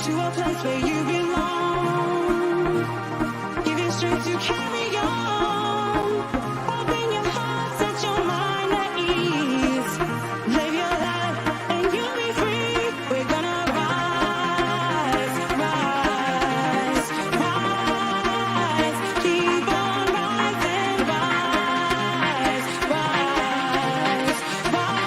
to a place where you belong. Give you strength to carry on. Open your heart, set your mind at ease. Live your life and you'll be free. We're gonna rise, rise, rise. Keep on rising, rise, rise, rise.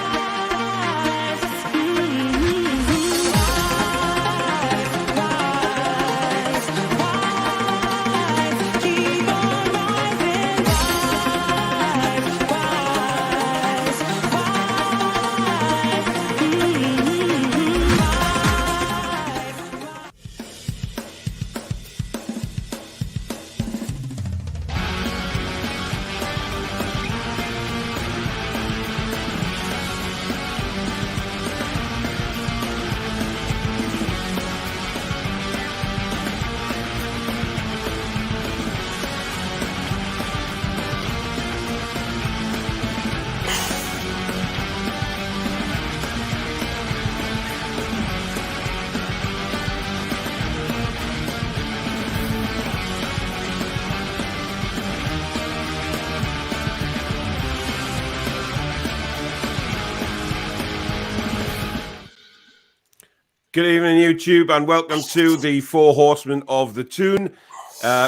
Good evening, YouTube, and welcome to the Four Horsemen of the Toon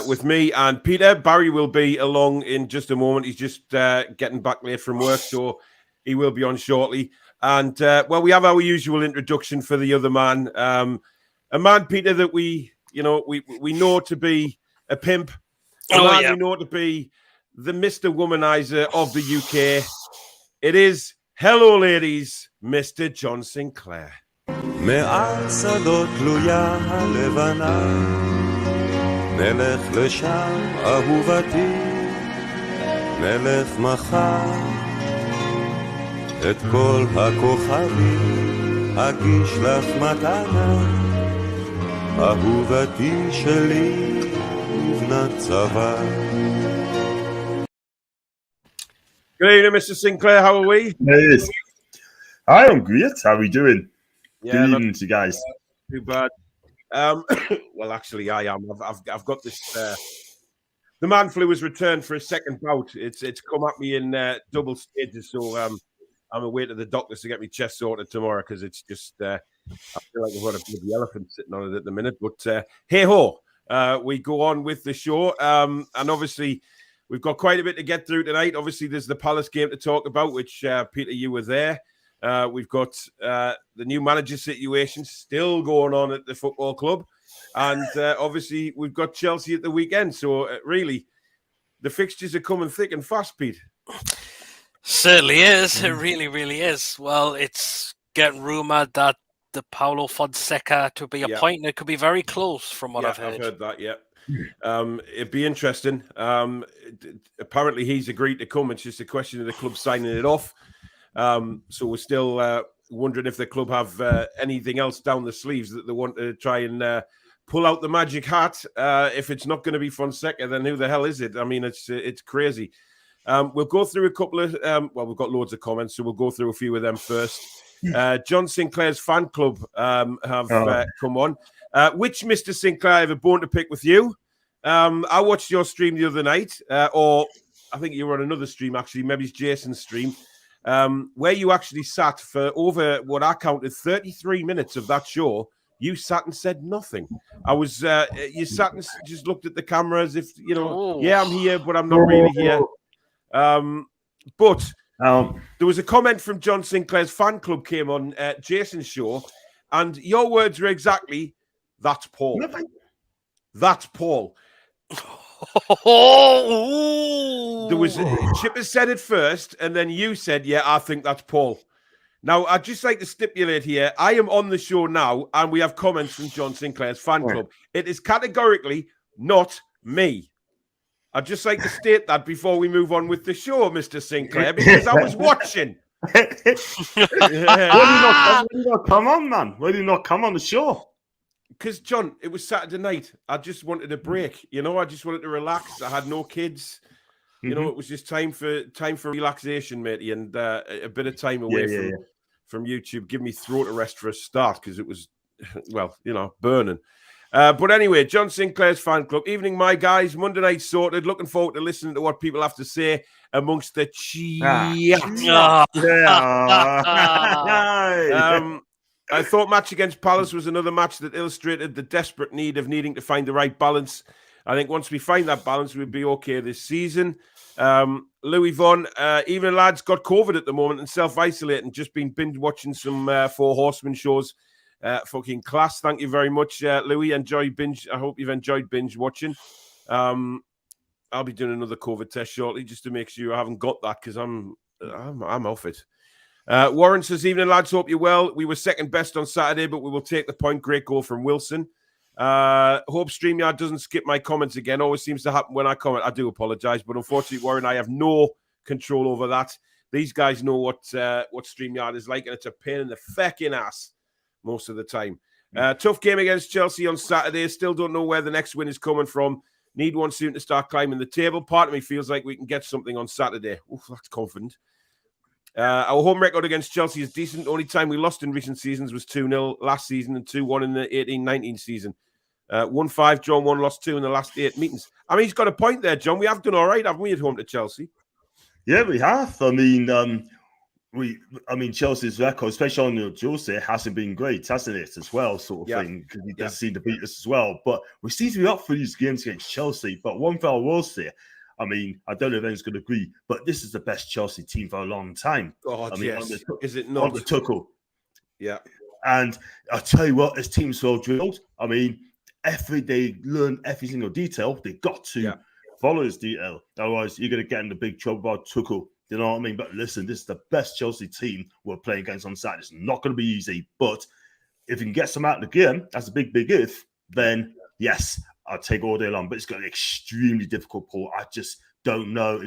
with me and Peter. Barry will be along in just a moment. He's just getting back late from work, so he will be on shortly. And, well, we have our usual introduction for the other man. A man, Peter, that we know to be a pimp. We know to be the Mr. Womanizer of the UK. It is, hello, ladies, Mr. John Sinclair. מעל שדות תלויה הלבנה, נלך לשם אהובתי, נלך מחר, את כל הכוכבים אגיש לך מתנה, אהובתי שלי ובנת צבא. Good evening, Mr. Sinclair. How are we? Yes. Hi, I'm great. How are we doing? Yeah, Good evening to you guys. Too bad. Well, actually, I am. I've got this. The man flu has returned for a second bout. It's come at me in double stages, so I'm away to the doctors to get my chest sorted tomorrow because it's just I feel like I've got a bloody elephant sitting on it at the minute. But hey ho, we go on with the show, and obviously we've got quite a bit to get through tonight. Obviously, there's the Palace game to talk about, which Peter, you were there. We've got the new manager situation still going on at the football club. And obviously, we've got Chelsea at the weekend. So really, the fixtures are coming thick and fast, Pete. Certainly is. It really, really is. Well, it's getting rumoured that the Paulo Fonseca to be appointed could be very close from what I've heard. I've heard that, yeah. It'd be interesting. Apparently, he's agreed to come. It's just a question of the club signing it off. So we're still wondering if the club have anything else down the sleeves that they want to try and pull out the magic hat. If it's not going to be Fonseca, then who the hell is it? I mean, it's crazy. We'll go through a couple of well, we've got loads of comments, so we'll go through a few of them first. John Sinclair's fan club have come on. Which Mr. Sinclair, I have a bone to pick with you. I watched your stream the other night, or I think you were on another stream actually, maybe it's Jason's stream. Where you actually sat for over what I counted 33 minutes of that show. You sat and said nothing. I was, you sat and just looked at the camera as if, you know, yeah, I'm here, but I'm not really here. But there was a comment from John Sinclair's fan club came on Jason's show, and your words were exactly, that's Paul. That's Paul. There was Chipper said it first, and then you said, "Yeah, I think that's Paul." Now, I'd just like to stipulate here: I am on the show now, and we have comments from John Sinclair's fan club. It is categorically not me. I'd just like to state that before we move on with the show, Mr. Sinclair, because I was watching. Why do you not come on, man? Why do you not come on the show? Because, John, it was Saturday night. I just wanted a break. You know, I just wanted to relax. I had no kids. You know, it was just time for relaxation, matey, and a bit of time away from YouTube. Give me throat a rest for a start because it was well, burning. But anyway, John Sinclair's fan club. Evening, my guys. Monday night sorted. Looking forward to listening to what people have to say amongst the chat. I thought match against Palace was another match that illustrated the desperate need of needing to find the right balance. I think once we find that balance, we'll be okay this season. Louis Vaughan, even lads got COVID at the moment and self-isolating. Just been binge watching some Four Horsemen shows. Fucking class. Thank you very much, Louis. Enjoy binge. I hope you've enjoyed binge watching. I'll be doing another COVID test shortly just to make sure I haven't got that because I'm off it. Warren says, evening lads, hope you're well. We were second best on Saturday, but we will take the point. Great goal from Wilson. Hope StreamYard doesn't skip my comments again. Always seems to happen when I comment. I do apologize, but unfortunately, Warren, I have no control over that. These guys know what StreamYard is like, and it's a pain in the fucking ass most of the time. Tough game against Chelsea on Saturday. Still don't know where the next win is coming from. Need one soon to start climbing the table. Part of me feels like we can get something on Saturday. Oof, that's confident. Our home record against Chelsea is decent. Only time we lost in recent seasons was 2-0 last season and 2-1 in the 18-19 season. 1-5, John 1, lost 2 in the last 8 meetings. I mean, he's got a point there, John. We have done all right, haven't we, at home to Chelsea? Yeah, we have. I mean, Chelsea's record, especially on Jose, hasn't been great, hasn't it, as well, sort of thing, because he does seem to beat us as well. But we seem to be up for these games against Chelsea. But one thing I will say, I mean, I don't know if anyone's going to agree, but this is the best Chelsea team for a long time. God, I mean, yes. Is it not? On the Tuchel. Yeah. And I'll tell you what, this team's well drilled. I mean, they learn every single detail. They got to follow this detail. Otherwise, you're going to get into big trouble about Tuchel. You know what I mean? But listen, this is the best Chelsea team we're playing against on Saturday. It's not going to be easy. But if you can get some out of the game, that's a big, big if, then yes, I'll take all day long. But it's going to be extremely difficult, Paul. I just don't know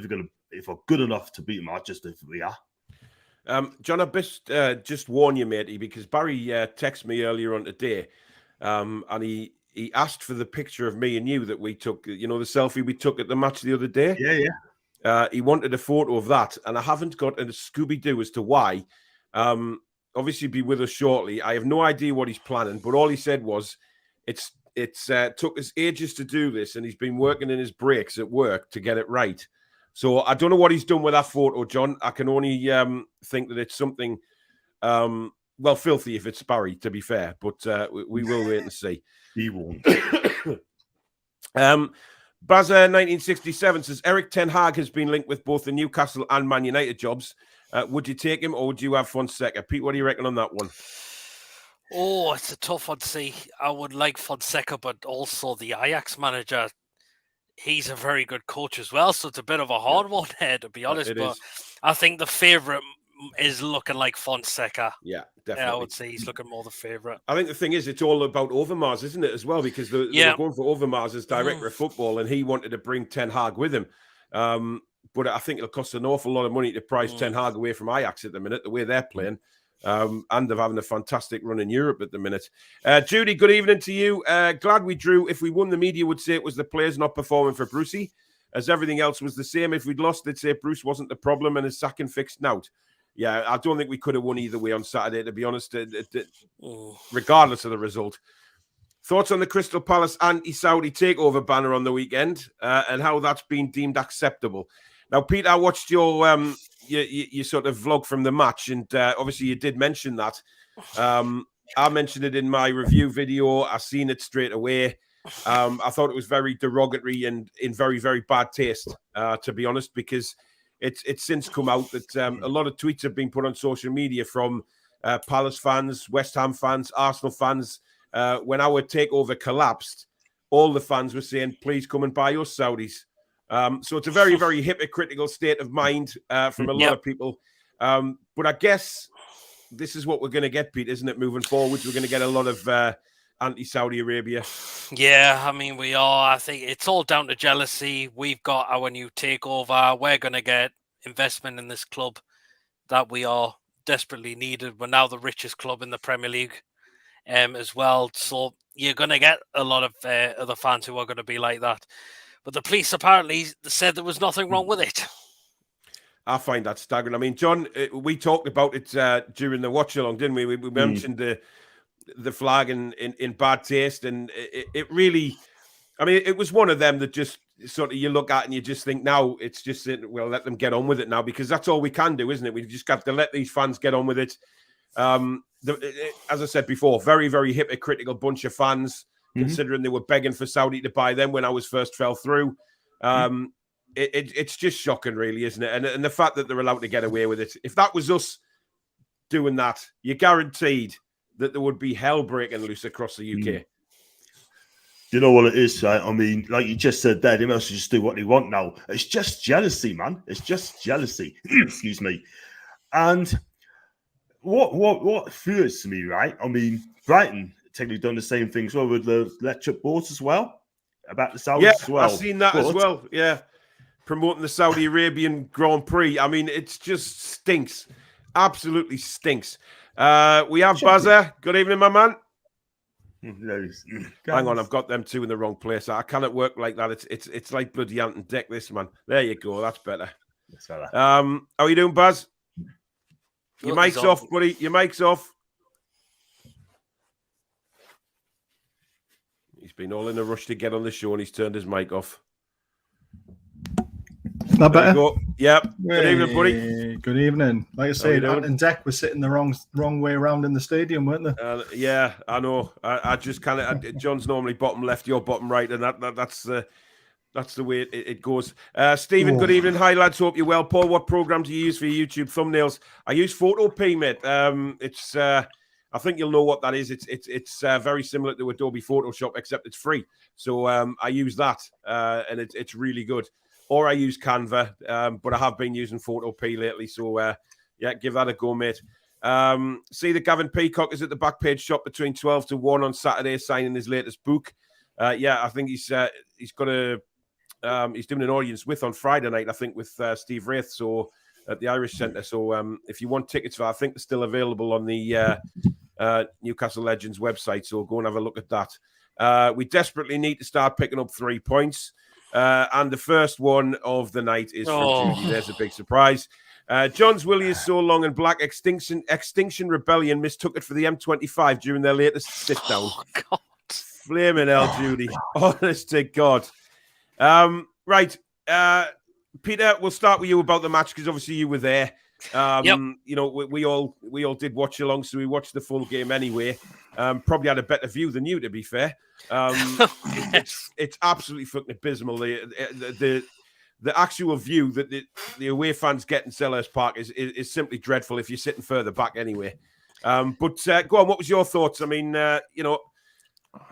if we're good enough to beat them. I just don't think we are. John, I just warn you, matey, because Barry texted me earlier on today, and he asked for the picture of me and you that we took, the selfie we took at the match the other day. Yeah. He wanted a photo of that, and I haven't got a Scooby-Doo as to why. Obviously, be with us shortly. I have no idea what he's planning, but all he said was, it's took us ages to do this, and he's been working in his breaks at work to get it right. So I don't know what he's done with that photo, John. I can only think that it's something, filthy if it's Barry, to be fair. But we will wait and see. He won't. Bazza 1967 says, Eric Ten Hag has been linked with both the Newcastle and Man United jobs. Would you take him or would you have Fonseca? Pete, what do you reckon on that one? Oh, it's a tough one to see. I would like Fonseca, but also the Ajax manager. He's a very good coach as well, so it's a bit of a hard one there, to be honest. But I think the favourite is looking like Fonseca. Yeah, definitely. I would say he's looking more the favourite. I think the thing is, it's all about Overmars, isn't it, as well? Because they were going for Overmars as director of football, and he wanted to bring Ten Hag with him. But I think it'll cost an awful lot of money to price Ten Hag away from Ajax at the minute, the way they're playing. And they're having a fantastic run in Europe at the minute. Judy, good evening to you. Glad we drew. If we won, the media would say it was the players not performing for Brucey, as everything else was the same. If we'd lost, they'd say Bruce wasn't the problem and his sacking fixed now. Yeah, I don't think we could have won either way on Saturday, to be honest, regardless of the result. Thoughts on the Crystal Palace anti-Saudi takeover banner on the weekend and how that's been deemed acceptable? Now, Pete, I watched your sort of vlog from the match, and obviously you did mention that. I mentioned it in my review video. I seen it straight away. I thought it was very derogatory and in very, very bad taste, to be honest, because it's since come out that a lot of tweets have been put on social media from Palace fans, West Ham fans, Arsenal fans. When our takeover collapsed, all the fans were saying, please come and buy us, Saudis. So it's a very, very hypocritical state of mind from a lot of people. But I guess this is what we're going to get, Pete, isn't it? Moving forwards, we're going to get a lot of anti-Saudi Arabia. Yeah, I mean, we are. I think it's all down to jealousy. We've got our new takeover. We're going to get investment in this club that we are desperately needed. We're now the richest club in the Premier League as well. So you're going to get a lot of other fans who are going to be like that. But the police apparently said there was nothing wrong with it. I find that staggering. I mean, John, we talked about it during the watch-along, didn't we? We mentioned the flag in bad taste, and it really, I mean, it was one of them that just sort of you look at and you just think now it's just we'll let them get on with it now, because that's all we can do, isn't it? We've just got to let these fans get on with it. As I said before, very, very hypocritical bunch of fans, considering they were begging for Saudi to buy them when ours first fell through. It's just shocking, really, isn't it? And the fact that they're allowed to get away with it. If that was us doing that, you're guaranteed that there would be hell breaking loose across the UK. You know what it is, right? I mean, like you just said there, they must just do what they want now. It's just jealousy, man. It's just jealousy. Excuse me. And what fears me, right? I mean, Brighton technically done the same thing as well with the electric boats as well, about the Saudis as well. I've seen that as well. Yeah, promoting the Saudi Arabian Grand Prix. I mean, it just stinks. Absolutely stinks. We have Bazza. Good evening, my man. Hang on, I've got them two in the wrong place. I cannot work like that. It's like bloody Ant and Deck, this, man. There you go. That's better. How are you doing, Baz? Your mic's off, buddy. Your mic's off. He's been all in a rush to get on the show and he's turned his mic off. Is that better? Yep. Good evening, buddy. Good evening. Like I say, Ant and Deck were sitting the wrong way around in the stadium, weren't they? Yeah, I know. I just kind of. John's normally bottom left, you're bottom right, and that's the way it goes. Stephen, good evening. Hi, lads. Hope you're well. Paul, what program do you use for your YouTube thumbnails? I use Photopea, mate. It's I think you'll know what that is. It's very similar to Adobe Photoshop, except it's free. So I use that, and it's really good. Or I use Canva, but I have been using Photopea lately. So yeah, give that a go, mate. See that Gavin Peacock is at the back page shop between 12 to 1 on Saturday, signing his latest book. Yeah, I think he's got a. He's doing an audience on Friday night, I think, with Steve Wraith, so at the Irish Centre. So if you want tickets for, I think they're still available on the Newcastle Legends website. So go and have a look at that. We desperately need to start picking up 3 points, and the first one of the night is from Judy. There's a big surprise. John's Willie is so long and black. Extinction Rebellion mistook it for the M25 during their latest sit down. Oh, God. Flaming hell, Judy. Honest to God. Right, Peter, we'll start with you about the match because obviously you were there. You know, we all did watch along, so we watched the full game anyway. Probably had a better view than you, to be fair. It's absolutely fucking abysmal. The actual view that the away fans get in Selhurst Park is simply dreadful if you're sitting further back anyway. But go on, what was your thoughts? I mean, you know,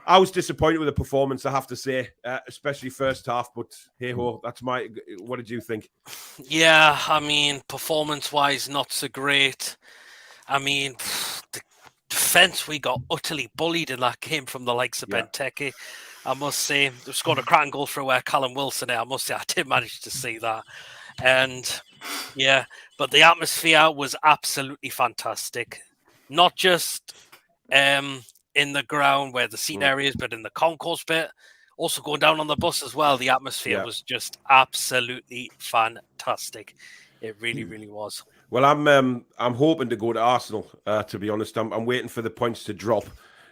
I was disappointed with the performance, I have to say, especially first half. But hey ho, that's my. What did you think? Yeah, I mean, performance-wise, not so great. I mean, the defense, we got utterly bullied in that game from the likes of Benteke. I must say, they scored a cracking goal through Callum Wilson there. I must say, I did manage to see that. And yeah, but the atmosphere was absolutely fantastic. Not just in the ground where the seat area is, but in the concourse bit. Also going down on the bus as well. The atmosphere was just absolutely fantastic. It really, really was. Well, I'm hoping to go to Arsenal. To be honest, I'm waiting for the points to drop.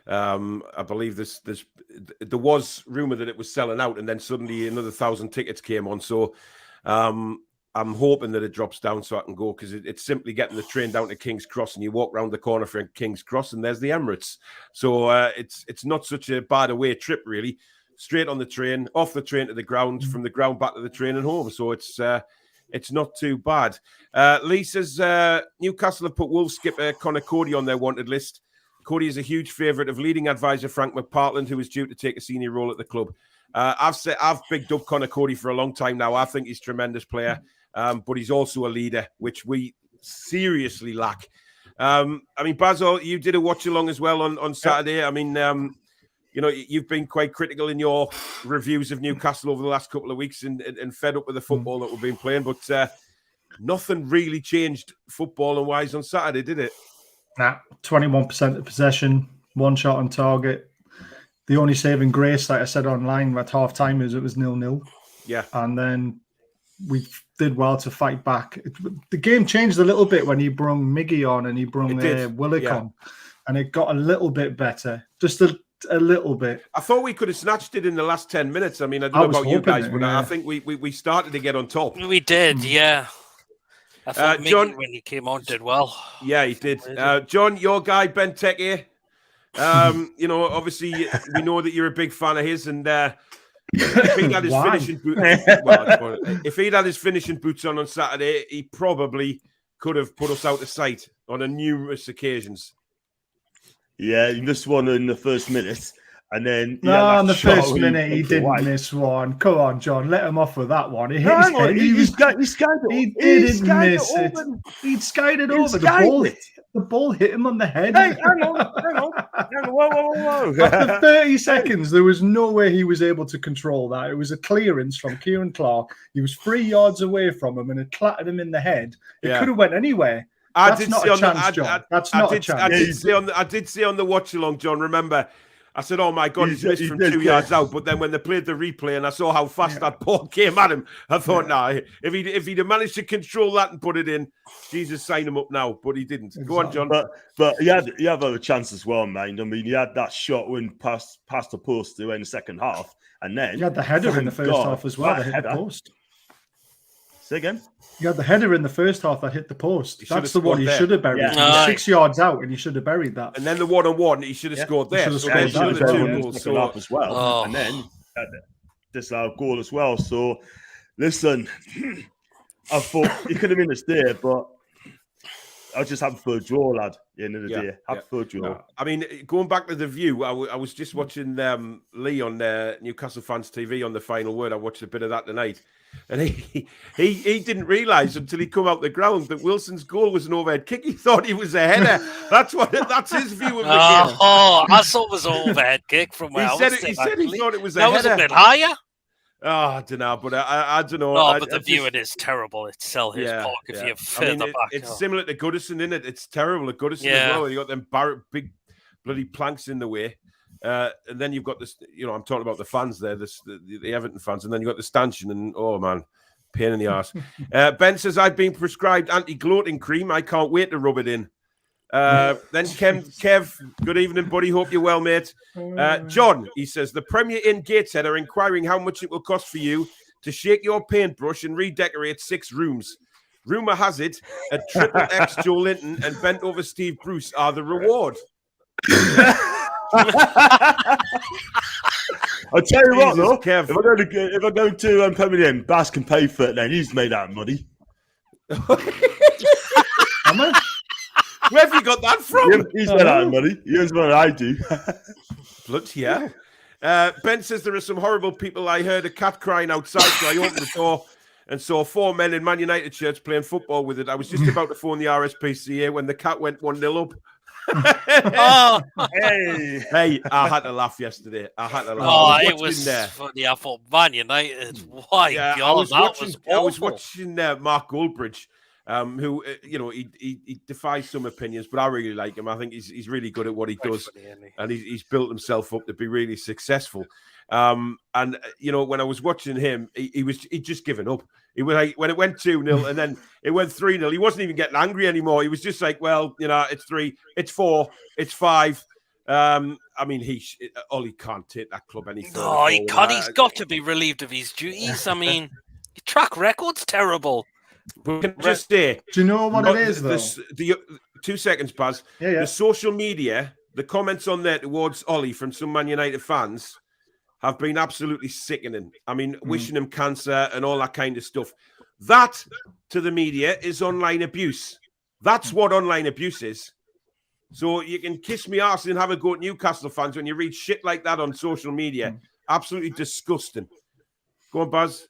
I believe there was rumor that it was selling out, and then suddenly another 1,000 tickets came on. So I'm hoping that it drops down so I can go, because it's simply getting the train down to King's Cross, and you walk round the corner from King's Cross, and there's the Emirates. So it's not such a bad away trip, really. Straight on the train, off the train to the ground, from the ground back to the train and home. So it's not too bad. Lee says Newcastle have put Wolves skipper Conor Cody on their wanted list. Cody is a huge favourite of leading advisor Frank McPartland, who is due to take a senior role at the club. I've bigged up Conor Cody for a long time now. I think he's a tremendous player, but he's also a leader, which we seriously lack. I mean, Basil, you did a watch along as well on Saturday. I mean, you know, you've been quite critical in your reviews of Newcastle over the last couple of weeks and fed up with the football that we've been playing, but nothing really changed footballing wise on Saturday, did it? Nah, 21% of possession, one shot on target. The only saving grace, like I said online at half time, is it was 0-0. Yeah. And then we did well to fight back. The game changed a little bit when he brung Miggy on and he brung Willock on. and it got a little bit better, just a little bit. I thought we could have snatched it in the last 10 minutes. I mean, I don't know about you guys, but I think we started to get on top. We did, yeah. I thought John, when he came on, did well. Yeah, he did. John, your guy, Ben Teke, obviously we know that you're a big fan of his, and if he'd had his finishing boots, if he'd had his finishing boots on Saturday, he probably could have put us out of sight on numerous occasions. Yeah, he missed one in the first minute. And then in the first minute he didn't miss one. Come on, John, let him off with that one. He didn't miss it. He'd skied it over. The ball hit him on the head. Hey, hang on. Whoa. After 30 seconds, there was no way he was able to control that. It was a clearance from Kieran Clark. He was 3 yards away from him and it clattered him in the head. It could have went anywhere. That's not a chance, John. That's not a chance. I did see on the watch along, John. Remember, I said, "Oh my God, he's missed from 2 yards out." But then when they played the replay and I saw how fast that ball came at him, I thought, if he'd have managed to control that and put it in, Jesus, sign him up now. But he didn't. Go on, John. But he had other chance as well, mind. I mean, he had that shot when past the post to end the second half, and then he had the header in the first half as well. That hit the post. Say again. You had the header in the first half that hit the post. That's the one he should have buried. He was 6 yards out and he should have buried that. And then the 1-on-1, he should have scored there. So there's the two goals as well. And then this goal as well. So listen, I thought he could have been a there, but I was just happy for a draw, lad. At the end of the day, happy for a draw. No. I mean, going back to the view, I was just watching Lee on Newcastle Fans TV on the final word. I watched a bit of that tonight. And he didn't realise until he come out the ground that Wilson's goal was an overhead kick. He thought he was a header. That's his view of the game. Oh, I thought it was an overhead kick from where he said he thought it was a header. That was a bit higher. Oh, I don't know, but I don't know. No, but the viewing is terrible. It's Selhurst Park if you're further back. It's similar to Goodison, isn't it? It's terrible at Goodison as well. You got them big bloody planks in the way. And then you've got this, I'm talking about the fans there, the Everton fans, and then you've got the stanchion, and oh man, pain in the arse. Ben says, I've been prescribed anti-gloating cream. I can't wait to rub it in. Then Kev, good evening, buddy. Hope you're well, mate. John, he says, the Premier Inn Gateshead are inquiring how much it will cost for you to shake your paintbrush and redecorate 6 rooms. Rumour has it, a triple X Joe Linton and bent over Steve Bruce are the reward. I'll tell you what, though. Kev. If I go to Premier Inn, Bass can pay for it. Then he's made out of money. Am I? Where have you got that from? He's made out of money. He earns more than I do. Bloody hell. Ben says there are some horrible people. I heard a cat crying outside, so I opened the door and saw 4 men in Man United shirts playing football with it. I was just about to phone the RSPCA when the cat went 1-0 up. Hey, I had to laugh yesterday. It was funny. I thought, Man United, why? God, I was watching Mark Goldbridge, who, he defies some opinions, but I really like him. I think he's really good at what he does, and he's built himself up to be really successful. And when I was watching him, he'd just given up. He was like, when it went 2-0 and then it went 3-0, he wasn't even getting angry anymore. He was just like, well, it's 3, it's 4, it's 5. I mean, Ollie can't take that club any further. No, he can't. He's got to be relieved of his duties. I mean, your track record's terrible. We can just say, do you know what it is, though? 2 seconds, Baz. Yeah. The social media, the comments on there towards Ollie from some Man United fans have been absolutely sickening. I mean, wishing him cancer and all that kind of stuff. That, to the media, is online abuse. That's what online abuse is. So you can kiss me arse and have a go at Newcastle fans when you read shit like that on social media. Absolutely disgusting. Go on, Baz.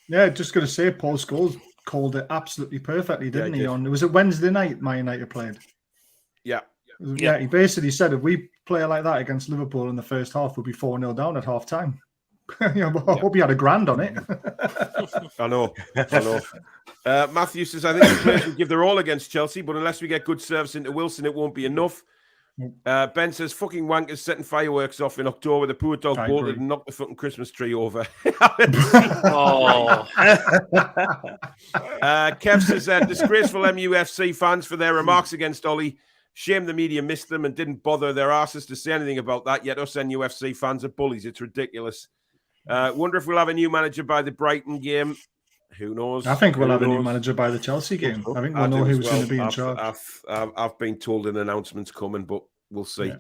Yeah, just going to say, Paul Scholes called it absolutely perfectly, didn't he? Was it Wednesday night Man United played? Yeah. Yeah, he basically said if we play like that against Liverpool in the first half, we'll be 4-0 down at half time. I hope he had a grand on it. I know. Matthew says, I think the players will give their all against Chelsea, but unless we get good service into Wilson, it won't be enough. Ben says, fucking wankers setting fireworks off in October. The poor dog bolted and knocked the fucking Christmas tree over. Kev says, disgraceful MUFC fans for their remarks against Ollie. Shame the media missed them and didn't bother their asses to say anything about that, yet us NUFC fans are bullies. It's ridiculous. Wonder if we'll have a new manager by the Brighton game. Who knows? I think we'll have a new manager by the Chelsea game. I think we'll know who's going to be in charge. I've been told an announcement's coming, but we'll see.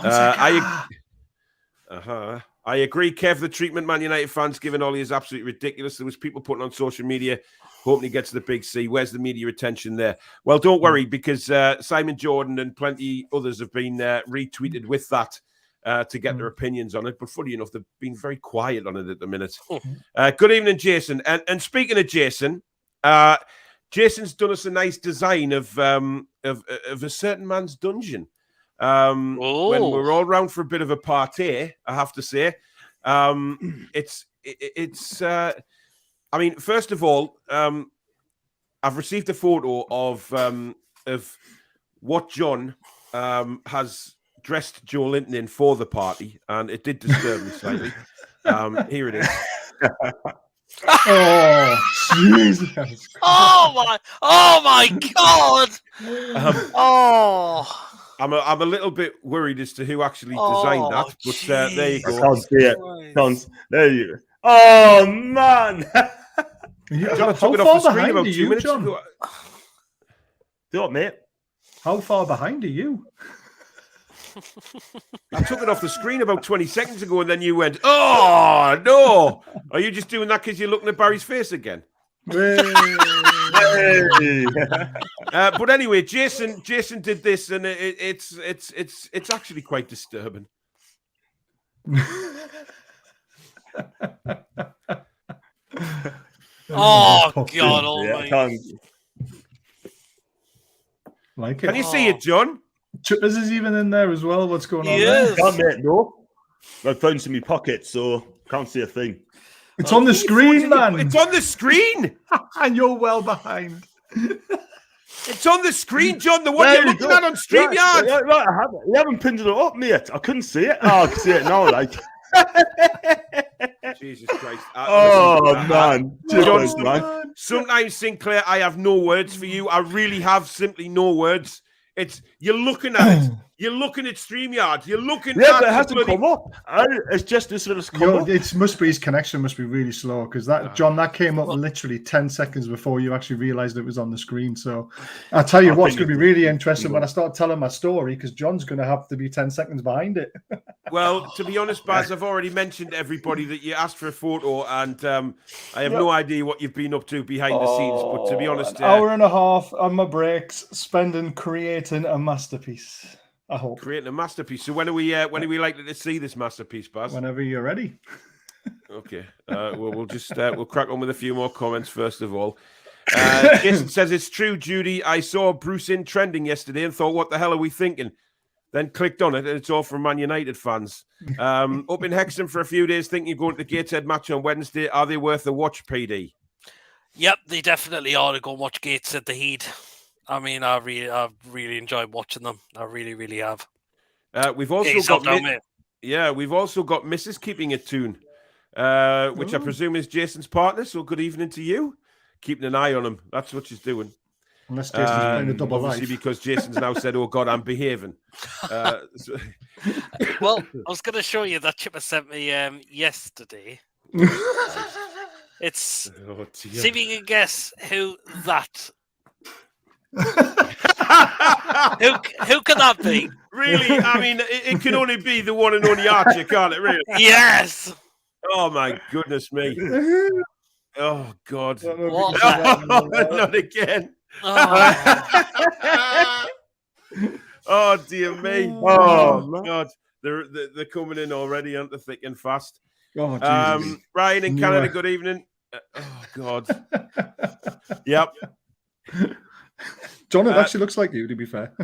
Yeah. I agree, Kev. The treatment Man United fans giving Ollie is absolutely ridiculous. There was people putting on social media hoping he gets the big C. Where's the media attention there? Well, don't worry, because Simon Jordan and plenty others have been retweeted with that to get their opinions on it. But funny enough, they've been very quiet on it at the minute. Good evening, Jason. And speaking of Jason, Jason's done us a nice design of a certain man's dungeon. When we're all round for a bit of a party, I have to say, it's. I mean, first of all, I've received a photo of what John has dressed Joe Linton in for the party, and it did disturb me slightly. Here it is. Oh, Jesus! Oh my God! I'm a little bit worried as to who actually designed that, but there you go. I can't see it. There you go. Oh man! John, I took it off the screen about 2 minutes ago. Do what, mate? How far behind are you? I took it off the screen about 20 seconds ago, and then you went, "Oh no!" Are you just doing that because you're looking at Barry's face again? But anyway, Jason did this, and it's actually quite disturbing. Oh God almighty! Like it. Can you see it, John? Chippers is even in there as well. What's going on Yes. there? Can't, mate, no. I've found some in my pocket, so can't see a thing. It's on the screen, man. It's on the screen, and you're well behind. It's on the screen, John. The one you're looking at on StreamYard. Right, you haven't pinned it up, mate. I couldn't see it. Oh, I can see it now, like. Jesus Christ. Man. John, sometimes, Sinclair, I have no words for you. I really have simply no words. You're looking at it. You're looking at StreamYard. You're looking at but it hasn't come up. It's just this sort of come up. It must be his connection must be really slow because that came up literally 10 seconds before you actually realised it was on the screen. So I'll tell you what's going to be really interesting when I start telling my story because John's going to have to be 10 seconds behind it. Well, to be honest, Baz, I've already mentioned to everybody that you asked for a photo, and I have no idea what you've been up to behind the scenes. But to be honest, an hour and a half on my breaks, spending creating a masterpiece. I hope creating a masterpiece. So when are we likely to see this masterpiece, Baz? Whenever you're ready. Okay. We'll just we'll crack on with a few more comments first of all. Jason says it's true, Judy. I saw Bruce in trending yesterday and thought, what the hell are we thinking? Then clicked on it, and it's all from Man United fans. Up in Hexham for a few days, thinking you're going to the Gateshead match on Wednesday. Are they worth a watch, PD? Yep, they definitely are to go watch Gateshead the Heat. I mean, I really enjoyed watching them. I really, really have. We've also we've also got Mrs. Keeping It Toon, which I presume is Jason's partner. So good evening to you. Keeping an eye on him. That's what she's doing. Unless Jason's playing a double obviously life. Because Jason's now said, "Oh God, I'm behaving." Well, I was going to show you that Chipper sent me yesterday. It's see if you can guess who that. who could that be? Really? I mean, it can only be the one and only Archer, can't it? Really? Yes. Oh my goodness me! Oh God! Not again! Oh dear me! Oh God! They're coming in already, aren't they? Thick and fast. Oh, Jesus. Ryan in Canada. Good evening. Oh God! Yep. John, it actually looks like you, to be fair.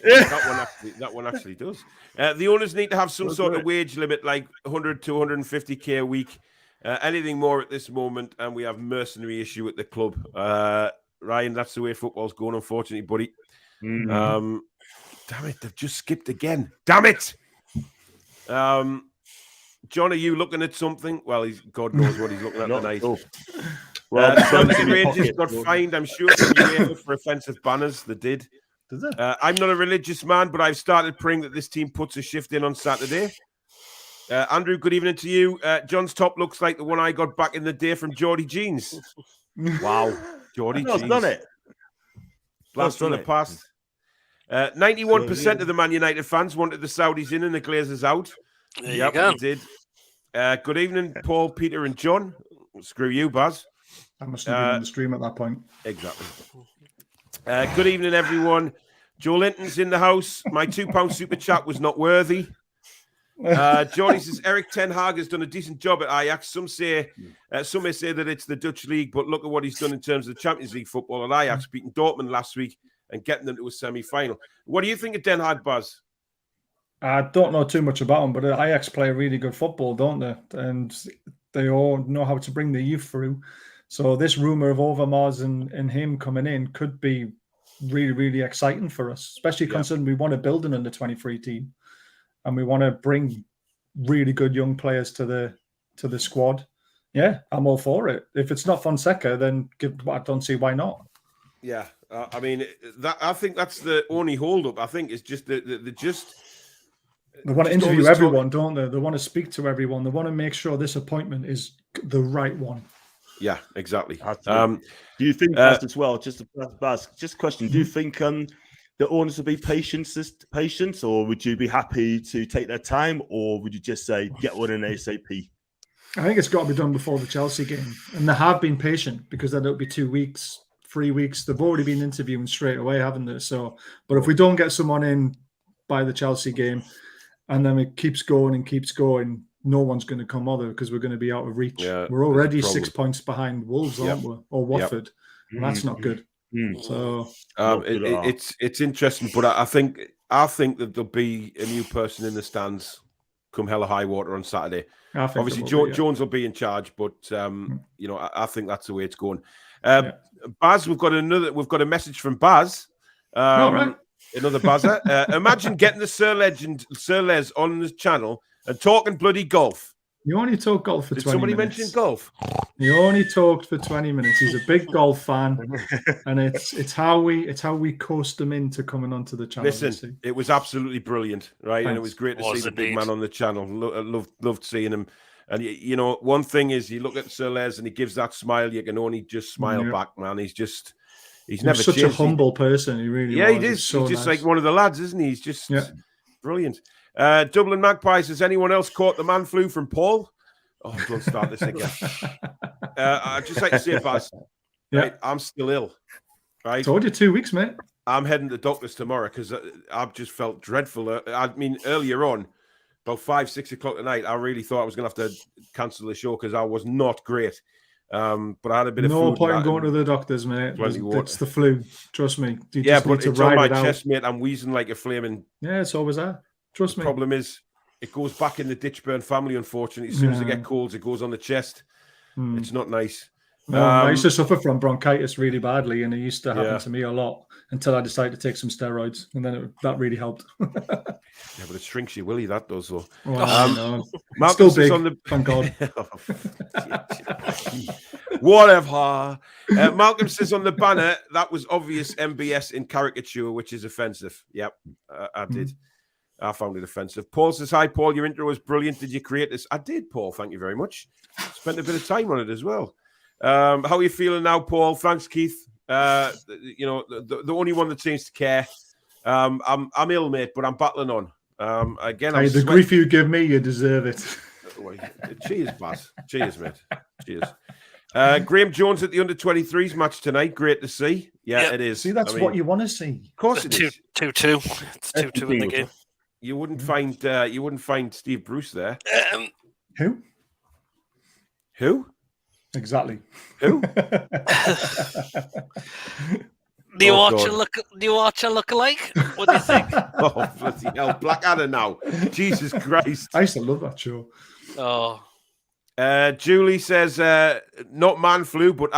That one actually does. The owners need to have some sort of wage limit, like 100 to 150k a week. Anything more at this moment, and we have mercenary issue at the club. Ryan, that's the way football's going, unfortunately, buddy. Damn it, they've just skipped again. Damn it! John, are you looking at something? Well, God knows what he's looking at tonight. Celtic and Rangers got fined, I'm sure, for offensive banners. They did. Does it? I'm not a religious man, but I've started praying that this team puts a shift in on Saturday. Andrew, good evening to you. John's top looks like the one I got back in the day from Geordie Jeans. Wow, Geordie Jeans. Done it. Blast from the past. 91% of the Man United fans wanted the Saudis in and the Glazers out. There you go. They did. Good evening, Paul, Peter, and John. Screw you, Baz. I must have been on the stream at that point. Exactly. Good evening, everyone. Joe Linton's in the house. My £2 super chat was not worthy. Johnny says Eric Ten Hag has done a decent job at Ajax. Some may say that it's the Dutch league, but look at what he's done in terms of the Champions League football at Ajax, beating Dortmund last week and getting them to a semi-final. What do you think of Ten Hag, Baz? I don't know too much about them, but Ajax play really good football, don't they? And they all know how to bring the youth through. So this rumor of Overmars and him coming in could be really, really exciting for us, especially considering we want to build an under-23 team and we want to bring really good young players to the squad. Yeah, I'm all for it. If it's not Fonseca, then I don't see why not. Yeah, I mean, I think that's the only hold-up. I think it's just they want to interview everyone, don't they? They want to speak to everyone. They want to make sure this appointment is the right one. Yeah, exactly. Do you think, as well, just a question, do you think the owners will be patient, or would you be happy to take their time, or would you just say, get one in ASAP? I think it's got to be done before the Chelsea game. And they have been patient, because then it'll be 2 weeks, 3 weeks. They've already been interviewing straight away, haven't they? So, but if we don't get someone in by the Chelsea game, and then it keeps going, no one's going to come other, because we're going to be out of reach. Yeah, we're already 6 points behind Wolves, aren't we? Or Watford. And that's not good. So it's interesting, but I think that there'll be a new person in the stands come hell or high water on Saturday. Obviously, Jones will be in charge, but I think that's the way it's going. Baz, we've got a message from Baz. Right. Another buzzer. Imagine getting the Sir Les on the channel and talking bloody golf. You only talk golf for 20 minutes. Did somebody mention golf? You only talked for 20 minutes. He's a big golf fan, and it's how we coast him into coming onto the channel. Listen, it was absolutely brilliant, right? Thanks. And it was great to see the big man on the channel. Loved seeing him. And one thing is, you look at Sir Les and he gives that smile. You can only just smile back, man. He's never such changed. A humble person. He really he is. He's just nice. Like one of the lads, isn't he? He's just brilliant. Dublin Magpies, has anyone else caught the man flu from Paul? Oh, don't start this again. I'd just like to say, Baz, right, I'm still ill. Right? Told you 2 weeks, mate. I'm heading to the doctor's tomorrow because I've just felt dreadful. I mean, earlier on, about 5, 6 o'clock at night, I really thought I was going to have to cancel the show because I was not great. But I had a bit of no point in going to the doctors, mate. It's the flu. Trust me. But it's on my chest, mate. I'm wheezing like a flaming. Yeah, it's always that. Trust me. The problem is, it goes back in the Ditchburn family, unfortunately. As soon as I get colds, it goes on the chest. It's not nice. No, I used to suffer from bronchitis really badly, and it used to happen to me a lot until I decided to take some steroids, and then that really helped. Yeah, but it shrinks your willy, that does, though. No. Still big, thank God. Whatever. Malcolm says on the banner, that was obvious MBS in caricature, which is offensive. Yep, I did. I found it offensive. Paul says, hi, Paul, your intro was brilliant. Did you create this? I did, Paul. Thank you very much. Spent a bit of time on it as well. How are you feeling now, Paul? Thanks, Keith. The only one that seems to care. I'm ill, mate, but I'm battling on. The grief you give me, you deserve it. Cheers, Baz. Cheers, mate. Cheers. Graeme Jones at the under-23s match tonight. Great to see. Yeah, it is. See, that's what you want to see. Of course it is. 2-2. It's 2-2 in the game. You wouldn't find Steve Bruce there. Who? Exactly. Who? Do you watch a look-alike? What do you think? Oh, bloody hell. Blackadder now. Jesus Christ. I used to love that show. Oh. Julie says, not man flu, but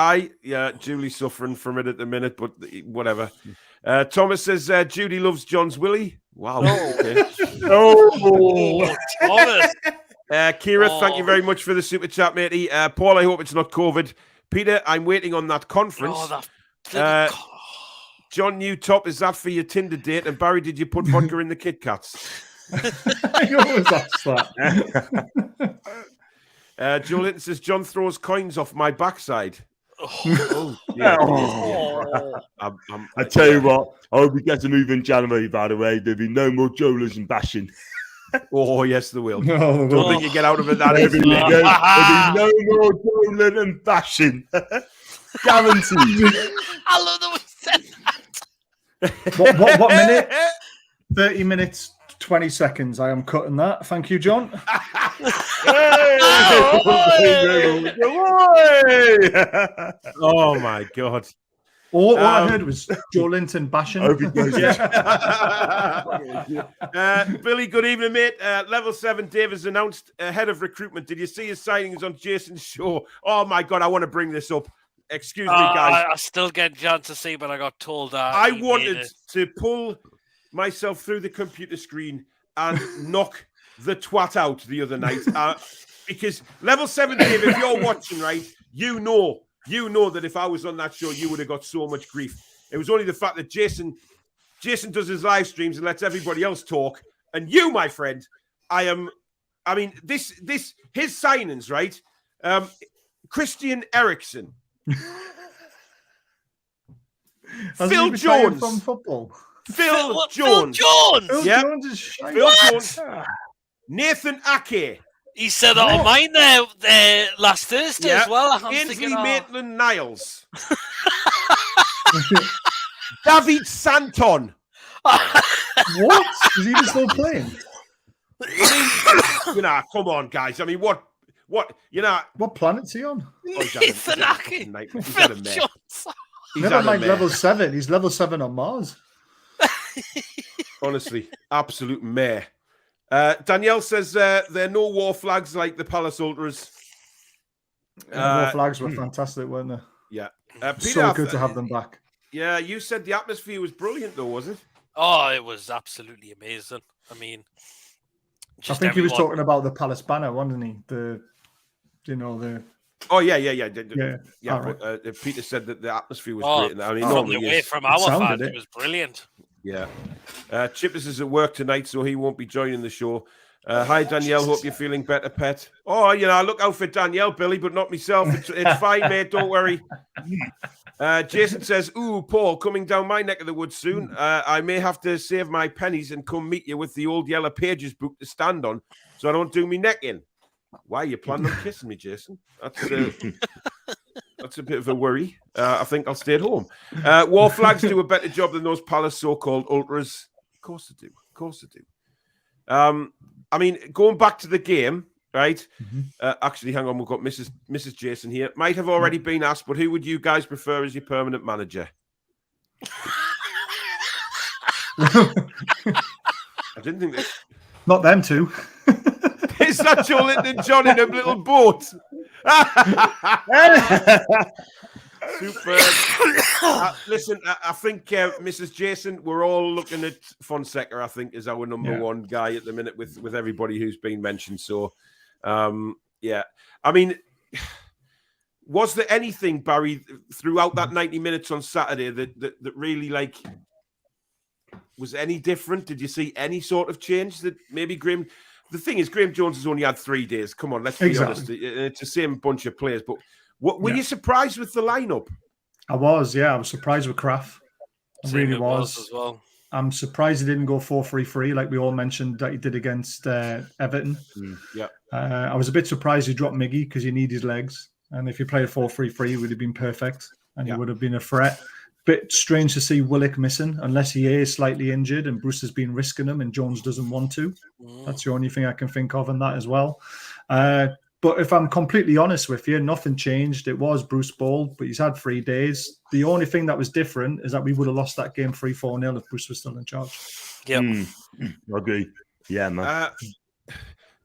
Julie's suffering from it at the minute, but whatever. Thomas says, Judy loves John's Willie. Wow. Okay. Thomas. Kira, thank you very much for the super chat, matey. Paul, I hope it's not COVID. Peter, I'm waiting on that conference. John, new top. Is that for your Tinder date? And Barry, did you put vodka in the Kit Kats? I always ask that. Joe Linton says, John throws coins off my backside. I tell you what, I hope we get to move in January, by the way. There'll be no more Jolers and bashing. Oh, yes, there will. No, Don't think you get out of it that There'll easily. be no more Joling and bashing. Guaranteed. I love that we said that. What minute? 30 minutes, 20 seconds. I am cutting that. Thank you, John. Oh, my God. All I heard was Joe Linton bashing. Billy, good evening, mate. Level 7 Dave has announced head of recruitment. Did you see his signings on Jason's show? Oh, my God, I want to bring this up. Excuse me, guys. I still get a chance to see, but I got told that. I wanted to pull myself through the computer screen and knock the twat out the other night. Because Level 7 Dave, if you're watching, right, you know that if I was on that show, you would have got so much grief. It was only the fact that Jason does his live streams and lets everybody else talk. And you, my friend, his signings, right? Christian Eriksen. Phil Jones from football. Phil Jones. Phil Yep. Jones is shite. Phil Jones. Nathan Ake. He said that on mine there last Thursday as well. Ainsley Maitland-Niles. David Santon. What? Is he still playing? Come on, guys. I mean, what? What planet's he on? Nathan Ake. Phil Jones. Never mind level 7. He's level 7 on Mars. Honestly, absolute mare. Danielle says there are no war flags like the Palace Ultras. War flags were fantastic, weren't they? Yeah. Peter, so good to have them back. Yeah, you said the atmosphere was brilliant, though, was it? Oh, it was absolutely amazing. I mean, I think he was talking about the Palace banner, wasn't he? Oh, yeah. Right. But Peter said that the atmosphere was great. I mean, from the way from our fans, it was brilliant. Yeah. Chippers is at work tonight, so he won't be joining the show. Hi, Danielle. Hope you're feeling better, pet. Oh, I look out for Danielle, Billy, but not myself. It's fine, mate. Don't worry. Jason says, ooh, Paul, coming down my neck of the woods soon. I may have to save my pennies and come meet you with the old Yellow Pages book to stand on so I don't do me neck in. Why are you planning on kissing me, Jason? That's a bit of a worry. I think I'll stay at home. War flags do a better job than those Palace so-called ultras. Of course they do. I mean, going back to the game, right? Actually, hang on. We've got Mrs. Jason here. Might have already been asked, but who would you guys prefer as your permanent manager? I didn't think that. Not them two. Is that Joe Linton and John in a little boat? Super. Listen, I think Mrs. Jason, we're all looking at Fonseca, I think, is our number one guy at the minute with everybody who's been mentioned. So, yeah. I mean, was there anything, Barry, throughout that 90 minutes on Saturday that really, was any different? Did you see any sort of change that maybe Graeme... The thing is, Graeme Jones has only had 3 days. Come on, let's be honest. It's the same bunch of players. But were you surprised with the lineup? I was, yeah. I was surprised with Kraft. I really was. As well. I'm surprised he didn't go 4-3-3 like we all mentioned that he did against Everton. Yeah. I was a bit surprised he dropped Miggy because he needed his legs. And if he played 4-3-3, it would have been perfect. And he would have been a threat. Bit strange to see Willock missing, unless he is slightly injured and Bruce has been risking him and Jones doesn't want to. That's the only thing I can think of in that as well. But if I'm completely honest with you, nothing changed. It was Bruce Ball, but he's had 3 days. The only thing that was different is that we would have lost that game 3-4-0 if Bruce was still in charge. Yeah, I agree. Yeah, man.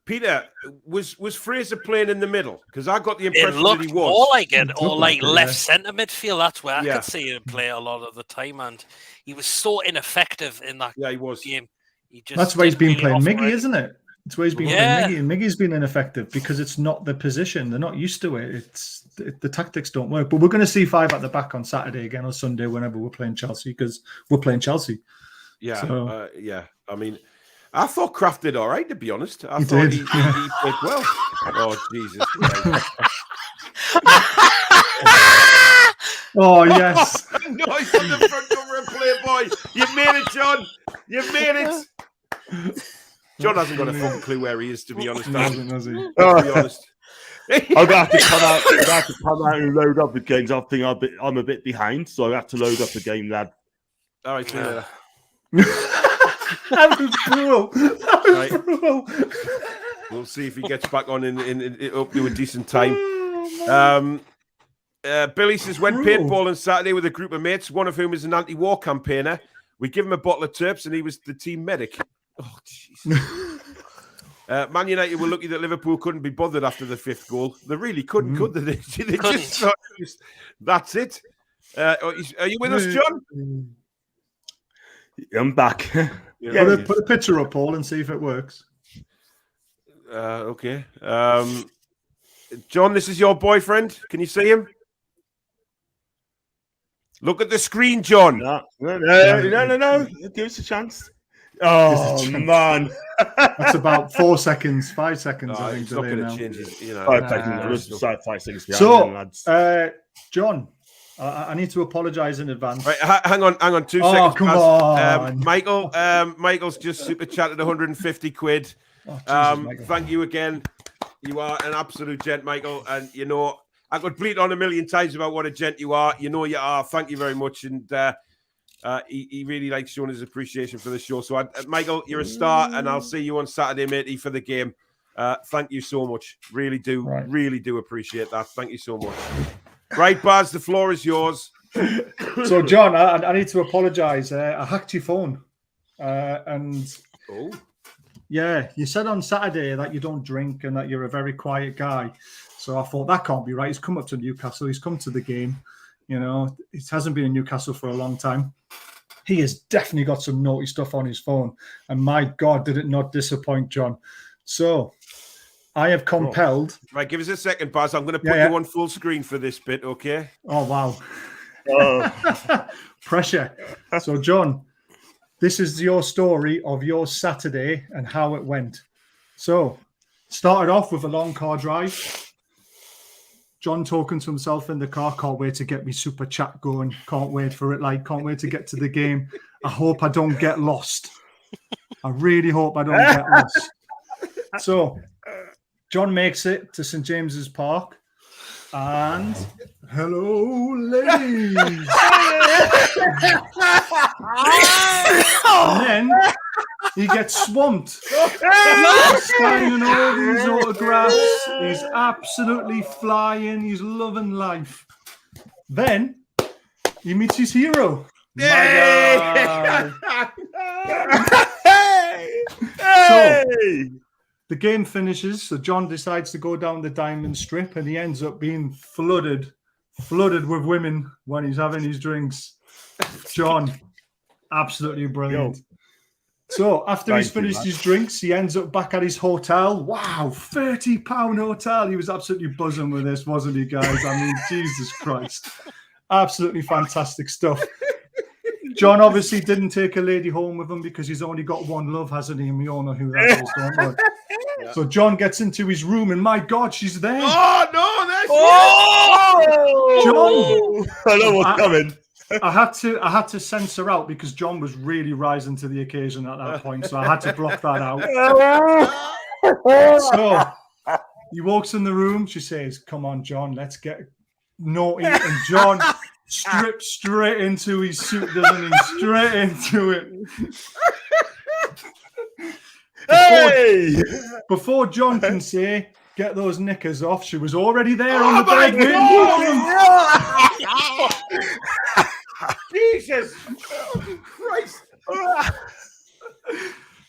Peter, was Fraser playing in the middle? Because I got the impression it looked that he was. more like it, or like left centre midfield. That's where I Yeah. could see him play a lot of the time, and he was so ineffective in that Yeah, he was. game. He just That's why he's didn't been really playing offer Miggy, it. isn't it? It's where he's been playing Miggy, and Miggy's been ineffective because it's not the position. They're not used to it. The tactics don't work. But we're going to see 5 at the back on Saturday again or Sunday whenever we're playing Chelsea because we're playing Chelsea. Yeah, so, I mean, I thought Kraft did all right, to be honest. I thought did. He played well. Oh, Jesus Christ. Oh, yes. No, he's on the front cover of Playboy. You've made it, John. You've made it. John hasn't got a fucking clue where he is, to be honest. Has he? To be honest. I'm gonna have to come out and load up the games. I think I'm a bit behind, so I have to load up the game, lad. All right, see you later. That was cruel. That was cruel. We'll see if he gets back on in up to a decent time. Billy says, when paintballing Saturday with a group of mates, one of whom is an anti-war campaigner, we give him a bottle of Terps and he was the team medic. Oh, jeez. Man United were lucky that Liverpool couldn't be bothered after the 5th goal. They really couldn't, could they? They just that's it. Are you with us, John? I'm back. Put a picture up, Paul, and see if it works. Okay. John, this is your boyfriend. Can you see him? Look at the screen, John. No. Give us a chance. Oh, man. That's about 4 seconds, 5 seconds, I think. It's not going to change it, you know. 5 seconds behind. So, John, I need to apologise in advance. Right, hang on 2 seconds. Oh, come on. Michael's just super chatted 150 quid. Oh, Jesus, thank you again. You are an absolute gent, Michael. And, you know, I could bleat on a million times about what a gent you are. You know you are. Thank you very much. And he really likes showing his appreciation for the show. So, Michael, you're a star. And I'll see you on Saturday, matey, for the game. Thank you so much. Really do appreciate that. Thank you so much. Right, Baz, the floor is yours. So, John, I need to apologise. I hacked your phone. Yeah, you said on Saturday that you don't drink and that you're a very quiet guy. So I thought that can't be right. He's come up to Newcastle. He's come to the game. You know, he hasn't been in Newcastle for a long time. He has definitely got some naughty stuff on his phone. And my God, did it not disappoint, John. So I have compelled. Right, give us a second, Baz. I'm going to put you on full screen for this bit, okay? Oh, wow. Pressure. So, John, this is your story of your Saturday and how it went. So, started off with a long car drive. John talking to himself in the car, can't wait to get me super chat going. Can't wait for it. Can't wait to get to the game. I hope I don't get lost. I really hope I don't get lost. So, John makes it to St. James's Park. And hello, ladies. And then he gets swamped. He's signing all these autographs. He's absolutely flying. He's loving life. Then he meets his hero. My God. So, the game finishes, so John decides to go down the diamond strip, and he ends up being flooded with women when he's having his drinks. John, absolutely brilliant. So after he's finished his drinks, he ends up back at his hotel. Wow, £30 hotel. He was absolutely buzzing with this, wasn't he, guys? I mean, Jesus Christ. Absolutely fantastic stuff. John obviously didn't take a lady home with him because he's only got one love, hasn't he? And we all know who that is, don't we? Yeah. So John gets into his room, and my God, she's there. Oh no, that's John. I know what's coming. I had to censor out because John was really rising to the occasion at that point, so I had to block that out. So he walks in the room. She says, "Come on, John, let's get naughty." And John strips straight into his suit, doesn't he? Straight into it. Before John can say, "Get those knickers off," she was already there on the bed with him. Jesus Christ.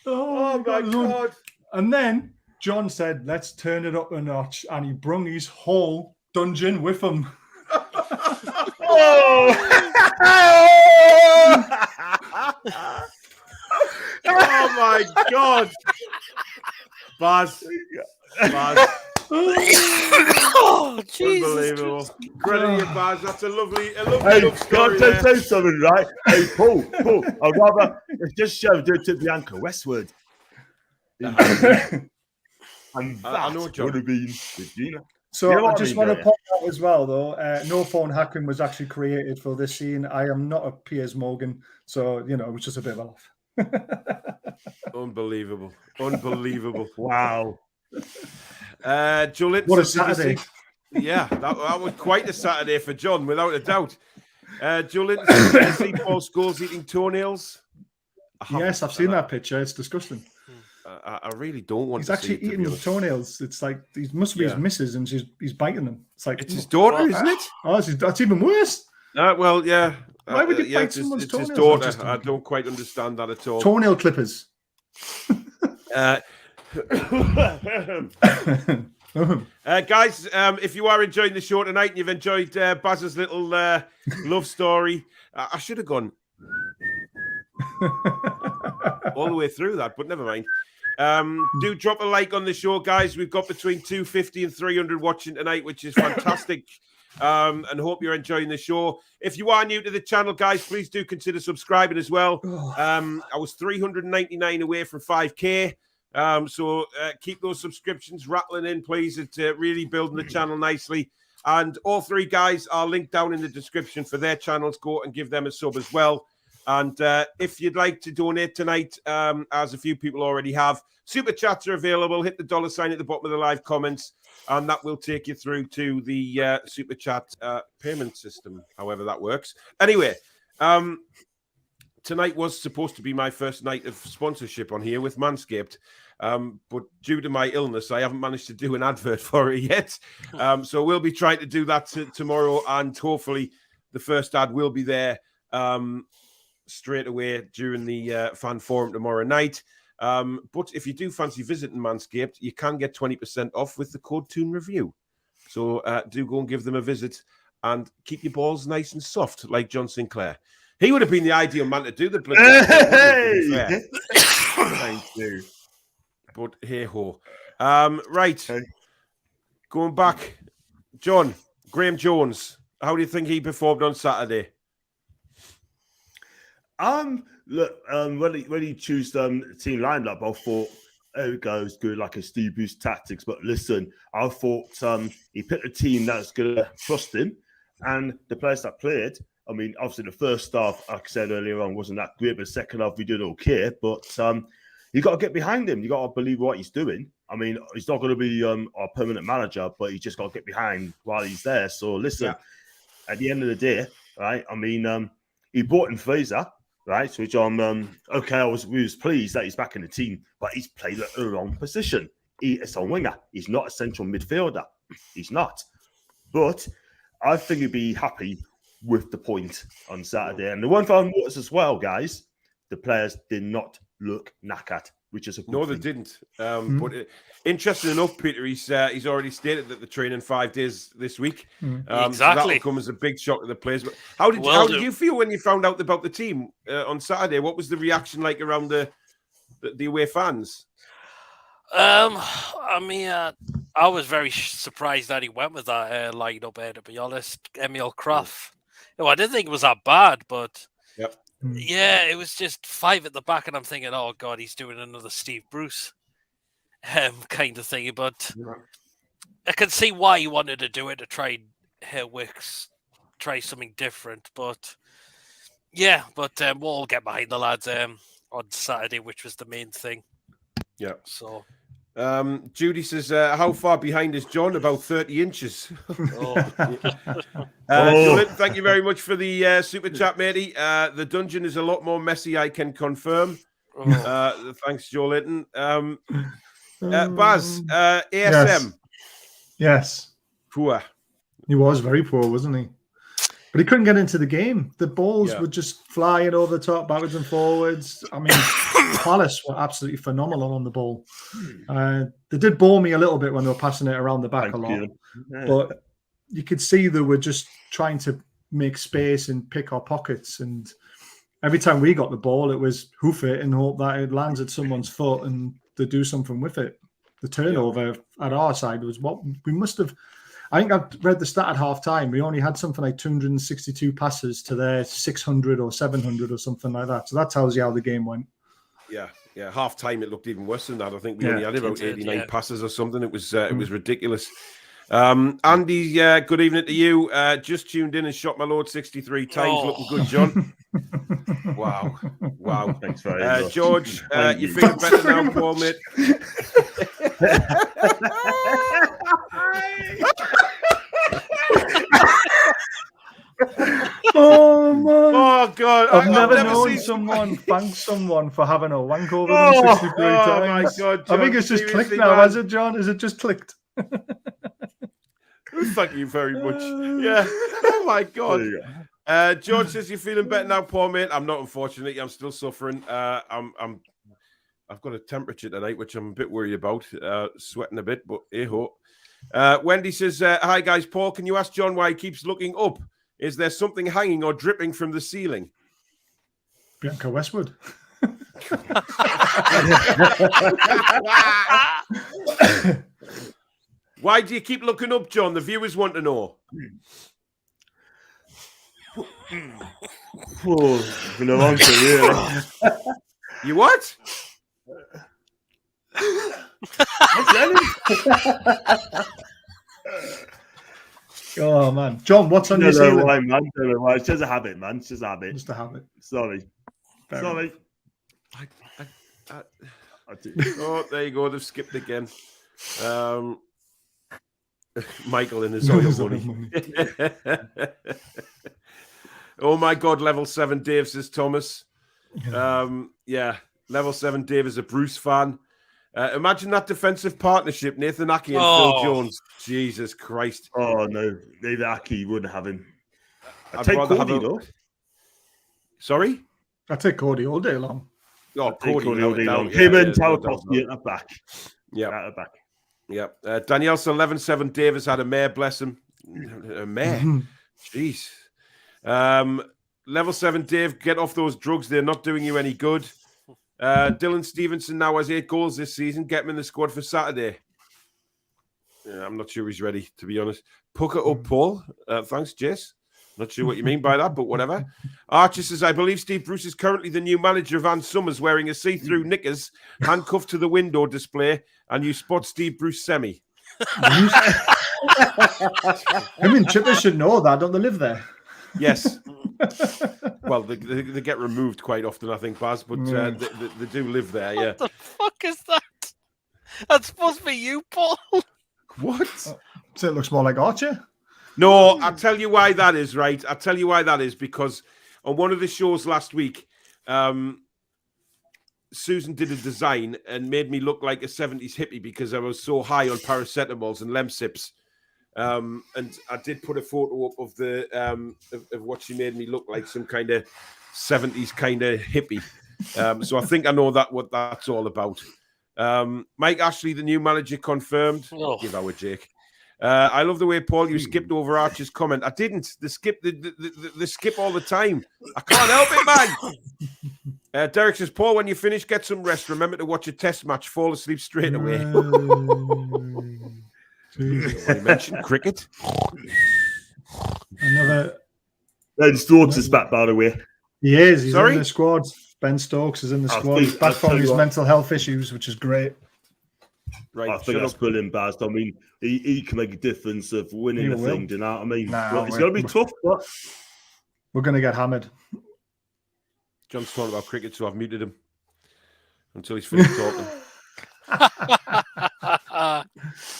Oh my God. And then John said, "Let's turn it up a notch," and he brung his whole dungeon with him. Oh my God. Baz. Oh, Jesus. Unbelievable. Credit to you, Baz. That's a lovely Hey, love story. can I say something, right? Hey, Paul, I'd rather it's just show do it to Bianca Westwood. And I know, that John. would have been Regina. So You know I what just mean, want to don't point out as well, though, no phone hacking was actually created for this scene. I am not a Piers Morgan, so it was just a bit of a laugh. Unbelievable. Wow. Joe Linton, What a did you Saturday. see- Yeah, that was quite a Saturday for John, without a doubt. Joe Linton, did you see Paul Scholes eating toenails? Yes, I've seen that picture. It's disgusting. I really don't want He's to actually see it, to be eating honest. toenails. It's like he must be his missus, and he's biting them. It's like It's his daughter, isn't it? Oh, that's even worse. Well, yeah. Why would you bite it's someone's it's his toenails? daughter. I don't quite understand that at all. Toenail clippers. Guys, if you are enjoying the show tonight and you've enjoyed Baz's little love story, I should have gone all the way through that, but never mind. Do drop a like on the show, guys. We've got between 250 and 300 watching tonight, which is fantastic. And hope you're enjoying the show. If you are new to the channel, guys, please do consider subscribing as well. I was 399 away from 5K. So keep those subscriptions rattling in, please. It's really building the channel nicely. And all three guys are linked down in the description for their channels. Go and give them a sub as well. And if you'd like to donate tonight, as a few people already have, super chats are available. Hit the $ at the bottom of the live comments, and that will take you through to the super chat payment system, however that works. Anyway, tonight was supposed to be my first night of sponsorship on here with Manscaped. But due to my illness, I haven't managed to do an advert for it yet. So we'll be trying to do that tomorrow, and hopefully the first ad will be there straight away during the fan forum tomorrow night. But if you do fancy visiting Manscaped, you can get 20% off with the code Toon Review. So do go and give them a visit and keep your balls nice and soft, like John Sinclair. He would have been the ideal man to do the blood. Hey! Thank you. But hey ho. Right. Okay. Going back, John, Graeme Jones. How do you think he performed on Saturday? Look, when he chose the team lineup, I thought, there it goes, good, like a Steve Bruce tactics. But listen, I thought he picked a team that's going to trust him, and the players that played. I mean, obviously the first half, like I said earlier on, wasn't that great, but the second half we did okay. But you got to get behind him. You got to believe what he's doing. I mean, he's not going to be our permanent manager, but you just got to get behind while he's there. So listen, at the end of the day, right? I mean, he brought in Fraser. Right, which I'm okay. We was pleased that he's back in the team, but he's played at the wrong position. He's a winger. He's not a central midfielder. He's not. But I think he'd be happy with the point on Saturday. And the one thing I noticed as well, guys, the players did not look knackered, which is a good No, thing. they didn't. But interesting enough, Peter, he's already stated that they're training 5 days this week. Exactly. So that'll come as a big shock to the players. But how did you feel when you found out about the team on Saturday? What was the reaction like around the away fans? I mean, I was very surprised that he went with that lineup. To be honest, Emil Krafth. I didn't think it was that bad, but yeah, it was just 5 at the back, and I'm thinking, oh god, he's doing another Steve Bruce kind of thing. But I can see why he wanted to do it, to try try something different. But yeah, but we'll all get behind the lads on Saturday, which was the main thing. Yeah. So. Judy says, how far behind is John? About 30 inches. Joe, thank you very much for the super chat, matey. The dungeon is a lot more messy, I can confirm. Thanks, Joe Linton. Baz, ASM. Yes. Poor. He was very poor, wasn't he? But he couldn't get into the game. The balls were just flying over the top, backwards and forwards. I mean, Palace were absolutely phenomenal on the ball. They did bore me a little bit when they were passing it around the back a lot. But you could see they were just trying to make space and pick our pockets. And every time we got the ball, it was hoof it and hope that it lands at someone's foot and they do something with it. The turnover at our side was what we must have. I think I've read the stat at half time. We only had something like 262 passes to their 600 or 700 or something like that. So that tells you how the game went. Yeah. Half time it looked even worse than that. I think we only had about 89 passes or something. It was ridiculous. Andy, good evening to you. Just tuned in and shot my Lord 63 times. Looking good, John. Wow. Thanks very much. George, you feeling better now, Paul, mate? Oh man! Oh god! I've never known someone thank someone for having a wank over them 63 times. Oh my god! John, I think it's just clicked now, has it, John? Is it just clicked? Thank you very much. Yeah. Oh my god. George says you're feeling better now, Paul, mate. I'm not, unfortunately. I'm still suffering. I've got a temperature tonight, which I'm a bit worried about. Sweating a bit, but hey-ho. Wendy says, hi guys, Paul, can you ask John why he keeps looking up? Is there something hanging or dripping from the ceiling? Bianca Westwood. Why do you keep looking up, John? The viewers want to know. No answer, really. You what? Oh man, John, what's on your ceiling? Why, man? Don't know why. It's just a habit, man. It's just a habit. Just a habit. Sorry. I do. Oh, there you go. They've skipped again. Michael in his oil money. Oh my God, level 7 Dave, says Thomas. Yeah, level 7 Dave is a Bruce fan. Imagine that defensive partnership, Nathan Aki and Phil Jones. Jesus Christ. Oh no, Nathan Aki wouldn't have him. I'd take rather Cody have though. Sorry? I'd take Cody all day long. Oh, Cody all day long. Yeah, Him and yeah, Tarkowski at the back. Yeah. At the back. Yeah. Danielle's 11-7 Davis had a mare, bless him. A mare. Jeez. Level 7 Dave, get off those drugs. They're not doing you any good. Dylan Stevenson now has 8 goals this season. Get him in the squad for Saturday. Yeah, I'm not sure he's ready, to be honest. Pucker up, Paul. Thanks, Jess. Not sure what you mean by that, but whatever. Archer says, I believe Steve Bruce is currently the new manager of Ann Summers, wearing a see-through knickers, handcuffed to the window display, and you spot Steve Bruce semi. I mean, Chippers should know that. Don't they live there? Yes. Well, they get removed quite often, I think, Baz, but they do live there, yeah. What the fuck is that? That's supposed to be you, Paul. What? So it looks more like Archer. No, I'll tell you why that is, right? I'll tell you why that is, because on one of the shows last week, Susan did a design and made me look like a 70s hippie because I was so high on paracetamols and Lemsips. And I did put a photo up of the of what she made me look like, some kind of 70s kind of hippie. So I think I know what that's all about. Mike Ashley, the new manager, confirmed. Give our Jake. I love the way, Paul, you skipped over Archer's comment. I didn't. They skip all the time. I can't help it, man. Derek says, Paul, when you finish, get some rest. Remember to watch a test match. Fall asleep straight away. You mentioned cricket. Another. Ben Stokes is back, by the way. He is. He's Sorry? in the squad. Ben Stokes is in the squad. He's back from his mental health issues, which is great. Right, I think that's brilliant, Baz. I mean, he can make a difference of winning the thing. Do you know what I mean? It's going to be tough, but we're going to get hammered. John's talking about cricket, so I've muted him until he's finished talking.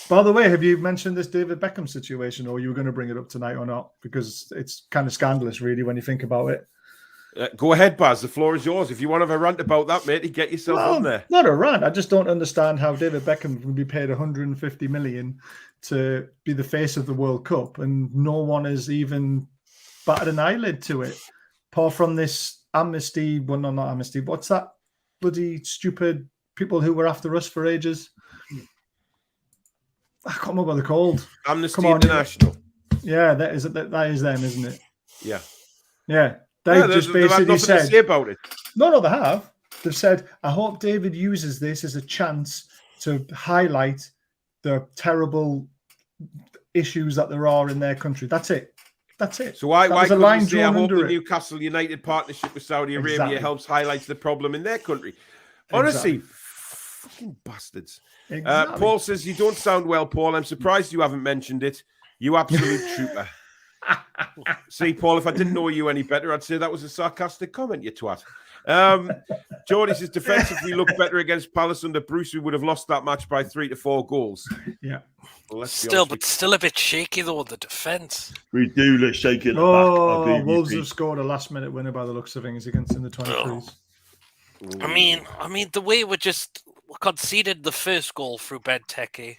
By the way, have you mentioned this David Beckham situation, or you were going to bring it up tonight or not? Because it's kind of scandalous, really, when you think about it. Go ahead, Baz. The floor is yours. If you want to have a rant about that, mate, you get yourself on there. Not a rant. I just don't understand how David Beckham would be paid 150 million to be the face of the World Cup, and no one has even batted an eyelid to it, apart from this amnesty. Well, no, not amnesty. What's that bloody stupid people who were after us for ages? I can't remember what they're called. Amnesty International. Yeah, that is them, isn't it? Yeah. Yeah. They just basically said to say about it. No, they have. They've said, I hope David uses this as a chance to highlight the terrible issues that there are in their country. That's it. That's it. So why couldn't line you say, I hope the it. Newcastle United partnership with Saudi Arabia Exactly. helps highlight the problem in their country? Honestly, fucking bastards. Exactly. Paul says, you don't sound well, Paul. I'm surprised you haven't mentioned it. You absolute trooper. See, Paul, if I didn't know you any better, I'd say that was a sarcastic comment, you twat. Geordie says, defensively looked better against Palace under Bruce. We would have lost that match by 3 to 4 goals. Yeah. Well, still a bit shaky, though, the defence. We do look shaky at the back. Wolves have scored a last-minute winner by the looks of things against in the 23s. I mean, the way we conceded the first goal through Benteke,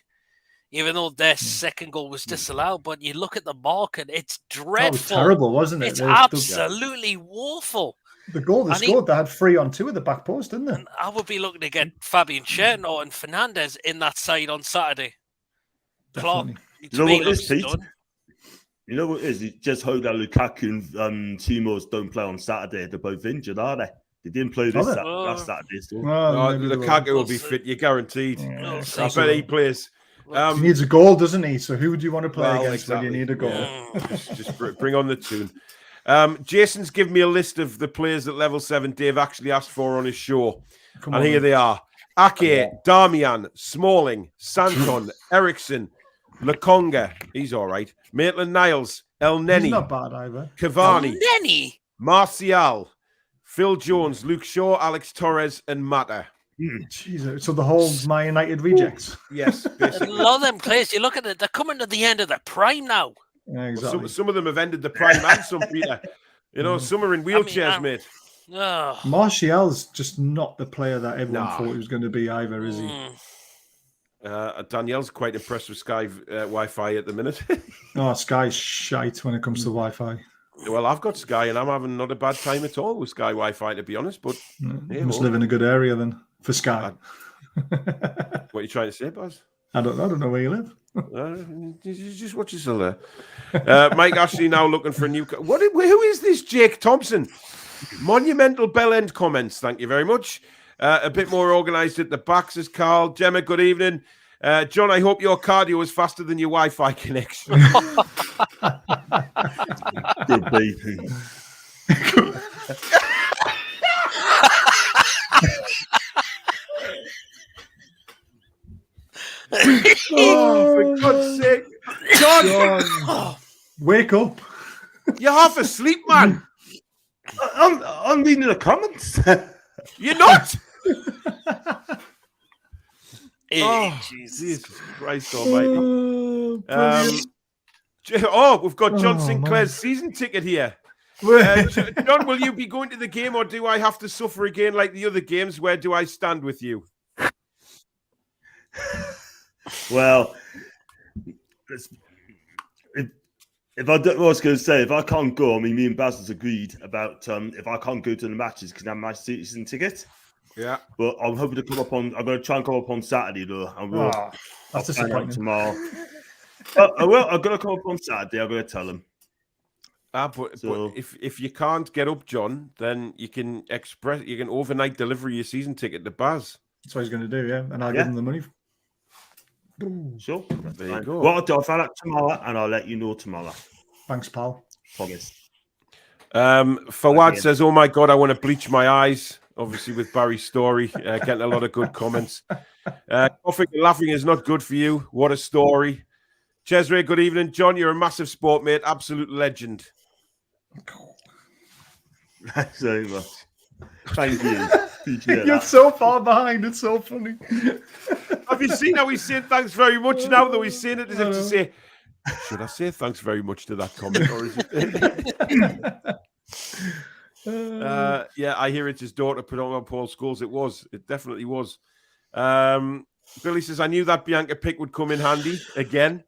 even though their second goal was disallowed, but you look at the market, it's dreadful. That was terrible, wasn't it? It's absolutely woeful. The goal they scored, they had 3 on 2 at the back post, didn't they? And I would be looking to get Fabian Cherno and Fernandez in that side on Saturday. Clark, you know what it is, Pete? You know what it is? You just hope that Lukaku and Timos don't play on Saturday. They're both injured, are they? They didn't play last Saturday. So. Lukaku will be fit. You're guaranteed. Yeah, I bet he plays. He needs a goal, doesn't he? So who do you want to play against when you need a goal? just bring on the Toon. Jason's given me a list of the players at level 7 Dave actually asked for on his show. Here they are. Ake, Darmian, Smalling, Santon, Ericsson, Lakonga, he's all right. Maitland-Niles, El Neni. He's not bad either. Cavani. El Neni. Martial, Phil Jones, Luke Shaw, Alex Torres, and Mata. Jesus. So the whole Man United rejects. Yes, basically. A lot of them players, you look at it, they're coming to the end of their prime now. Yeah, exactly. Some of them have ended the prime and some, Peter. You know, some are in wheelchairs, mate. Martial's just not the player that everyone thought he was going to be either, is he? Danielle's quite impressed with Sky Wi-Fi at the minute. Sky's shite when it comes to Wi-Fi. Well, I've got Sky and I'm having not a bad time at all with Sky Wi-Fi, to be honest. But you must live in a good area then for Sky. What are you trying to say, Baz? I don't know where you live. Just watch yourself there. Mike Ashley now looking for a new. Who is this Jake Thompson? Monumental bell end comments. Thank you very much. A bit more organised at the back, says Carl. Gemma, good evening. John, I hope your cardio is faster than your Wi-Fi connection. Good baby. For God's sake. John! Wake up. You're half asleep, man. I'm reading the comments. You're not. Jesus Christ almighty. We've got John Sinclair's season ticket here. John, will you be going to the game or do I have to suffer again like the other games? Where do I stand with you? Well, if I don't, what I was going to say, if I can't go, I mean, me and Baz has agreed about if I can't go to the matches, can I have my season ticket? Yeah, but I'm hoping to come up on. I'm going to try and come up on Saturday though. I will. That's disappointing. Tomorrow. I'm going to come up on Saturday. I'm going to tell him. But if you can't get up, John, then you can overnight deliver your season ticket to Baz. That's what he's going to do, yeah, and I'll give him the money. Sure. There you go. What I'll do, I'll find out tomorrow, and I'll let you know tomorrow. Thanks, pal. Promise. Fawad says, "Oh my God, I want to bleach my eyes." Obviously, with Barry's story, getting a lot of good comments. Coughing and laughing is not good for you. What a story. Cesare, good evening. John, you're a massive sport, mate. Absolute legend. Thanks very much. Thank you. You're so far behind. It's so funny. Have you seen how he's saying thanks very much now, though he's saying it as if to say, should I say thanks very much to that comment? Or is it... yeah, I hear it's his daughter put on Paul's Scholes. It was. It definitely was. Billy says, I knew that Bianca pick would come in handy again.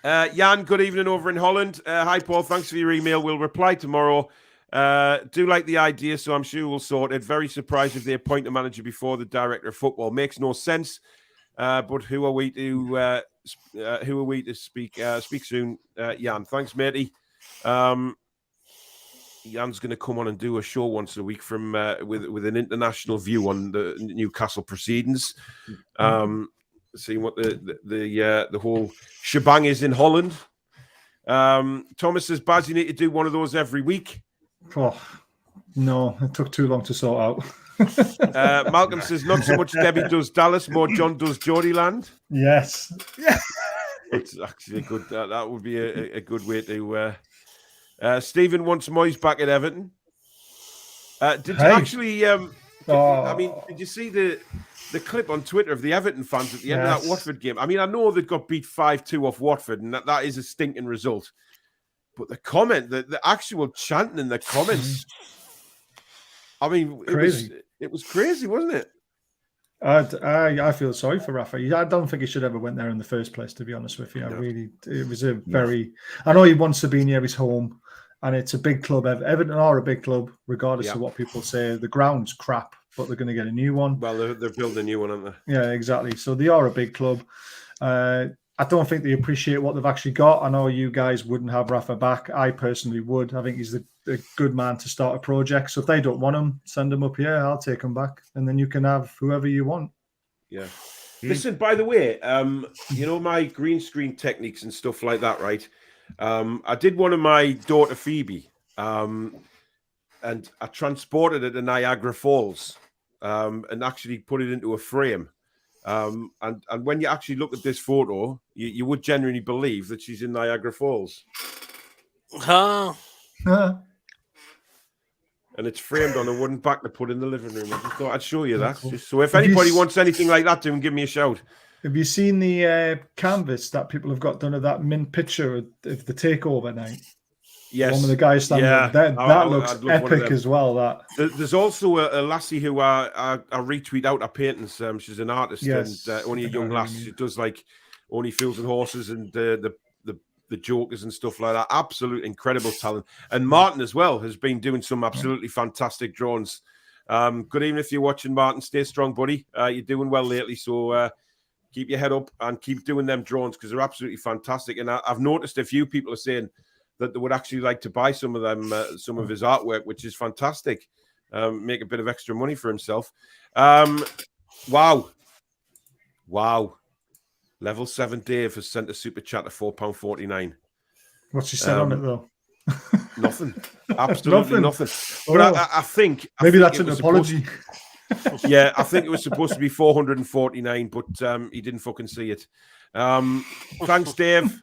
Jan, good evening over in Holland. Hi, Paul. Thanks for your email. We'll reply tomorrow. Do like the idea, so I'm sure we'll sort it. Very surprised if they appoint a manager before the director of football. Makes no sense. But who are we to speak soon? Jan, thanks, matey. Jan's going to come on and do a show once a week from with an international view on the Newcastle proceedings, seeing what the whole shebang is in Holland. Thomas says, Baz, you need to do one of those every week. Oh, no, it took too long to sort out. Malcolm says, not so much Debbie does Dallas, more John does Geordieland. Yes. Yeah. It's actually a good. That would be a good way to. Stephen wants Moyes back at Everton. Did you actually? I mean, did you see the clip on Twitter of the Everton fans at the end of that Watford game? I mean, I know they got beat 5-2 off Watford, and that is a stinking result. But the comment, the actual chanting in the comments, I mean, it was crazy, wasn't it? I feel sorry for Rafa. I don't think he should ever went there in the first place, to be honest with you. It was a very. I know he wants to be near his home, and it's a big club. Everton are a big club, regardless of what people say. The ground's crap, but they're going to get a new one. Well, they're building a new one, aren't they? Yeah, exactly. So they are a big club. I don't think they appreciate what they've actually got. I know you guys wouldn't have Rafa back. I personally would. I think he's a good man to start a project. So if they don't want him, send him up here. I'll take him back. And then you can have whoever you want. Yeah. Listen, by the way, you know, my green screen techniques and stuff like that, right? I did one of my daughter Phoebe, and I transported it to Niagara Falls and actually put it into a frame. And when you actually look at this photo, you would genuinely believe that she's in Niagara Falls. And it's framed on a wooden back to put in the living room. I just thought I'd show you that. Just so if anybody wants anything like that, give me a shout. Have you seen the canvas that people have got done of that mint picture of the takeover night? Yes. One of the guys standing there. That looks epic as well. That there's also a lassie who I retweet out her paintings. She's an artist and only a young lass. She does like Only Fools and Horses and the Jokers and stuff like that. Absolute incredible talent. And Martin as well has been doing some absolutely fantastic drawings. Good evening if you're watching, Martin. Stay strong, buddy. You're doing well lately, so keep your head up and keep doing them drawings because they're absolutely fantastic. And I've noticed a few people are saying that they would actually like to buy some of them, some of his artwork, which is fantastic. Make a bit of extra money for himself. Wow. Level 7 Dave has sent a super chat of £4.49. What's he said on it though? Nothing. Absolutely nothing. But I think maybe that's an apology. Yeah, I think it was supposed to be 449, but he didn't fucking see it. Thanks, Dave.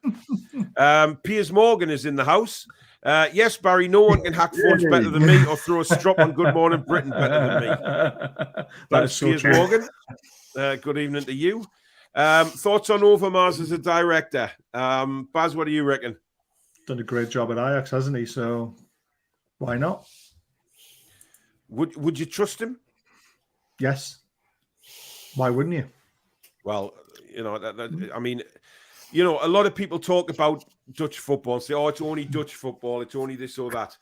Piers Morgan is in the house. Yes, Barry, no one can hack phones better than me or throw a strop on Good Morning Britain better than me. Thanks, so Piers Morgan. Good evening to you. Thoughts on Overmars as a director? Baz, what do you reckon? Done a great job at Ajax, hasn't he? So why not? Would you trust him? Yes. Why wouldn't you? Well, you know, I mean, you know, a lot of people talk about Dutch football and say, oh, it's only Dutch football, it's only this or that.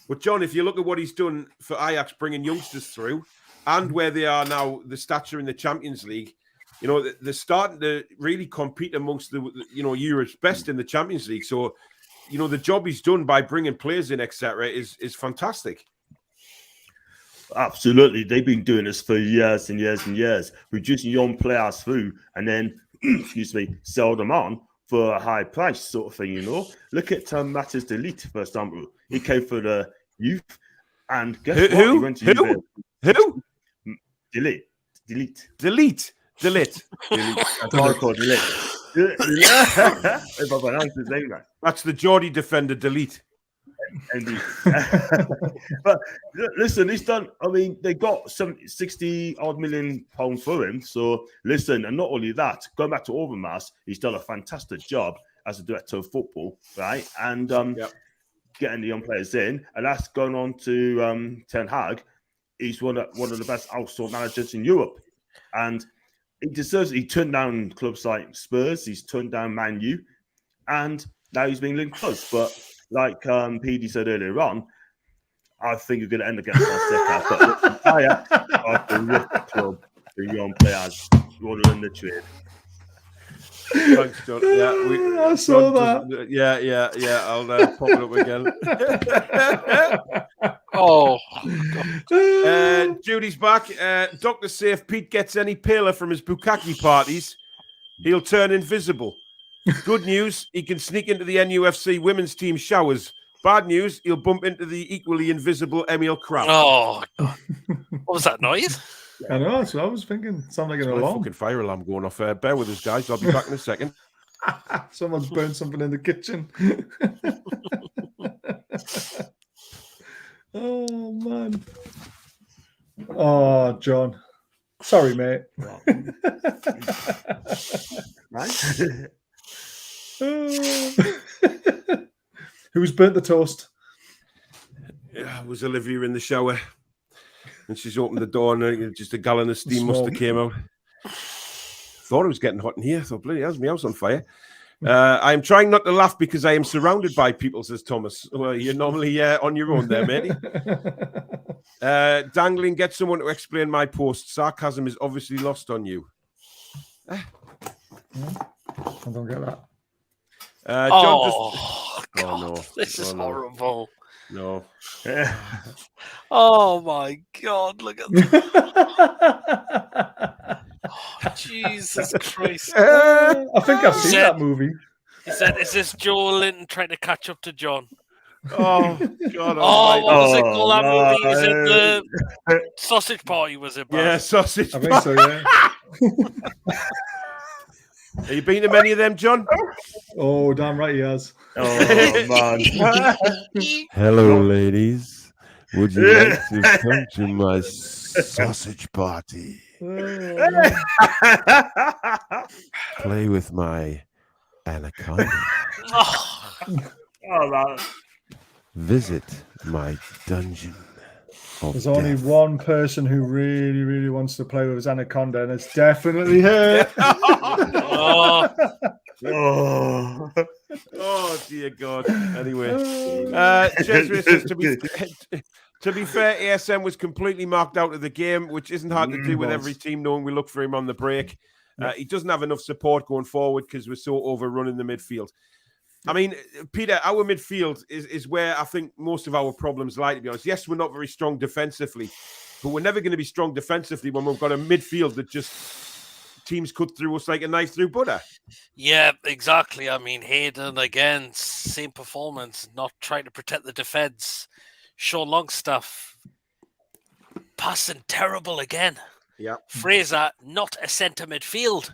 But, John, if you look at what he's done for Ajax, bringing youngsters through, and where they are now, the stature in the Champions League, you know, they're starting to really compete amongst the, you know, Europe's best in the Champions League. So, you know, the job he's done by bringing players in, etc., is fantastic. Absolutely. They've been doing this for years and years and years, reducing young players through and then, sell them on for a high price sort of thing, you know. Look at Matthias de Ligt, for example. He came for the youth and guess what? He went to Who? Delete. That's the Geordie defender, Delete. But listen, he's done. I mean, they got 60 odd million pounds for him. So listen, and not only that, going back to Overmars, he's done a fantastic job as a director of football, right? And getting the young players in, and that's going on to Ten Hag. He's one of the best outsourced managers in Europe, and he deserves it. He turned down clubs like Spurs, he's turned down Man U, and now he's being linked close. But like PD said earlier on, I think you're going to end up getting Fonseca. But Ajax are a terrific club for young players. You want to win the trade. Thanks, John. Yeah, I saw that. Yeah. I'll pop it up again. Oh, Judy's back. Doctors say if Pete gets any paler from his bukkake parties, he'll turn invisible. Good news, he can sneak into the NUFC women's team showers. Bad news, he'll bump into the equally invisible Emil Kraft. oh. What was that noise? I know, that's what I was thinking. Sound like an My alarm. fucking fire alarm going off. Bear with us, guys. I'll be back in a second. Someone's burned something in the kitchen. Oh, man. Oh, John. Sorry, mate. Who's burnt the toast? Yeah, it was Olivia in the shower. And she's opened the door and just a gallon of steam must have came out. Thought it was getting hot in here. Thought, bloody hell's my house on fire. I am trying not to laugh because I am surrounded by people, says Thomas. Well, you're normally on your own there, matey. Dangling, get someone to explain my post. Sarcasm is obviously lost on you. I don't get that. John God, no. This is horrible. No. Oh my God, look at that. Oh, Jesus Christ. I think I've seen that movie. He said, is this Joe Linton trying to catch up to John? Oh, God. Oh, what was it called, that movie? Is it the Sausage Party, was it? Yeah, Sausage I think so, yeah. Have you been to many of them, John? Oh, damn right he has. Oh, man. Hello, ladies. Would you like to come to my sausage party? Play with my anaconda. Visit my dungeon. There's only one person who really, really wants to play with his anaconda, and it's definitely her. Oh, dear God. Anyway, Cesare says, to be fair, ASM was completely marked out of the game, which isn't hard to do with every team knowing we look for him on the break. He doesn't have enough support going forward because we're so overrun in the midfield. I mean, Peter, our midfield is where I think most of our problems lie, to be honest. Yes, we're not very strong defensively, but we're never going to be strong defensively when we've got a midfield that just teams cut through us like a knife through butter. Yeah, exactly. I mean, Hayden, again, same performance, not trying to protect the defence. Sean Longstaff, passing terrible again. Yeah. Fraser, not a centre midfield.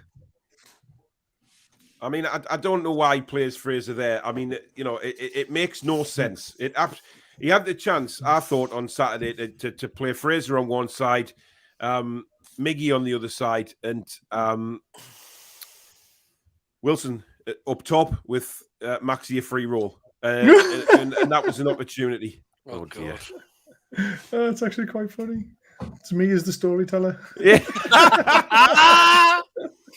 I mean, I don't know why he plays Fraser there. I mean, you know, it makes no sense. He had the chance, I thought, on Saturday to play Fraser on one side, Miggy on the other side, and Wilson up top with Maxi a free roll. And that was an opportunity. Oh dear. It's actually quite funny. It's me as the storyteller. Yeah.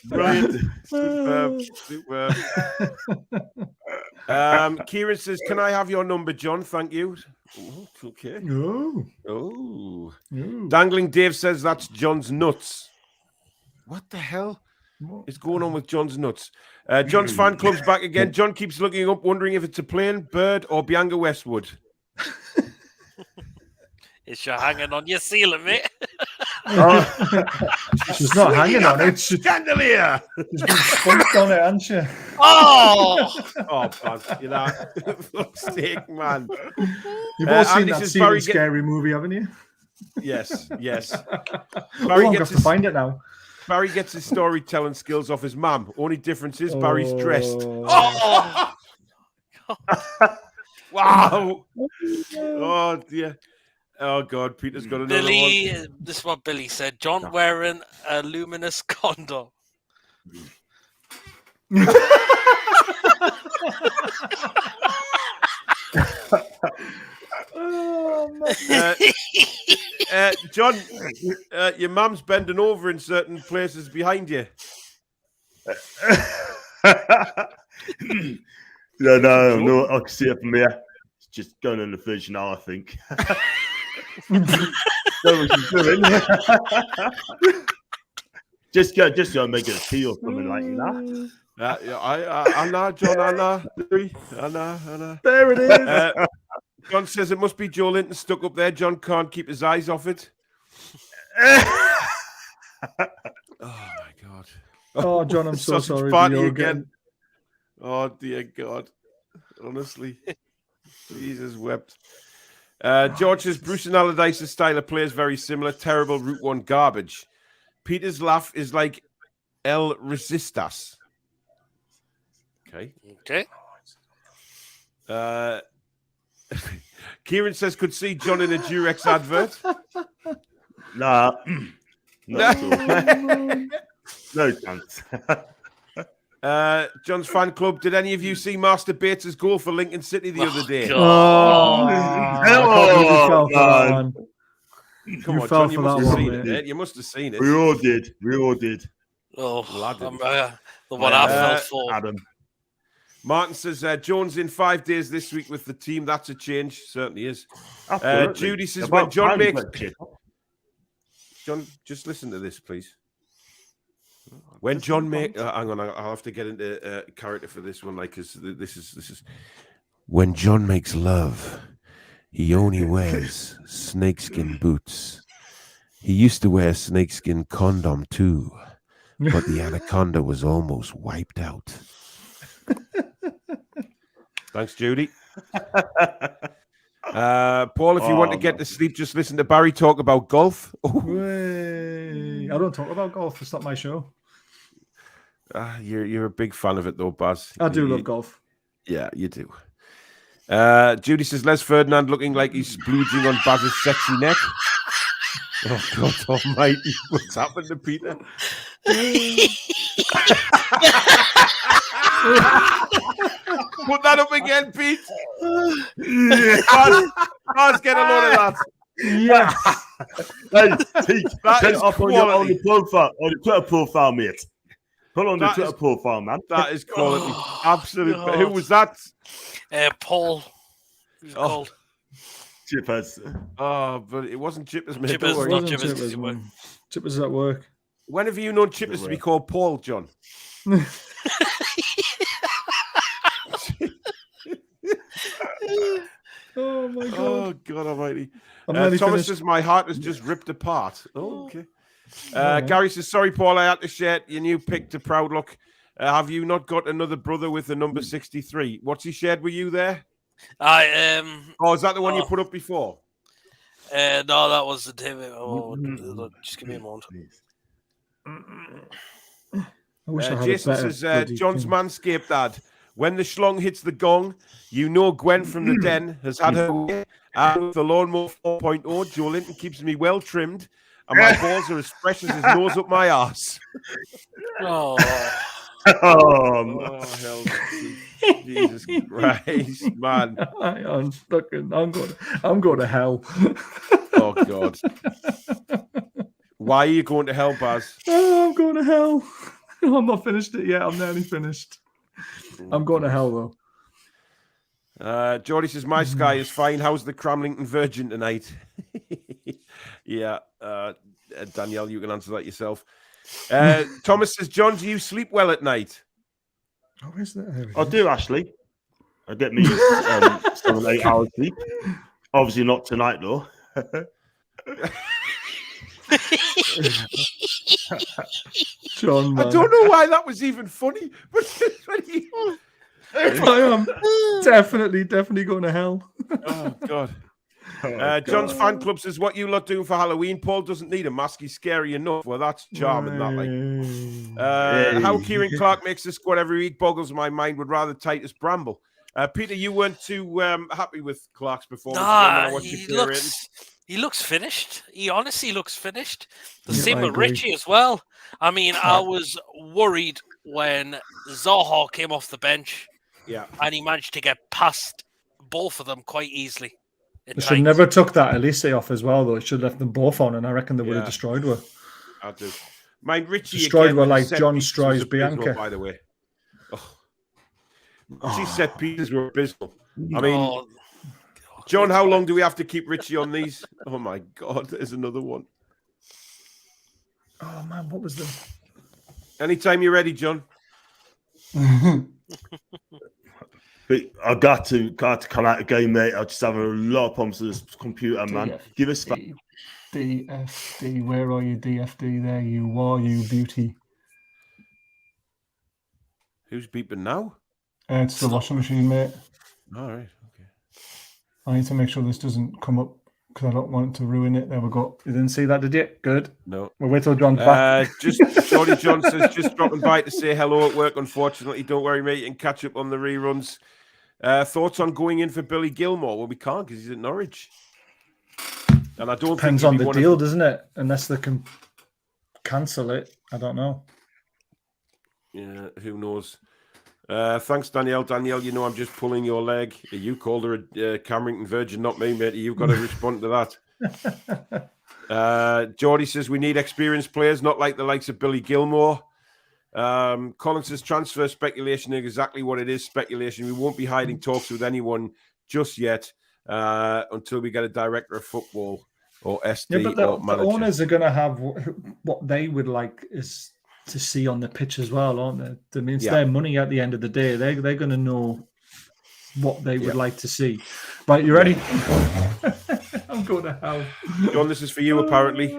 Brilliant. Superb. Kieran says, can I have your number, John? Thank you. Oh, okay. Oh. Dangling Dave says that's John's nuts. What the hell is going on with John's nuts? John's fan club's back again. John keeps looking up, wondering if it's a plane, bird, or Bianca Westwood. Is she hanging on your ceiling, mate? She's not hanging on it. She's Chandelier. been spunked on it, hasn't she? Oh, Buzz, you know, fuck's sake, man. You've all seen Andy that says Stephen Scary movie, haven't you? Yes. Barry I'm going to find it now. Barry gets his storytelling skills off his mum. Only difference is Barry's dressed. oh. Wow. Oh, dear. Oh, God. Peter's got another Billy, one. this is what Billy said. John wearing a luminous condom. John, your mum's bending over in certain places behind you. No, I can see it from here. It's just going on the fridge now, I think. What she's doing. Just go make it a tea or something like that. Anna, John, Anna. There it is. John says it must be Joe Linton stuck up there. John can't keep his eyes off it. Oh my God. Oh, John, I'm so Sausage sorry. party again. Oh dear God. Honestly. Jesus wept. George says Bruce and Allardyce's style of play is very similar. Terrible Route 1 garbage. Peter's laugh is like El Resistas. Okay. Kieran says could see John in a Durex advert. Nah. Not at all. No chance. John's fan club. Did any of you see Master Bates' goal for Lincoln City the other day? Come on, John, you must have seen it. You must have seen it. We all did. Oh, well, the one I felt for. Adam. Martin says Jones in 5 days this week with the team. That's a change. Certainly is. Judy says when John makes... John, just listen to this, please. When John makes... hang on, I'll have to get into character for this one, like, because this is... When John makes love, he only wears snakeskin boots. He used to wear snakeskin condom too, but the anaconda was almost wiped out. Thanks, Judy. Paul, if you want to get to sleep, just listen to Barry talk about golf. I don't talk about golf. It's not my show. You're a big fan of it, though, Baz. I do love golf. Yeah, you do. Judy says Les Ferdinand looking like he's splooging on Baz's sexy neck. Oh, God almighty. What's happened to Peter? Put that up again, Pete. Baz, get a load of that. Yes. Hey, Pete, that put is it up on the profile, on the Twitter profile, mate. Put on the Twitter profile, man. That is quality. Absolutely. Who was that? Paul. Called. Chippers. Oh, but it wasn't Chippers, mate. Chippers, not Chippers. Chippers is at work. When have you known Chippers to be called Paul, John? Oh my God! Oh God Almighty! Thomas says my heart is just ripped apart. Oh, okay. Gary says sorry, Paul. I had to share your new pick to Proud Luck. Have you not got another brother with the number 63? What's he shared with you there? Oh, is that the one you put up before? No, that was the David. Just give me a moment. Jason says John's Manscaped ad. When the schlong hits the gong, you know Gwen from the den has had her way. And with the lawnmower 4.0, Joe Linton keeps me well trimmed, and my balls are as fresh as his nose up my arse. Oh, hell. Jesus Christ, man. I'm going to hell. Oh, God. Why are you going to hell, Baz? Oh, I'm going to hell. I'm not finished it yet. I'm nearly finished. I'm going to hell, though. Geordie says, my sky is fine. How's the Cramlington Virgin tonight? Yeah. Danielle, you can answer that yourself. Thomas says, John, do you sleep well at night? Oh, is that? I do, Ashley. I get me 7-8 hours sleep. Obviously not tonight, though. John, man. I don't know why that was even funny, but I am definitely going to hell. Oh, God. John's fan club says, what you lot doing for Halloween? Paul doesn't need a mask. He's scary enough. Well, that's charming, that like. How Kieran Clark makes the squad every week boggles my mind. Would rather Titus Bramble. Peter, you weren't too happy with Clark's performance. He looks finished. He honestly looks finished. The same with Richie as well. I mean, I was worried when Zaha came off the bench. Yeah. And he managed to get past both of them quite easily. They should never took that Elise off as well, though. It should have left them both on, and I reckon they would have destroyed her. I do. Mind Richie destroyed her like John Stroy's Bianca. By the way. She said pieces were abysmal. I mean, John, how long do we have to keep Richie on these? Oh, my God. There's another one. Oh, man. What was the... Anytime you're ready, John. But I got to come out again, mate. I just having a lot of problems with this computer, man. Give us DFD. Where are you, DFD? There you are, you beauty. Who's beeping now? It's the washing machine, mate. All right. Okay. I need to make sure this doesn't come up because I don't want it to ruin it. There we go. You didn't see that, did you? Good. No. We'll wait till John's back. Just Jordy John says, just dropping by to say hello at work. Unfortunately, don't worry, mate. You can catch up on the reruns. Thoughts on going in for Billy Gilmore? Well, we can't because he's at Norwich. And I don't Depends think on the deal, doesn't it? Unless they can cancel it. I don't know. Yeah, who knows? Thanks, Danielle. Danielle, you know I'm just pulling your leg. You called her a Cameron virgin, not me, mate. You've got to respond to that. Geordie says we need experienced players, not like the likes of Billy Gilmore. Colin says transfer speculation is exactly what it is, speculation. We won't be hiding talks with anyone just yet until we get a director of football or SD but or the manager. owners are going to have what they would like is to see on the pitch as well, aren't they? I mean, it's their money at the end of the day. They're going to know what they would like to see. Right, you ready? I'm going to hell. John, this is for you, apparently.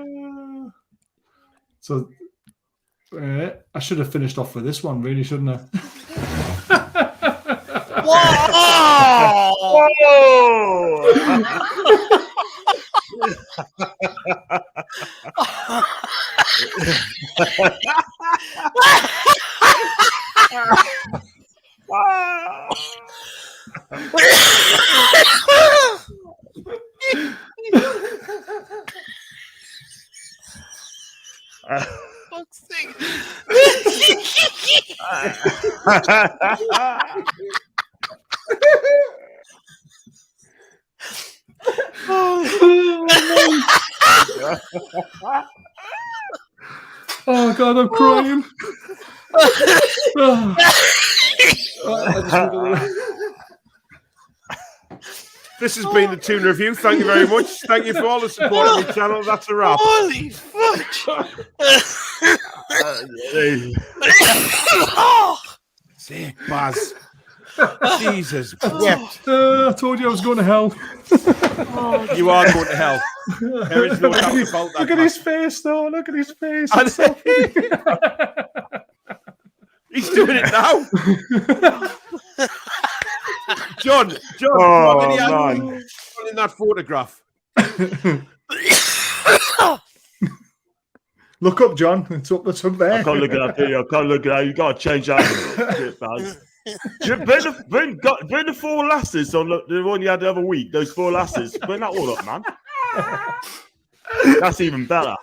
So I should have finished off with this one, really, shouldn't I? Fuck's sake. Oh God, I'm crying. This has been the Toon Review. Thank you very much. Thank you for all the support of my channel. That's a wrap. Holy fuck. Sick, Baz. Jesus, wept. I told you I was going to hell. You are going to hell. There is no doubt about that. Look at his face, though. Look at his face. He's doing it now. John, Oh, how many man. angles in that photograph? Look up, John. It's up there. I can't look at that video. I can't look at that. You got to change that. Baz. Bring the four lasses on the one you had the other week. Those four lasses. Bring that all up, man. That's even better.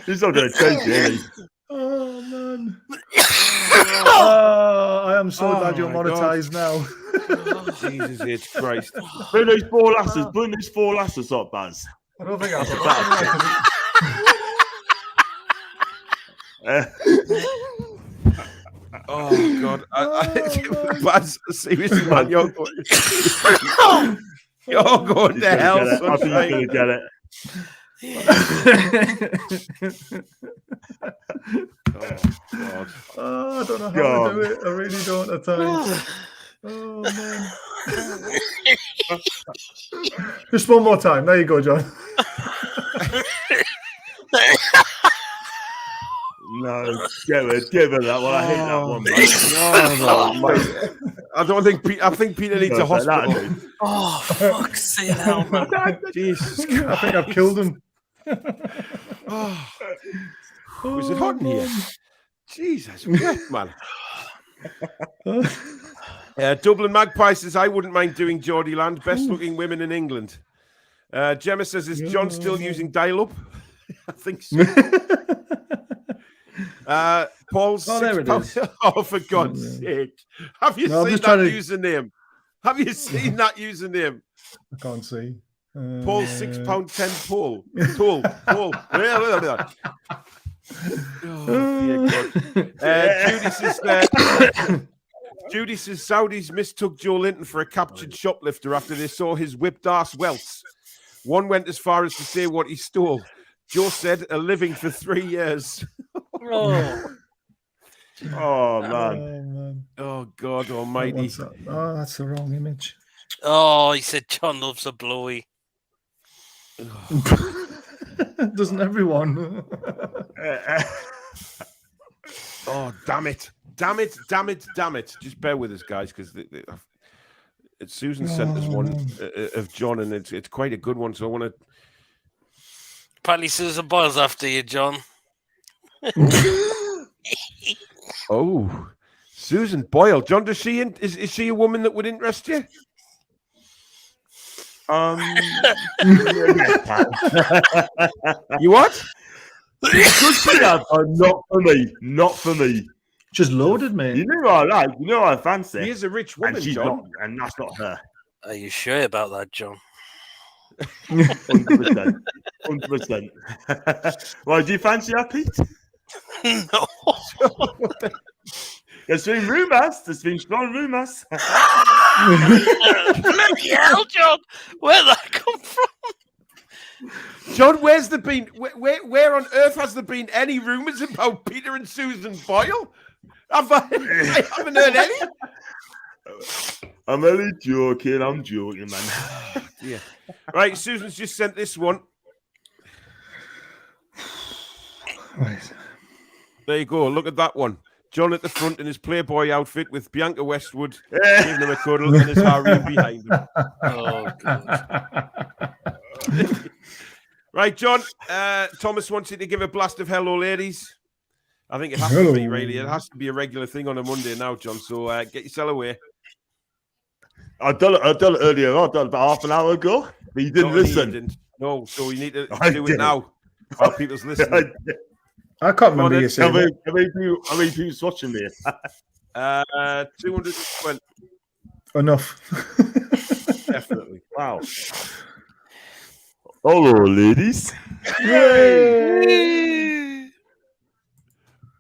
He's not going to change it, is he? Oh, man. I am so glad you're monetized now. Jesus H. Christ. Bring those four lasses. Bring those four lasses up, Baz. I don't think I Oh God! Baz, seriously, man, you're going to hell. I think you're going to get it. Oh God! Oh, I don't know how to do it. I really don't at times. Oh man! Just one more time. There you go, John. No, give her that one. I hate that one, mate. I think Peter needs a hospital. Oh, fuck's sake, hell, man. Jesus Christ! I think I've killed him. Was it hot in here? Jesus, wet, man. Dublin Magpie says, I wouldn't mind doing Geordie Land. Best looking women in England. Gemma says, is John still using dial-up? I think so. Paul's there it is. Oh, for God's sake. Have you seen that username? Have you seen that username? I can't see. Paul £6.10 Paul. Paul. Oh, dear God. Judy says Saudis mistook Joe Linton for a captured shoplifter after they saw his whipped ass welts. One went as far as to say what he stole. Joe said a living for 3 years. Oh, Oh man. man. Oh God Almighty! What's that? Oh, that's the wrong image. oh, he said John loves a blowy. Doesn't everyone? Oh damn it! Damn it! Damn it! Damn it! Just bear with us, guys, because Susan sent us one of John, and it's quite a good one. So I want to. Apparently, Susan Boyle's after you, John. Oh, Susan Boyle. John, is she a woman that would interest you? You what? Good for that, but not for me. Not for me. Just loaded, mate. You know what I like. You know what I fancy. He is a rich woman, and she's John. not, and that's not her. Are you sure about that, John? 100%. 100%. Well, do you fancy that, Pete? No. There's been rumours. There's been strong rumours. Bloody hell, John! Where'd that come from? John, where's there been? Where on earth has there been any rumours about Peter and Susan Boyle? I haven't heard any. I'm only joking. I'm joking, man. Yeah. Right, Susan's just sent this one. Right. There you go. Look at that one. John at the front in his Playboy outfit with Bianca Westwood giving him a cuddle and his harem behind him. Oh, God. Right, John. Thomas wants you to give a blast of hello, ladies. I think it has to be, really. It has to be a regular thing on a Monday now, John. So get yourself away. I done it earlier. I done it about half an hour ago, but you didn't listen. You didn't. No, so you need to I do did. it now while people's listening. I can't remember you saying that. How many people's watching me? 220. Enough. Definitely. Wow. Hello, ladies. Yay!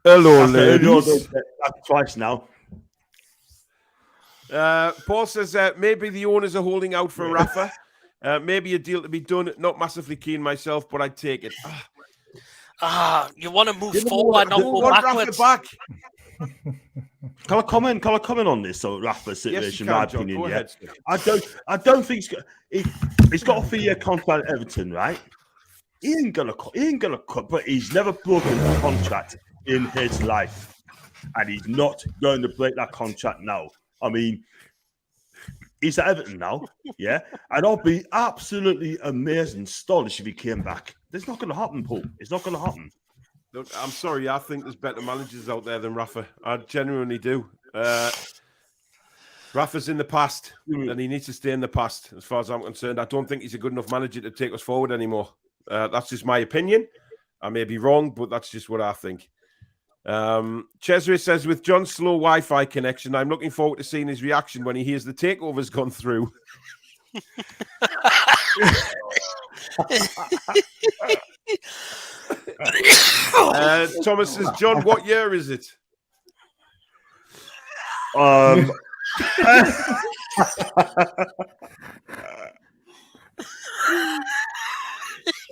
Hello, That's twice now. Paul says maybe the owners are holding out for Rafa. Maybe a deal to be done. Not massively keen myself, but I'd take it. You want to move forward, not go backwards. Back. Can I comment on this? So Rafa situation, my opinion. Go ahead. I don't think he's got a 3-year contract at Everton, right? He ain't gonna cut, but he's never broken a contract in his life, and he's not going to break that contract now. I mean, he's at Everton now, yeah, and I'll be absolutely amazing, astonished if he came back. It's not going to happen, Paul. It's not going to happen. Look, I'm sorry. I think there's better managers out there than Rafa. I genuinely do. Rafa's in the past, and he needs to stay in the past, as far as I'm concerned. I don't think he's a good enough manager to take us forward anymore. That's just my opinion. I may be wrong, but that's just what I think. Cesare says, with John's slow Wi-Fi connection, I'm looking forward to seeing his reaction when he hears the takeover's gone through. Thomas says, John, what year is it?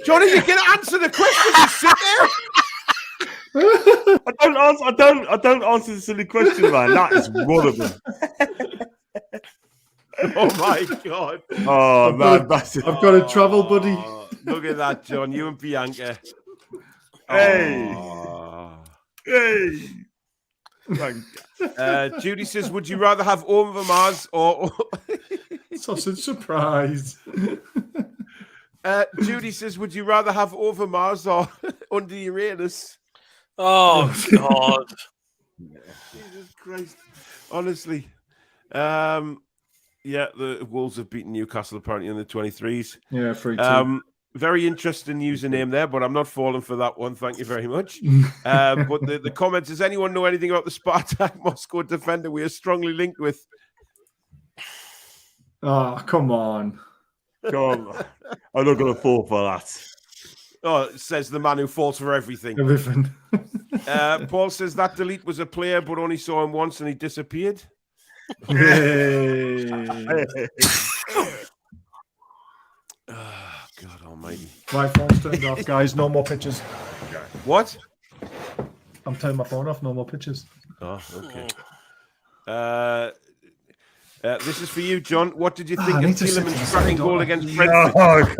John, are you going to answer the question? Just sit there. I don't answer the silly question, man. That is one of them. Oh my God! Oh man, I've got a travel buddy. Look at that, John. You and Bianca. Hey, Oh. hey. Judy says, "Would you rather have over Mars or?" Sausage surprise. Judy says, "Would you rather have over Mars or under Uranus?" Oh, God. Jesus Christ! Honestly, yeah, the Wolves have beaten Newcastle apparently in the 23s. Yeah, 3-2. Very interesting username there, but I'm not falling for that one. Thank you very much. But the comments, does anyone know anything about the Spartak Moscow defender we are strongly linked with? Oh, come on. God, I'm not going to fall for that. Oh, it says the man who falls for everything. Everything. Paul says that delete was a player, but only saw him once and he disappeared. Yay. God almighty. My phone's turned off, guys. No more pictures. What? I'm turning my phone off. No more pictures. Oh, okay. This is for you, John. What did you think of Tielemans' cracking goal against Brentford?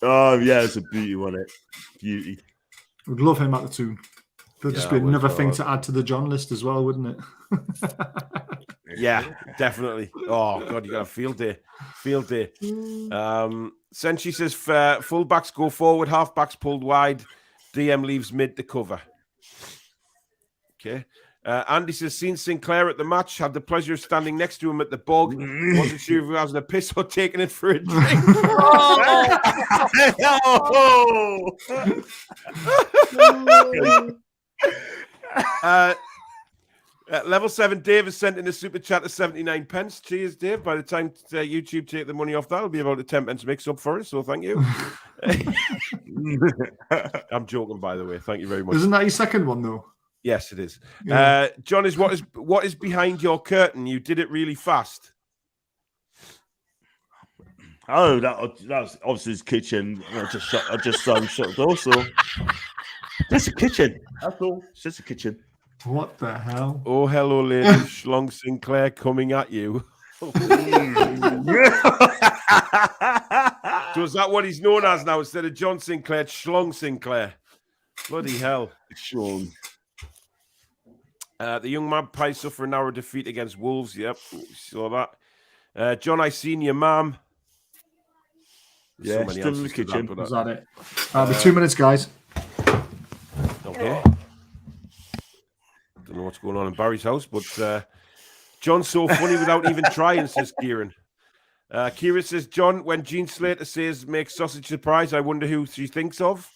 Oh, yeah, it's a beauty, wasn't it? Beauty. We'd love him at the Toon. There'd just be another thing to add to the John list as well, wouldn't it? Yeah, definitely. Oh, God, you got a field day. Field day. Senshi says full-backs go forward, half-backs pulled wide. DM leaves mid to cover. Okay. Andy says, seen Sinclair at the match, had the pleasure of standing next to him at the bog. Wasn't sure if he was having a piss or taking it for a drink. Level 7 Dave has sent in a super chat of 79 pence. Cheers, Dave. By the time YouTube take the money off, that'll be about a 10 pence mix up for us, so thank you. I'm joking, by the way. Thank you very much. Isn't that your second one, though? Yes, it is. Yeah. John, what is behind your curtain? You did it really fast. Oh, that was obviously his kitchen. I just shut the door, so just a kitchen. That's all. It's just a kitchen. What the hell? Oh, hello, lady. Schlong Sinclair coming at you. So is that what he's known as now? Instead of John Sinclair, Schlong Sinclair. Bloody hell. Sean. The young Magpies suffer an hour defeat against Wolves. Yep, saw that. John, I seen your mum. Yeah, still in the kitchen. Is that it? That'll be 2 minutes, guys. Okay. Don't know what's going on in Barry's house, but John's so funny without even trying, says Kieran. Kieran says, John, when Jean Slater says make sausage surprise, I wonder who she thinks of.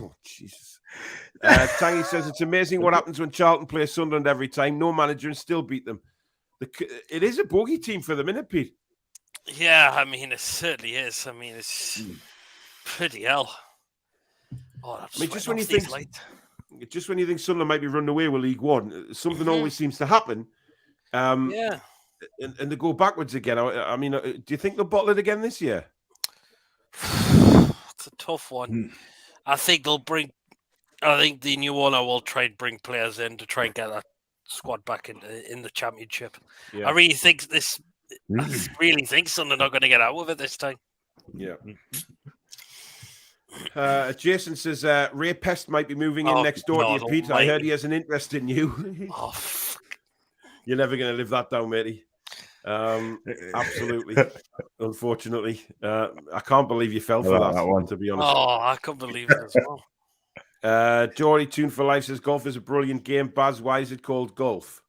Oh, Jesus. Tangy says, it's amazing what happens when Charlton play Sunderland every time. No manager and still beat them. It is a bogey team for them, isn't it, Pete? Yeah, I mean, it certainly is. I mean, it's pretty hell. Oh, I mean, just when you think Sunderland might be running away with League One, something always seems to happen. Yeah. And they go backwards again. I mean, do you think they'll bottle it again this year? It's a tough one. I think the new owner will try and bring players in to try and get that squad back in the championship. Yeah. I really think Sunderland are going to get out with it this time. Yeah. Jason says Ray Pest might be moving in next door to you, Pete. I heard he has an interest in you. You're never going to live that down, matey. Absolutely. Unfortunately. I can't believe you fell for that one, to be honest. Oh, I couldn't believe it as well. Jory Toon for Life says golf is a brilliant game. Baz, why is it called golf?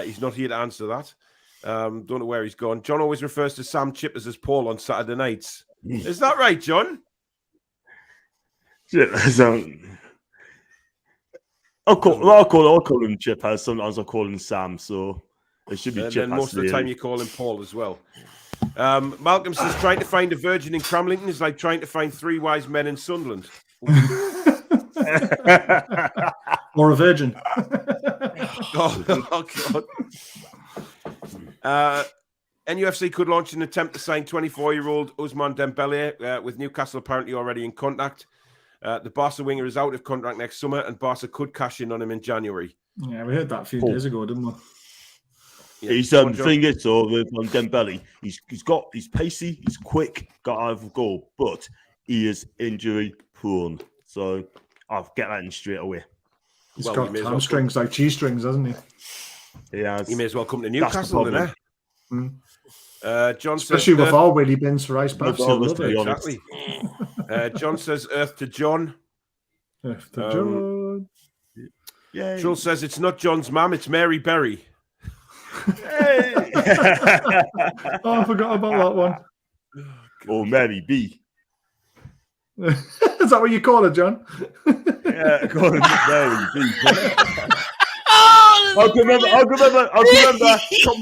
He's not here to answer that. Don't know where he's gone. John always refers to Sam Chippers as Paul on Saturday nights. Is that right, John? I'll call him Chip as sometimes I call him Sam, so it should be Chip. And most of the time you call him Paul as well. Malcolm says trying to find a virgin in Cramlington is like trying to find 3 wise men in Sunderland. Or a virgin. Oh God. NUFC could launch an attempt to sign 24-year-old Ousmane Dembele, with Newcastle apparently already in contact. The Barca winger is out of contract next summer, and Barca could cash in on him in January. Yeah, we heard that a few days ago, didn't we? Yeah, he's the thing is, with Dembele, he's pacey, he's quick, got out of a goal, but he is injury prone. So I'll get that in straight away. He's got hamstrings like cheese strings, hasn't he? Yeah, he may as well come to Newcastle, then. John especially says, with our Willie Bins for ice baths. Exactly. John says Earth to John. Earth to John. Trull says it's not John's mum, it's Mary Berry. Hey. Oh, I forgot about that one. Or Mary B. Is that what you call her, John? Yeah, I call her Mary B. I'll remember.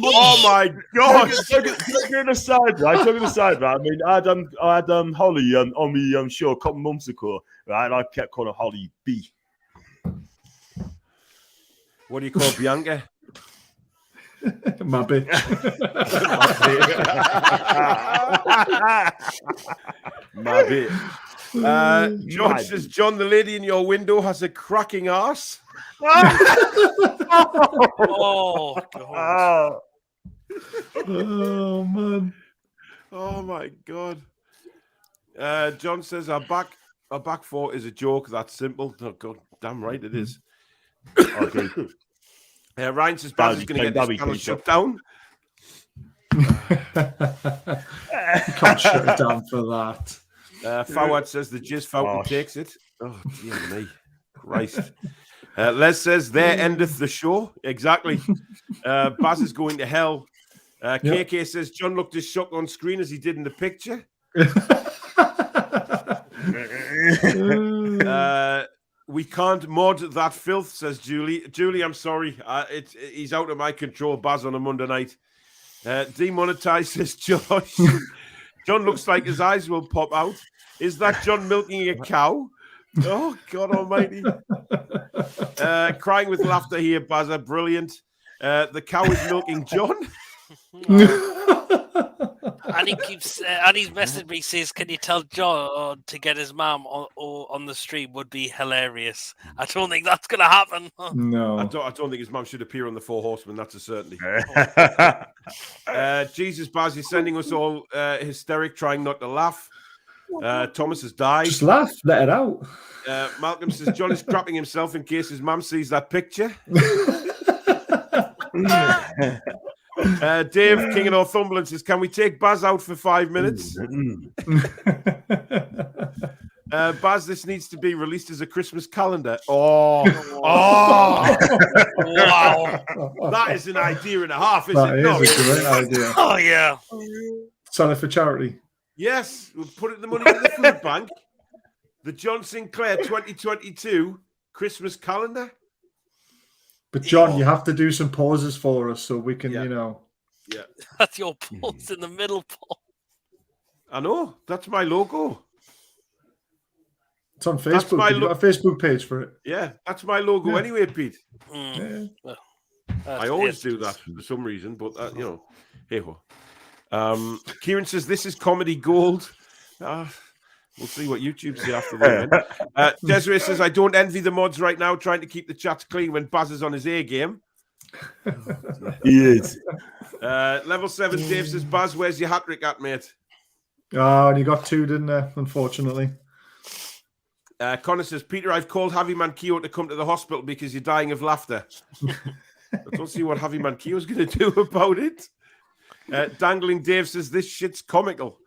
Oh my God! Talking aside, right? I mean, I had Holly on me show a couple months ago, right? And I kept calling her Holly B. What do you call Bianca? My bitch. My bit. John says, John, the lady in your window has a cracking arse. Oh, God. Oh, man. Oh, my God. John says, our back four is a joke. That's simple. Oh, God, damn right it is. Okay. Ryan says, Baz is going to get this channel shut down. You can't shut it down for that. Fawad says the jizz fountain takes it. Oh, dear me. Christ. Les says, there endeth the show. Exactly. Baz is going to hell. KK says, John looked as shocked on screen as he did in the picture. We can't mod that filth, says Julie. Julie, I'm sorry. He's out of my control. Baz on a Monday night. Demonetized, says Josh. John looks like his eyes will pop out. Is that John milking a cow? Oh, God almighty. Crying with laughter here, Bazza. Brilliant. The cow is milking John. And he keeps, and he's messaged me, says, can you tell John to get his mum on the stream would be hilarious. I don't think that's going to happen. No. I don't think his mum should appear on the Four Horsemen. That's a certainty. Jesus, Baz, you're sending us all hysteric, trying not to laugh. Thomas has died. Just laugh. Let it out. Malcolm says, John is crapping himself in case his mum sees that picture. Dave, King of Northumberland, says, can we take Baz out for 5 minutes? Baz, this needs to be released as a Christmas calendar. Oh, wow. That is an idea and a half, isn't it? That is a great idea. Oh, yeah. Sell it for charity. Yes, we'll put the money in the food bank. The John Sinclair 2022 Christmas calendar. But John, you have to do some pauses for us so we can, Yeah. Yeah. That's your pause in the middle, Paul. I know. That's my logo. It's on Facebook. You've got a Facebook page for it. Yeah, that's my logo anyway, Pete. Yeah. I always do that for some reason, but, hey ho. Kieran says, this is comedy gold. We'll see what YouTube say after that. Desiree says, I don't envy the mods right now trying to keep the chat clean when Baz is on his A game. He is. Level 7, Dave says, Baz, where's your hat-trick at, mate? Oh, and you got two, didn't you? Unfortunately. Connor says, Peter, I've called Javi Manquillo to come to the hospital because you're dying of laughter. I don't see what Javi Manquillo's going to do about it. Dangling Dave says, this shit's comical.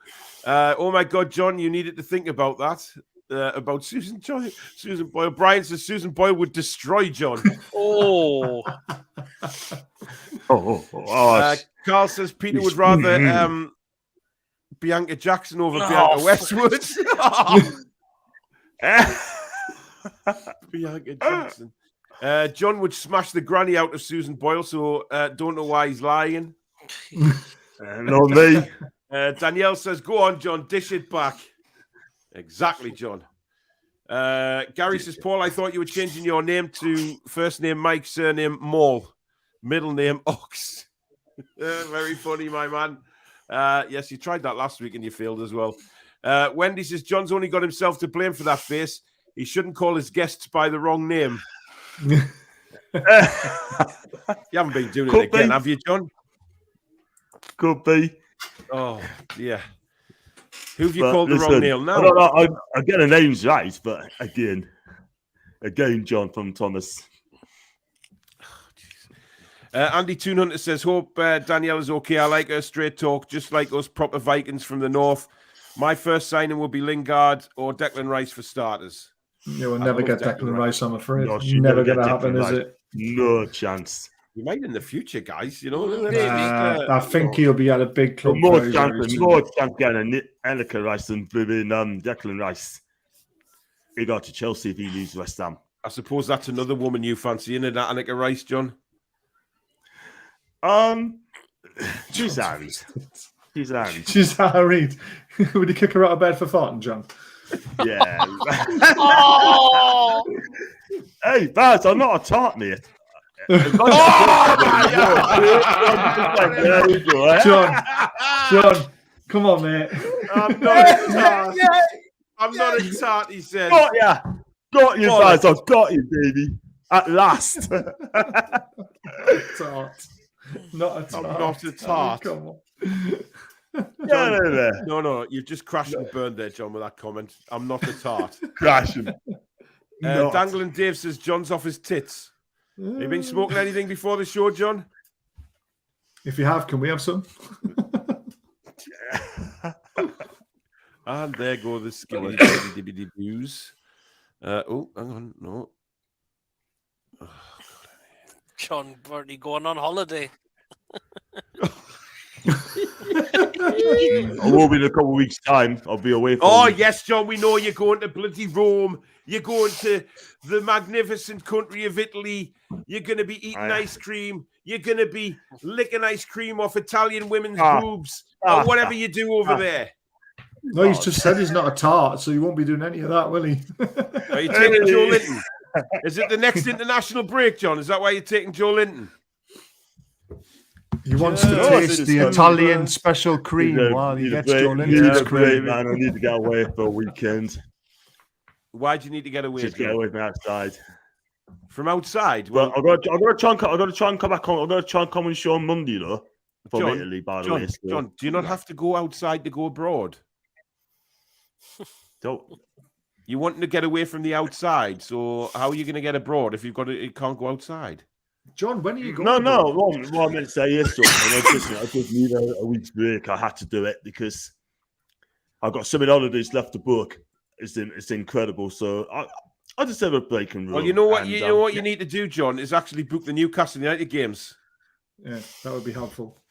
Oh my God, John, you needed to think about that. About Susan Boyle. Brian says Susan Boyle would destroy John. Carl says Peter would rather Bianca Jackson over Bianca Westwood. Bianca Jackson. John would smash the granny out of Susan Boyle, so don't know why he's lying. Not me. Danielle says, go on, John, dish it back. Exactly, John. Gary says, Paul, I thought you were changing your name to first name Mike, surname Maul, middle name Ox. Very funny, my man. Yes, you tried that last week and you failed as well. Wendy says, John's only got himself to blame for that face. He shouldn't call his guests by the wrong name. You haven't been doing it again, have you, John? Could be. Oh, yeah. Who have you called the wrong name now? I get the names right, but again, John from Thomas. Andy Toon Hunter says, hope Danielle is okay. I like her straight talk, just like us proper Vikings from the north. My first signing will be Lingard or Declan Rice for starters. You will never get Declan Rice, I'm afraid. No, never going to happen, is it? No chance. You might in the future, guys. You know, I think he'll be at a big club. More chance getting Annika Rice than Declan Rice. He got to Chelsea if he leaves West Ham. I suppose that's another woman you fancy, isn't it, Annika Rice, John? She's Harried. She's Harried. Would he kick her out of bed for farting, John? Yeah. Oh! Hey, Baz, I'm not a tart, mate. John, come on, mate. I'm not a tart. I'm not a tart, he said. Got you, guys. I've got you, baby. At last. Tart. Not a tart. I'm not a tart. Oh, come on. John, no. You've just crashed and burned there, John, with that comment. I'm not a tart. Crashing. Dangling Dave says John's off his tits. Have you been smoking anything before the show, John? If you have, can we have some? And there go the skinny booze. Hang on, no. John Bertie going on holiday. I will be in a couple of weeks' time. I'll be away. Yes, John. We know you're going to bloody Rome. You're going to the magnificent country of Italy. You're going to be eating ice cream. You're going to be licking ice cream off Italian women's boobs or whatever you do over there. No, he's just said he's not a tart, so he won't be doing any of that, will he? Are you taking Joe Linton? Is it the next international break, John? Is that why you're taking Joe Linton? He wants to taste the Italian special cream while he gets Joe Linton's cream. Man, I need to get away for a weekend. Why do you need to get away? Just get away from outside. From outside? Well, I've got to try and come back on. I've got to try and come and show on Monday, though. From Italy, by the way. John, do you not have to go outside to go abroad? Don't. You want to get away from the outside, so how are you going to get abroad if you can't go outside? John, when are you going? No. What I meant to say is something. I just need a week's break. I had to do it because I've got so many holidays left to book. It's incredible. So I just have a break and roll. Well, you know what? You need to do, John, is actually book the Newcastle United games. Yeah, that would be helpful.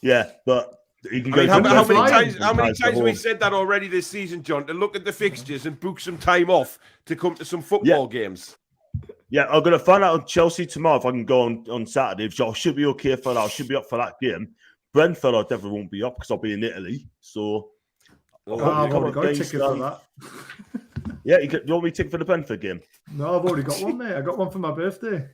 Yeah, but you can how many times have we said that already this season, John? To look at the fixtures and book some time off to come to some football games. Yeah, I'm going to find out on Chelsea tomorrow if I can go on Saturday. So I should be okay for that. I should be up for that game. Brentford, I definitely won't be up because I'll be in Italy. So I've already got a ticket for that. Yeah, you want me to ticket for the Brentford game? No, I've already got one, mate. I got one for my birthday.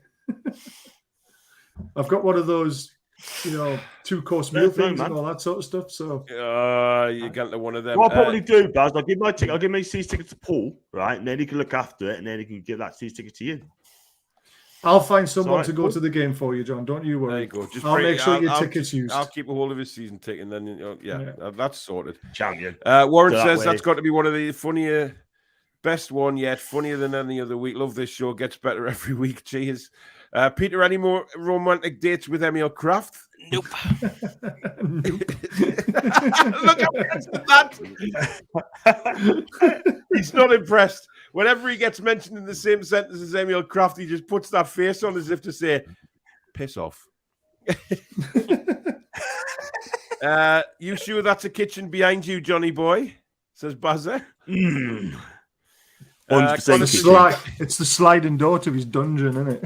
I've got one of those, 2-course meal things and all that sort of stuff. So you get one of them. What I'll probably do, Baz, I'll give my season ticket to Paul, right? And then he can look after it, and then he can give that season ticket to you. I'll find someone to go to the game for you, John. Don't you worry. There you go. I'll make sure your ticket's used. I'll keep a hold of his season ticket, and then that's sorted. Champion. Warren says that's got to be one of the funnier, best one yet, funnier than any other week. Love this show. Gets better every week. Cheers. Peter, any more romantic dates with Emil Kraft? Nope. Nope. Look at that. He's not impressed. Whenever he gets mentioned in the same sentence as Emil Kraft, he just puts that face on as if to say, piss off. You sure that's a kitchen behind you, Johnny boy? Says Buzzer. It's the sliding door to his dungeon, isn't it?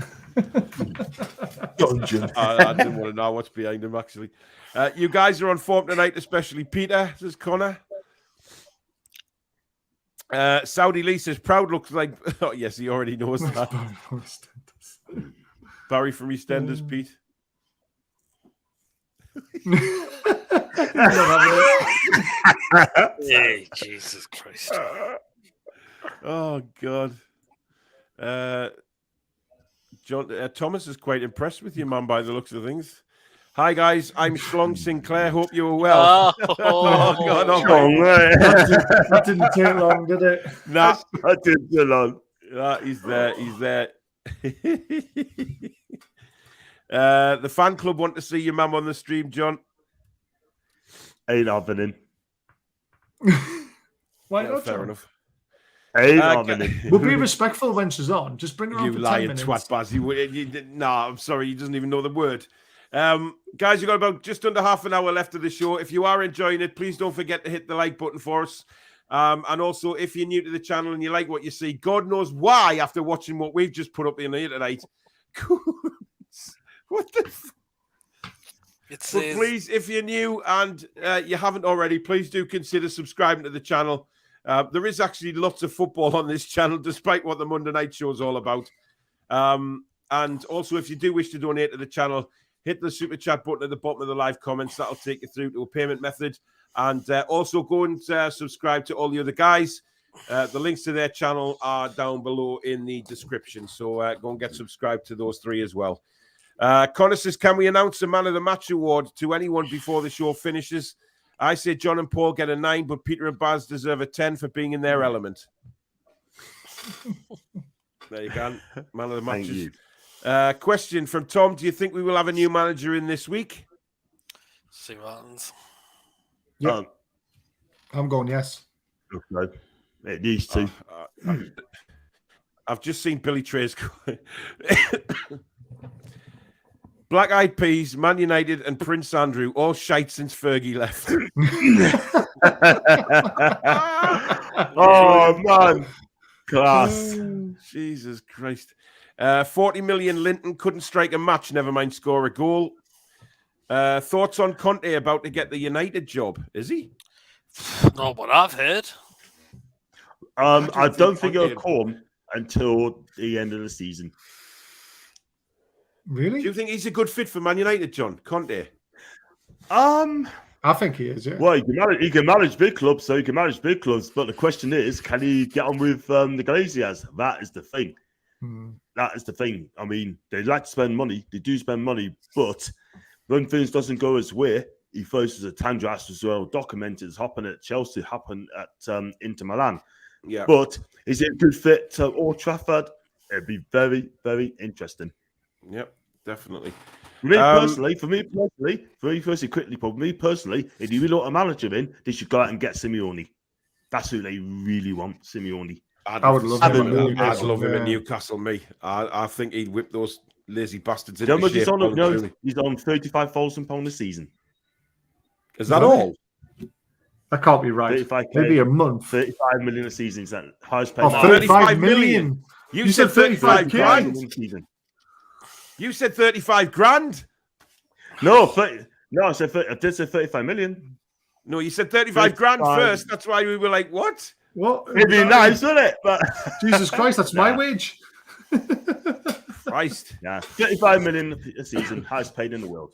Dungeon. I didn't want to know what's behind him, actually. You guys are on form tonight, especially Peter, says Connor. Saudi Lee says, proud looks like... Oh, yes, he already knows that. Barry from EastEnders, Pete. Hey, Jesus Christ. Oh, God. John Thomas is quite impressed with you, man, by the looks of things. Hi, guys. I'm John Sinclair. Hope you were well. Oh, God. That didn't take long, did it? Nah. That didn't take long. He's there. He's there. The fan club want to see your mum on the stream, John. Ain't happening. Why not, fair John? enough. Ain't happening. We'll be respectful when she's on. Just bring her on You for 10 lying minutes. twat, Baz. Nah, I'm sorry. He doesn't even know the word. Guys, you've got about just under half an hour left of the show. If you are enjoying it, please don't forget to hit the like button for us. And also, if you're new to the channel and you like what you see, God knows why, after watching what we've just put up in here tonight. What the... But please, if you're new and you haven't already, please do consider subscribing to the channel. There is actually lots of football on this channel, despite what the Monday night show is all about. And also, if you do wish to donate to the channel, hit the super chat button at the bottom of the live comments. That'll take you through to a payment method. And also go and subscribe to all the other guys. The links to their channel are down below in the description. So go and get subscribed to those three as well. Connor says, can we announce a Man of the Match award to anyone before the show finishes? I say John and Paul get a 9, but Peter and Baz deserve a 10 for being in their element. There you go. Man of the Matches. Question from Tom. Do you think we will have a new manager in this week? See what happens. Yeah. I'm going yes. No, it needs to. I've just seen Billy Trey's Black Eyed Peas, Man United, and Prince Andrew all shite since Fergie left. Oh man, class! Jesus Christ! 40 million Linton couldn't strike a match. Never mind score a goal. Thoughts on Conte about to get the United job? Is he? Not what I've heard. I don't think it'll come until the end of the season. Really? Do you think he's a good fit for Man United, John Conte? I think he is. Yeah. Well, he can manage big clubs, so he can manage big clubs. But the question is, can he get on with the Glaziers? That is the thing. That is the thing. I mean, they like to spend money. They do spend money, but when things doesn't go his way, he faces a Tandras as well. Documented. It's happened at Chelsea, happened at Inter Milan. Yeah. But is it a good fit to Old Trafford? It'd be very, very interesting. Yep, definitely. For me personally, if you really want a manager in, they should go out and get Simeone. That's who they really want, Simeone. I would love him. I'd love him in Newcastle, me. I think he'd whip those lazy bastards into How much shape. He's on £35,000 a season. Is that all? That can't be right. Maybe a month. 35 million a season. Is that highest paid? 35 million. You said 35 grand. You said 35 grand. No, I said I did say 35 million. No, you said 35 grand first. That's why we were like, what? What? It'd be nice, wouldn't it? But Jesus Christ, that's my wage. Christ. Yeah, 35 million a season, highest paid in the world.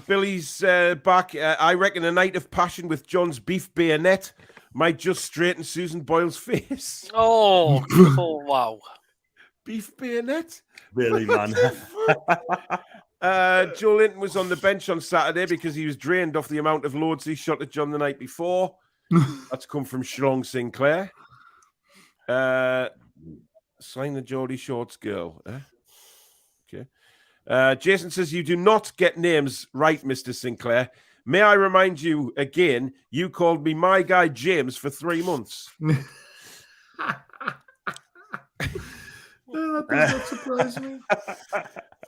Billy's back. I reckon a night of passion with John's beef bayonet might just straighten Susan Boyle's face. Oh, wow. Beef bayonet? Really, man. Joe Linton was on the bench on Saturday because he was drained off the amount of loads he shot at John the night before. That's come from John Sinclair. Sign the Geordie Shorts girl. Okay. Jason says, you do not get names right, Mr. Sinclair. May I remind you again, you called me my guy James for 3 months. That does not surprise me.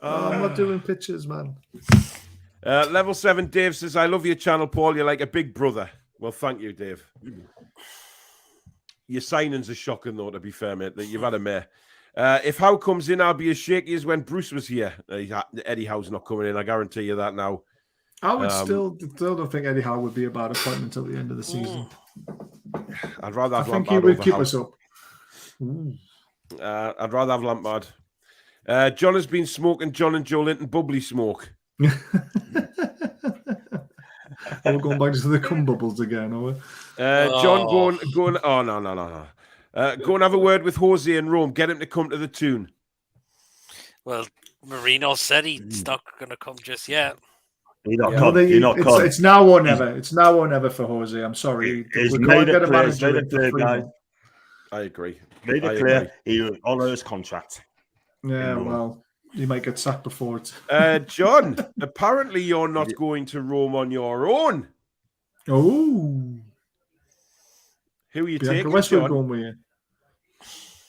I'm not doing pictures, man. Level 7 Dave says, I love your channel, Paul. You're like a big brother. Well, thank you, Dave. Your signings are shocking, though, to be fair, mate, that you've had a mare. If Howe comes in, I'll be as shaky as when Bruce was here. Eddie Howe's not coming in, I guarantee you that now. I would still don't think Eddie Howe would be a bad appointment until the end of the season. I'd rather have I think Lampard he would over keep Howe. us up. I'd rather have Lampard. John has been smoking John and Joe Linton bubbly smoke. We're going back to the cum bubbles again, are we? John, going. Oh no. Go and have a word with Jose in Rome. Get him to come to the Toon. Well, Marino said he's not going to come just yet. It's now or never. It's now or never for Jose. I'm sorry. It's made it clear, guys. I agree. Made it clear he will honour his contract. Yeah, well, you might get sacked before it. John, apparently you're not going to Rome on your own. Oh. Who are you Bianca taking, Westwood John? going with you?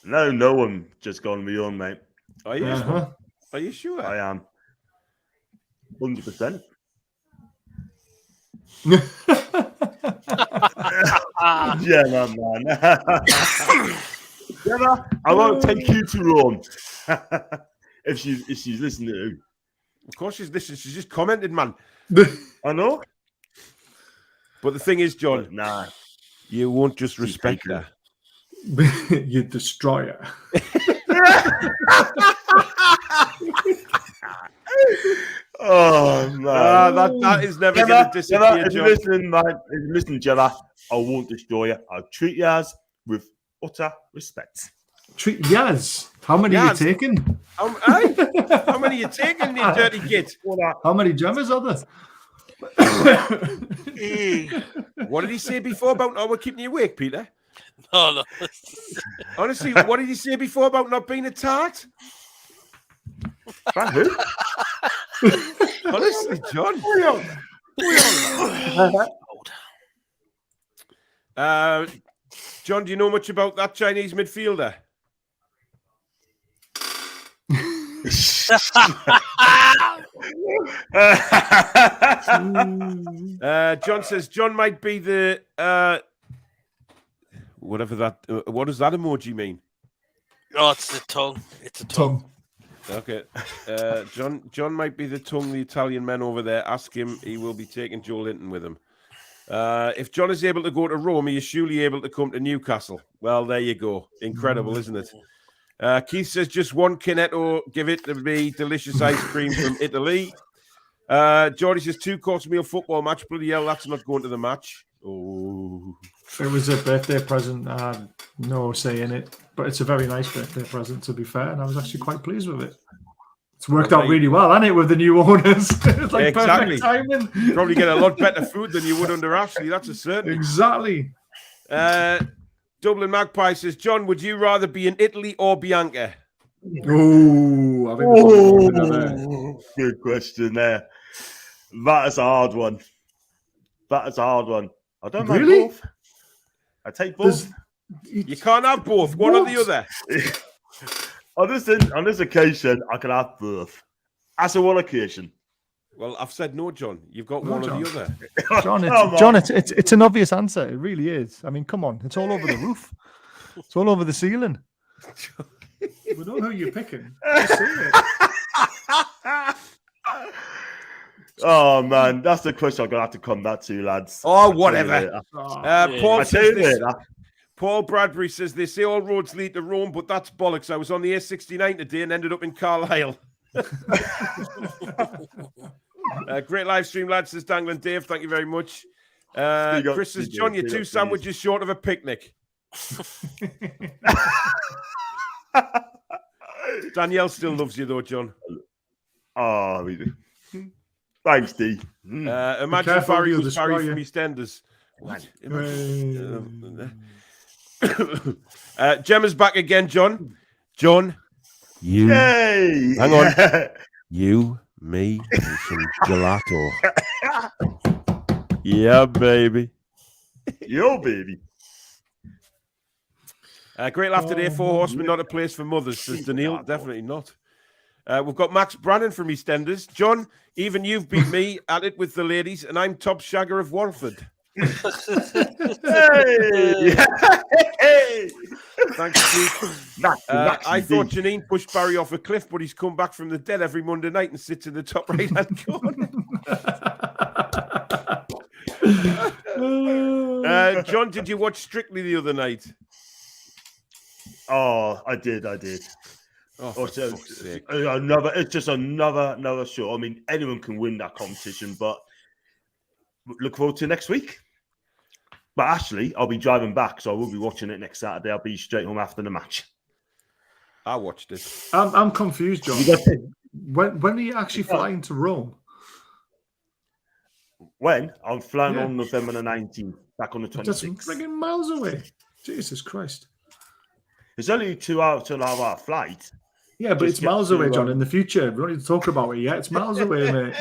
No one just going with on, mate. Are you? Are you sure? I am. 100%. Yeah, man. Gemma, I won't take you to Rome. if she's listening to. Of course she's listening. She's just commented, man. I know. But the thing is, John, nah, you won't just respect her. You destroy her. that is never going to disappear, if you John. listen, man, if you listen, Gemma, I won't destroy you. I'll treat you as with utter respect. Treat Yaz. How many are you taking? How many are you taking, you dirty git? How many Gemmas are there? What did he say before about not keeping you awake, Peter? No. Honestly, what did he say before about not being a tart? Who? Honestly, John. John, do you know much about that Chinese midfielder? John says John might be the whatever that. What does that emoji mean? Oh, it's the tongue. It's a tongue. Okay. John might be the tongue. The Italian men over there. Ask him. He will be taking Joe Linton with him. If John is able to go to Rome, he is surely able to come to Newcastle. Well, there you go. Incredible, isn't it? Keith says just one Kinetto. Give it to me. Delicious ice cream from Italy. Geordie says 2-course meal football match. Bloody hell, that's not going to the match. Oh. It was a birthday present. No say in it, but it's a very nice birthday present, to be fair, and I was actually quite pleased with it. It's worked out really well, hasn't it, with the new owners? It's like exactly. Perfect timing. You probably get a lot better food than you would under Ashley. That's a certainty. Exactly. Dublin Magpie says, John, would you rather be in Italy or Bianca? Oh, I think good question there. That is a hard one. I don't mind both. I take both. You can't have both, one or the other. On this occasion, I can have both. As a one occasion. Well, I've said no, John. You've got one or the John, other. John, it's an obvious answer. It really is. I mean, come on. It's all over the roof. It's all over the ceiling. We know who you're picking. Just say it. Oh, man. That's the question I'm going to have to come back to, lads. Oh, whatever. Paul Bradbury says, they say all roads lead to Rome, but that's bollocks. I was on the A69 today and ended up in Carlisle. Great live stream, lads, says Dangling Dave. Thank you very much. Chris says, John, you're 2 sandwiches short of a picnic. Danielle still loves you, though, John. Oh, we do. Thanks, D. Imagine Barry was Barry from EastEnders. What? Gemma's back again, John. John. You. Yay! Hang on. You, me, and some gelato. Yeah, baby. Yo, baby. Great laugh today. 4 Horsemen, not a place for mothers, says Daniil. Definitely not. We've got Max Brannan from EastEnders. John, even you've beat me at it with the ladies, and I'm top shagger of Warford. Hey! Thanks, Steve. I thought Janine pushed Barry off a cliff, but he's come back from the dead every Monday night and sits in the top right-hand corner. John, did you watch Strictly the other night? Oh, I did. Oh, for fuck's sake. It's just another show. I mean, anyone can win that competition, but look forward to next week. But actually, I'll be driving back, so I will be watching it next Saturday. I'll be straight home after the match. I watched it. I'm confused, John. When are you actually flying to Rome? When? I'm flying on November the 19th, back on the 26th. That's frigging miles away. Jesus Christ. It's only 2.5 hour flight. Yeah, but it's miles away, John. In the future, we don't need to talk about it yet. It's miles away, mate.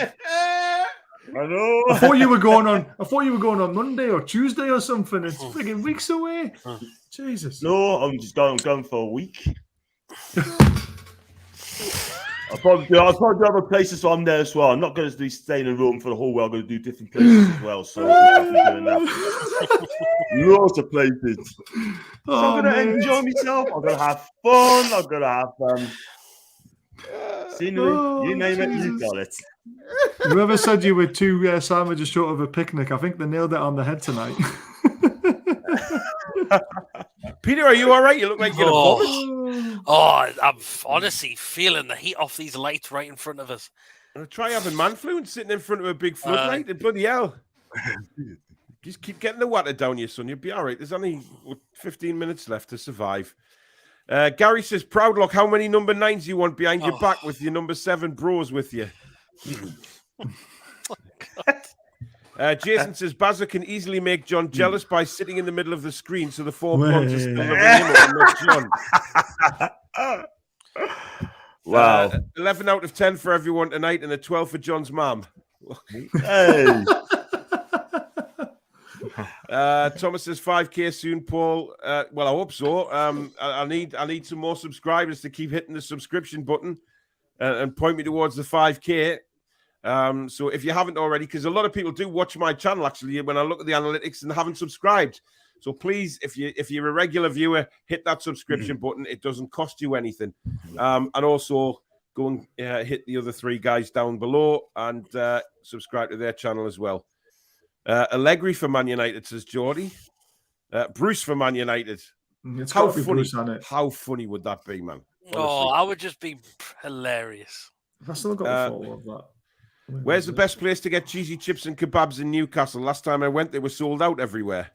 I know. I thought you were going on Monday or Tuesday or something. It's frigging weeks away. Jesus. No, I'm going for a week. I'll probably do other places while I'm there as well. I'm not going to be staying in Rome for the whole way. I'm going to do different places as well. So I'm doing that. Lots of places. So I'm going to enjoy myself. I'm going to have fun. I'm going to have scenery. You name it, you got it. Whoever said you were 2 sandwiches short of a picnic, I think they nailed it on the head tonight. Peter, are you all right? You look like you're in a vomit. Oh, I'm honestly feeling the heat off these lights right in front of us. Try having man flu and sitting in front of a big floodlight. And bloody hell. Just keep getting the water down you, son. You'll be all right. There's only 15 minutes left to survive. Gary says, Proudlock, how many number 9s you want behind your back with your number 7 bros with you? Jason says, Bazza can easily make John jealous by sitting in the middle of the screen so the 4 blondes are still loving him up and not John. Wow. 11 out of 10 for everyone tonight and a 12 for John's mum. Hey. Thomas says 5K soon, Paul. Well, I hope so. I need some more subscribers to keep hitting the subscription button and point me towards the 5K. So if you haven't already, because a lot of people do watch my channel actually when I look at the analytics and haven't subscribed. So please, if you're a regular viewer, hit that subscription button. It doesn't cost you anything. And also go and hit the other 3 guys down below and subscribe to their channel as well. Allegri for Man United, says Geordie. Bruce for Man United. It's How got to be funny? Bruce on it. How funny would that be, man? Oh, I would just be hilarious. I still got a photo of that. Where's the best place to get cheesy chips and kebabs in Newcastle? Last time I went, they were sold out everywhere.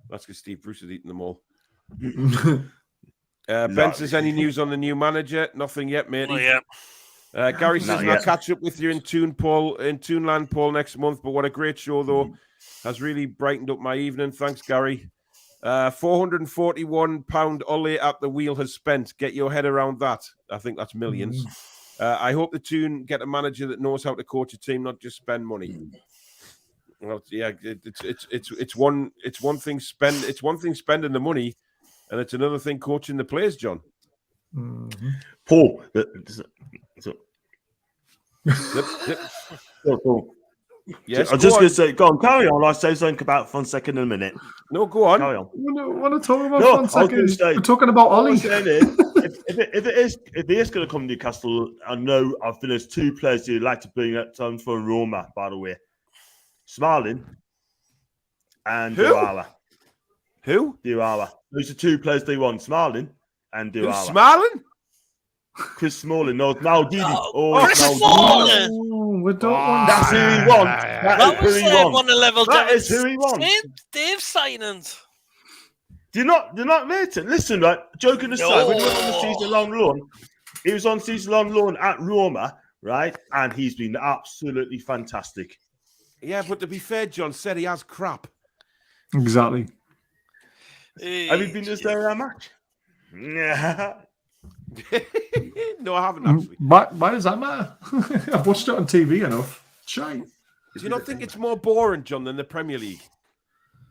That's because Steve Bruce has eaten them all. Ben says, any news on the new manager? Nothing yet, mate. Oh, yeah. Gary says, I'll catch up with you in Toonland, Paul, next month. But what a great show, though. Has really brightened up my evening. Thanks, Gary. £441 Ole at the wheel has spent. Get your head around that. I think that's millions. I hope the Toon get a manager that knows how to coach a team, not just spend money. Well, yeah, it's one thing spending the money, and it's another thing coaching the players, John. Paul. Yes, I'm just going to say, go on, carry on. I'll say something about 1 second in a minute. No, go on. Carry on. Want to talk about No, 1 second? say, We're talking about Ollie. If he is going to come to Newcastle, I know I've finished 2 players who'd like to bring up time for Roma, by the way. Smalling and Diawara. Who? Diawara. Those are 2 players they want. Smalling and Diawara. Who's Smalling? Chris Smalling. No, Maldini. Chris Smalling. We don't want That's who he wants. That was on a level. That is who he wants. Dave signings. Do not listen, right? Joking aside, when he went on the season-long loan, he was on season-long loan at Roma, right? And he's been absolutely fantastic. Yeah, but to be fair, John said he has crap. Exactly. Have you been to a match? Yeah. No, I haven't actually. Why does that matter? I've watched it on TV enough. Shite. Do you not think it's more boring, John, than the Premier League?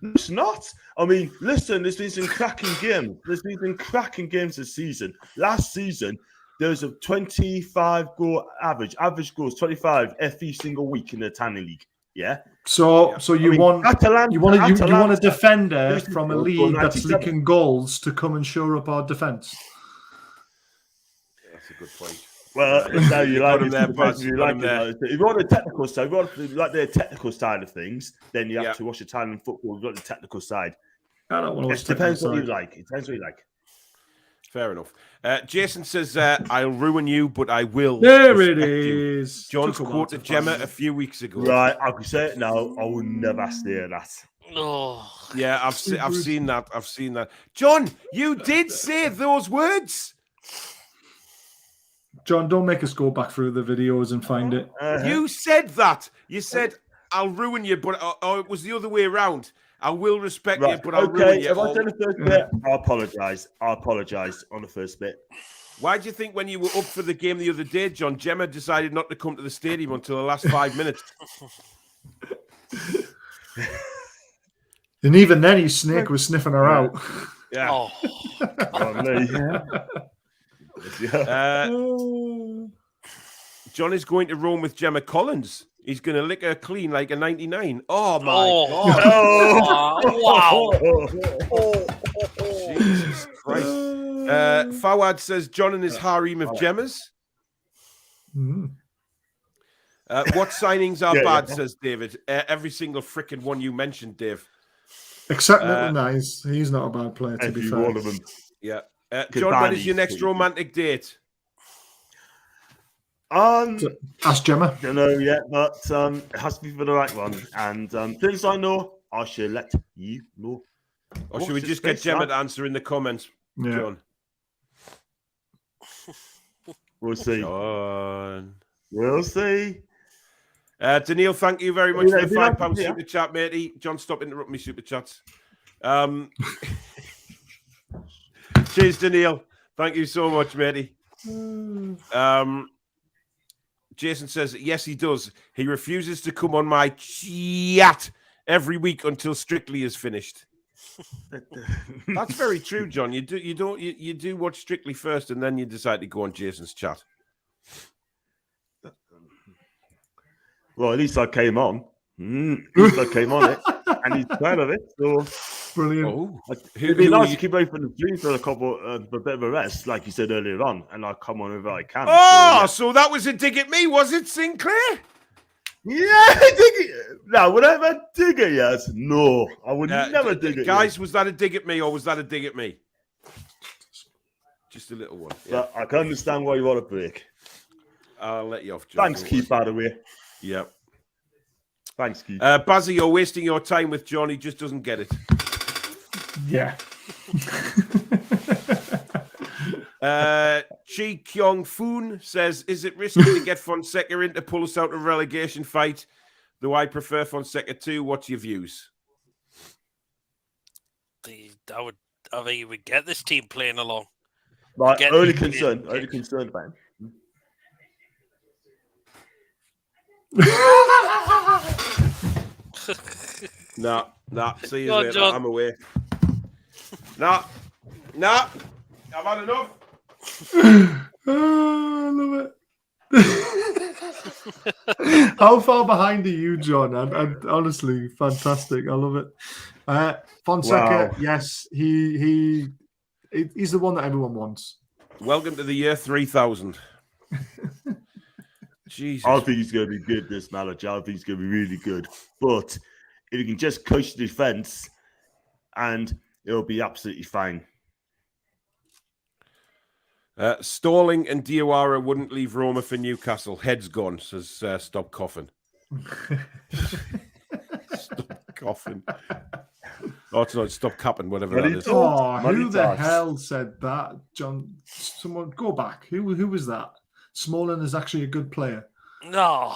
It's not. I mean, listen, there's been some cracking games. There's been some cracking games this season. Last season, there was a 25 goal average. Average goals 25 every single week in the Italian league. Yeah. So you want a defender from a Atalanta league that's leaking goals to come and shore up our defence. That's a good point. Well, now you like it. If you want the technical side, if you want like the technical side of things, then you have to watch Italian football. You've got the technical side. I don't want to watch. It depends what you like. It depends what you like. Fair enough. Jason says, I'll ruin you, but I will. There it is. John's quoted Gemma a few weeks ago. Right, I can say it now. I will never say that. Oh. Yeah, I've seen that. I've seen that. John, you did say those words. John, don't make us go back through the videos and find it. You said that. You said, I'll ruin you, but it was the other way around. I will respect you, but I'll ruin you. If I done the first bit, I apologise. I apologise on the first bit. Why do you think when you were up for the game the other day, John, Gemma decided not to come to the stadium until the last 5 minutes? And even then, his snake was sniffing her out. Yeah. Oh. John is going to Rome with Gemma Collins. He's going to lick her clean like a 99. Oh, my God. Wow. Jesus Christ. Fawad says, John and his harem of Gemmas. What signings are bad, says David. Every single freaking one you mentioned, Dave. Except Little Nice. He's not a bad player, to be fair. One of them. Yeah. John, when is your next romantic date? Ask Gemma. Don't know yet, but it has to be for the right one. And things I know, I shall let you know. Or should we just get Gemma to answer in the comments, John? We'll see. John. We'll see. Daniil, thank you very much for the £5 super chat, matey. John, stop interrupting me super chats. Cheers, Daniil. Thank you so much, matey. Jason says, yes, he does. He refuses to come on my chat every week until Strictly is finished. That's very true, John. You do watch Strictly first, and then you decide to go on Jason's chat. Well, at least I came on. At least I came on it, and he's proud of it. So brilliant. Oh, it'd be nice to keep open the stream for a bit of a rest, like you said earlier on, and I'll come on whenever I can. So that was a dig at me, was it, Sinclair? Yeah, dig it. No, would I ever dig at you? No, I would never dig at you. Guys, was that a dig at me, or was that a dig at me? Just a little one. Yeah. But I can understand why you want a break. I'll let you off, John. Thanks, Keith, by the way. Yep. Thanks, Keith. Bazzy, you're wasting your time with John. He just doesn't get it. Yeah. Chi Kyung Foon says, is it risky to get Fonseca in to pull us out of a relegation fight? Though I prefer Fonseca too. What's your views? I think you would get this team playing along. Right, only concerned about him. Nah. See you later. I'm away. Nah. I've had enough. I love it. How far behind are you, John? And honestly, fantastic. I love it. Fonseca, yes, he's the one that everyone wants. Welcome to the year 3000. Jesus. I think he's going to be good, this manager. I think he's going to be really good. But if he can just coach the defense, and it'll be absolutely fine. Stalling and Diawara wouldn't leave Roma for Newcastle. Head's gone, says stop coughing. Stop coughing. Oh, it's not stop capping, whatever that is. Oh, who the hell said that? John, someone go back. Who was that? Smalling is actually a good player. No.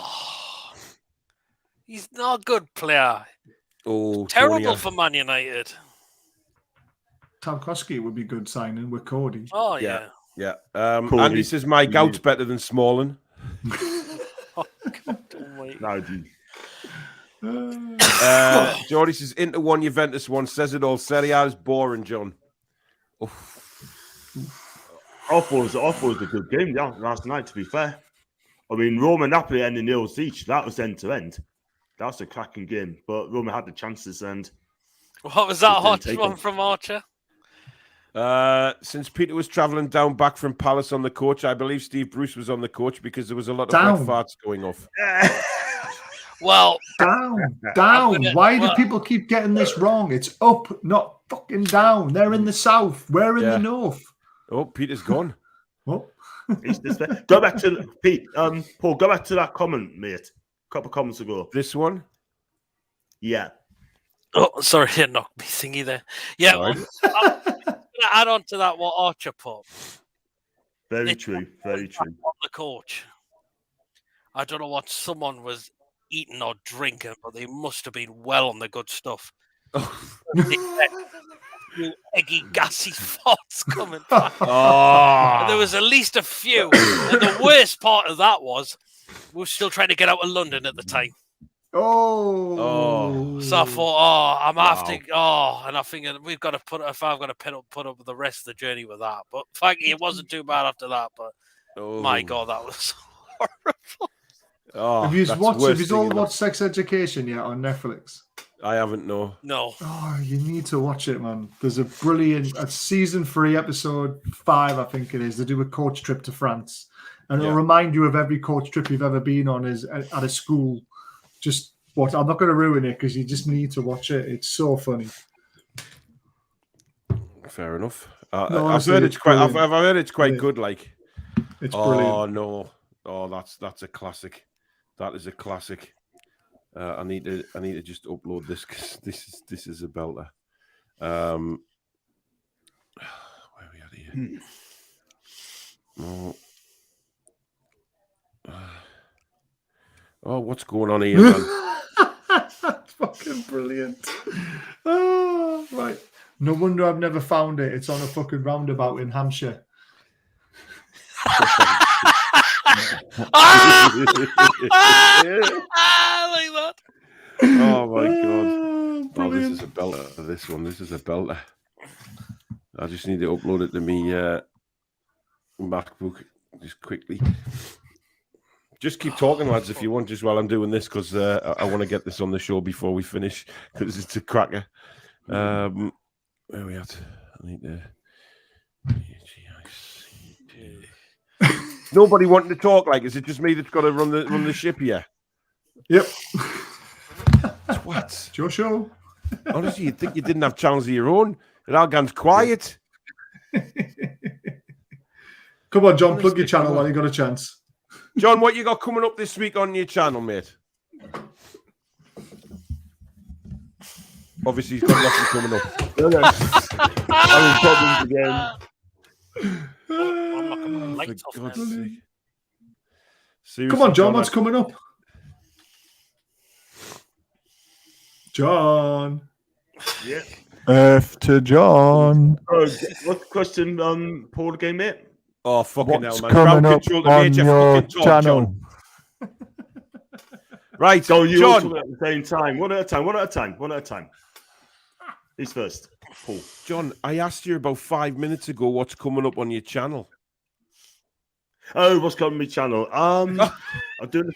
He's not a good player. Oh, terrible for Man United. Tarkowski would be good signing with Cody. Oh, yeah. Yeah. Andy says my gout's better than Smalling. Oh, God, no, dude. Jordy says Inter 1, Juventus 1. Says it all. Serie A is boring, John. I thought it was a good game last night, to be fair. I mean, Roma Napoli ending 0 each. That was end to end. That was a cracking game. But Roma had the chances and... What was that hot one from Archer? Since Peter was travelling down back from Palace on the coach, I believe Steve Bruce was on the coach because there was a lot of red farts going off. Well, down. Why do people keep getting this wrong? It's up, not fucking down. They're in the south. We're in the north. Oh, Peter's gone. Oh. Go back to Pete. Paul, go back to that comment, mate. A couple of comments ago. This one? Yeah. Oh, sorry, I knocked me thingy there. Yeah, I'm gonna add on to that what Archer put. Very true. Very true. On the coach. I don't know what someone was eating or drinking, but they must have been well on the good stuff. Eggy, gassy thoughts coming back. And there was at least a few. And the worst part of that was we were still trying to get out of London at the time. Oh. So I thought, I'm after, and I think we've got to put up with the rest of the journey with that. But frankly, it wasn't too bad after that. But my God, that was horrible. Have you all watched Sex Education yet on Netflix? I haven't, no. Oh, you need to watch it, man. There's a brilliant season 3, episode 5, I think it is. They do a coach trip to France, and it'll remind you of every coach trip you've ever been on is at a school. Just watch. I'm not going to ruin it because you just need to watch it. It's so funny. Fair enough. I've heard it's quite. I've heard it's quite good. Like, it's brilliant. Oh no. Oh, that's a classic. That is a classic. I need to just upload this because this is a belter. Where are we at here? Oh, what's going on here, man? That's fucking brilliant. Oh, right. No wonder I've never found it. It's on a fucking roundabout in Hampshire. Like that. Oh my god! Oh, this is a belter. This is a belter. I just need to upload it to me MacBook just quickly. Just keep talking, lads, if you want, just while I'm doing this, because I want to get this on the show before we finish, because it's a cracker. Where are we at? I need to. Nobody wanting to talk. Like, is it just me that's got to run the ship here? Yep. What? It's your show. Honestly, you'd think you didn't have channels of your own. It all gone quiet. Come on, John, plug your channel while you got a chance. John, what you got coming up this week on your channel, mate? Obviously, he's got nothing coming up. I'm in problems again. I'm not going to light off now. Come on, John, what's coming up? John. Yeah. F to John. What's the question, Paul, again, mate? Oh, fucking What's hell, man. coming up on your channel? Right, So you John. all talk at the same time. One at a time. Who's first? Paul. John, I asked you about 5 minutes ago what's coming up on your channel. Oh, what's coming on my channel? I'm doing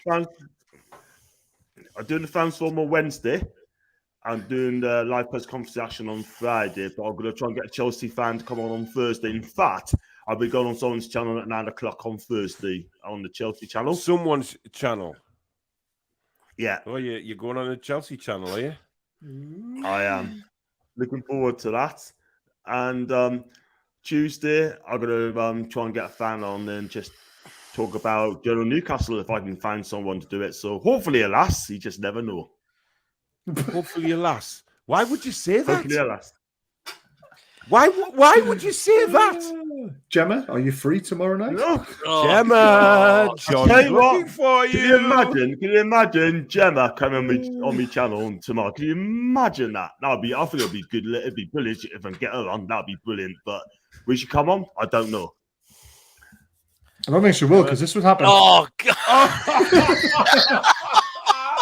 the Transform on Wednesday. I'm doing the live press conference action on Friday, but I'm going to try and get a Chelsea fan to come on Thursday. In fact, I'll be going on someone's channel at 9 o'clock on Thursday on the Chelsea channel. Someone's channel? Yeah. Oh, you're going on the Chelsea channel, are you? I am. Looking forward to that. And Tuesday, I'm going to try and get a fan on and just talk about General Newcastle if I can find someone to do it. So hopefully, alas, you just never know. Hopefully, alas. Why would you say that? Hopefully, alas. Why would you say that? Gemma, are you free tomorrow night? No. Oh, Gemma, John's Tell you looking what, for you. Can you imagine Gemma coming on my channel tomorrow? Can you imagine that? I think it'll be good. It'd be brilliant if I can get her on. That'd be brilliant. But will she come on? I don't know. I don't think she will, because this would happen. Oh, God.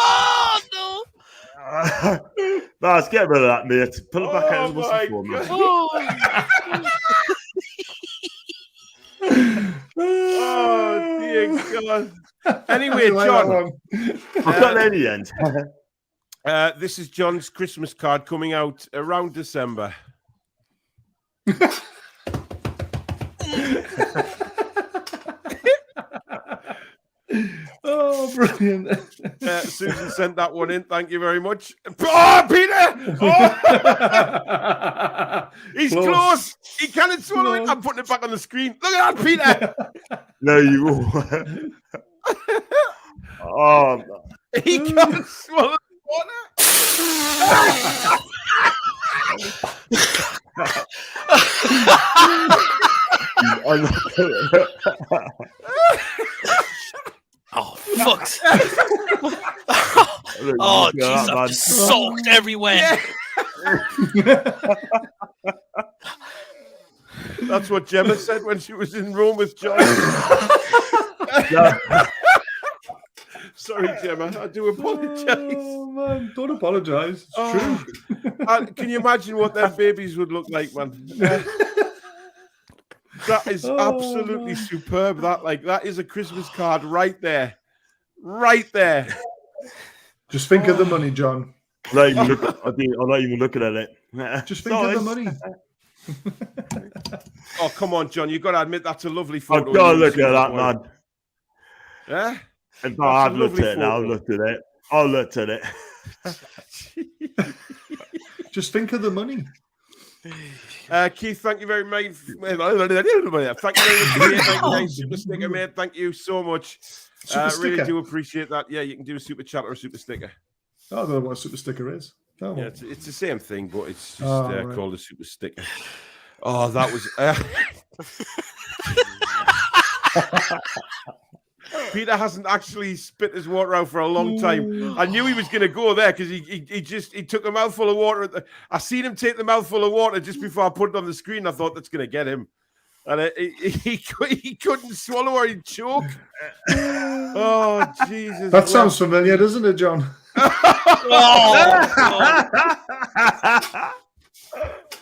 Oh, no. No, let's get rid of that, mate. Pull it back out. What's it for, man? Oh, dear God. Anyway, John. I've got there in the end. This is John's Christmas card coming out around December. Oh, brilliant. Susan sent that one in. Thank you very much. Oh, Peter! Oh! He's close. He can't swallow it. I'm putting it back on the screen. Look at that, Peter. No, you won't. Oh, He can't swallow the Oh, fuck. Oh, jeez, I'm just soaked everywhere. That's what Gemma said when she was in Rome with John. Sorry, Gemma. I do apologise. Oh, man. Don't apologise. It's true. Can you imagine what their babies would look like, man? That is absolutely superb. That is a Christmas card right there. Right there. Just think of the money, John. I'm not even looking at it. Just think of the money. Oh, come on, John. You've got to admit that's a lovely photo. I've got to look at that, man. Yeah? I've looked at it now. I've looked at it. Just think of the money. Keith, thank you very much. Thank you very much for the 99 super sticker, mate. Thank you so much. Really do appreciate that. Yeah, you can do a super chat or a super sticker. I don't know what a super sticker is. Yeah, it's the same thing, but it's just called a super sticker. Oh, that was. Peter hasn't actually spit his water out for a long time. I knew he was going to go there because he took a mouthful of water. I seen him take the mouthful of water just before I put it on the screen. I thought that's going to get him, and he couldn't swallow or he'd choke. Oh Jesus! That sounds familiar, doesn't it, John?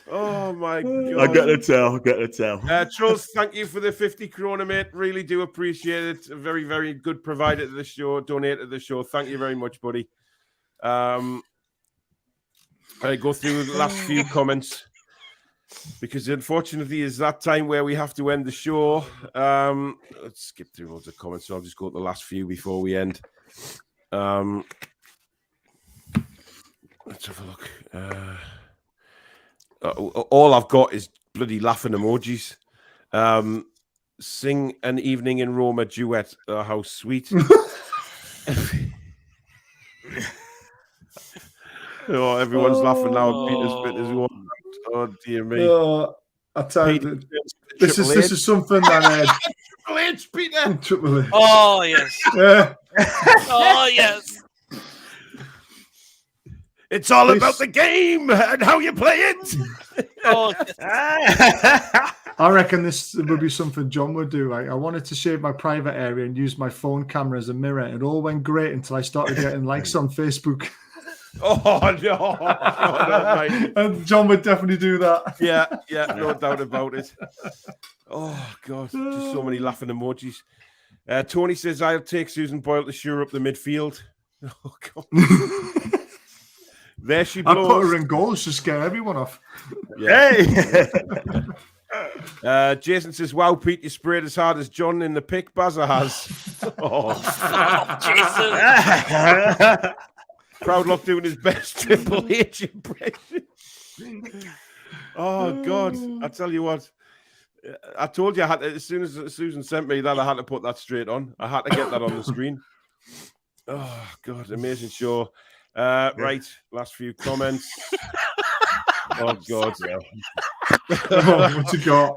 Oh my God! I get to tell. Charles, thank you for the 50 krona, mate. Really do appreciate it. A very, very good provider to the show, donate to the show. Thank you very much, buddy. I go through the last few comments because unfortunately it's that time where we have to end the show. Let's skip through loads of comments. So I'll just go to the last few before we end. Let's have a look. All I've got is bloody laughing emojis. Sing an Evening in Rome, a duet. How sweet. Oh, everyone's laughing now. Peter's bit as well. Oh, dear me. I tell you, this is something that... Triple H, Peter. Triple H. Oh, yes. Yeah. Oh, yes. It's all about the game and how you play it. Oh, I reckon this would be something John would do. Like, I wanted to shave my private area and use my phone camera as a mirror. It all went great until I started getting likes on Facebook. Oh, no. Mate. And John would definitely do that. Yeah, no doubt about it. Oh, God. Just so many laughing emojis. Tony says, I'll take Susan Boyle to shore up the midfield. Oh, God. There she blows. I put her in goals to scare everyone off. Yeah. Hey! Jason says, wow, Pete, you sprayed as hard as John in the pick Bazza has. Oh, Jason. Proudlock doing his best Triple H impression. Oh, God. I tell you what. I told you I had to, as soon as Susan sent me that, I had to put that straight on. I had to get that on the screen. Oh, God. Amazing show. Right, last few comments. Oh God! What you got?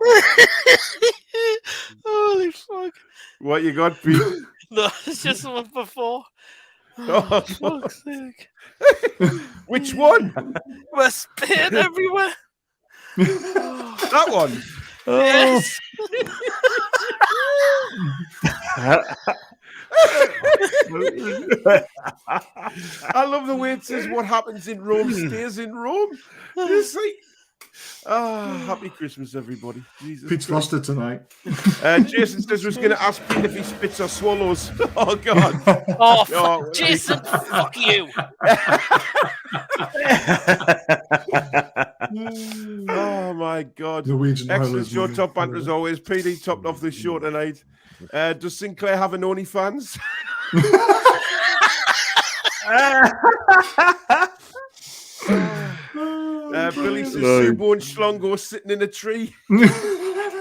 Holy fuck! What you got, Pete? No, it's just the one before. Oh, fuck's sake! Which one? We're spitting everywhere. That one. Yes. I love the way it says what happens in Rome stays in Rome. It's like, happy Christmas, everybody. Jesus Pete's Christ. lost it tonight. Jason says was going to ask Pete if he spits or swallows. Oh, God. Oh, Jason, fuck you. Oh, my God. Norwegian Excellent show, Islands, top banter as always. PD topped off the show tonight. Does Sinclair have an OnlyFans? Billy says Subo and Schlongo sitting in a tree.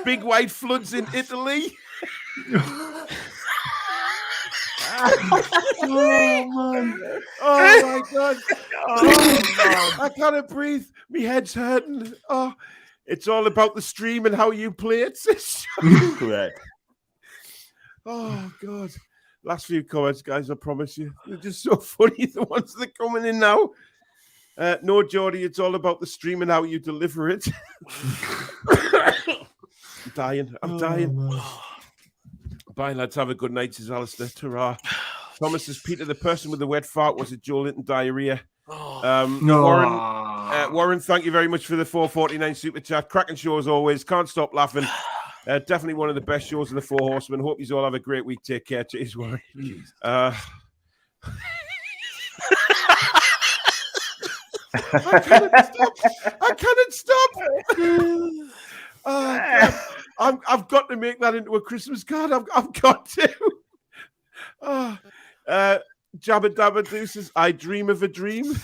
Big white floods in Italy. Oh, man. Oh, my God. Oh, I can't breathe. My head's hurting. Oh, it's all about the stream and how you play it. Correct. Oh, God. Last few comments, guys, I promise you. They're just so funny, the ones that are coming in now. No, Geordie, it's all about the stream and how you deliver it. I'm dying. Bye, lads. Have a good night, says Alistair. Ta-ra. Thomas says, Peter, the person with the wet fart was it Joe Linton diarrhea? Warren, thank you very much for the 449 super chat. Cracking show as always. Can't stop laughing. Definitely one of the best shows in the Four Horsemen. Hope you all have a great week. Take care. Cheers, Warren. I cannot stop. I've got to make that into a Christmas card. I've got to. Jabba Dabba Deuces, I dream of a dream.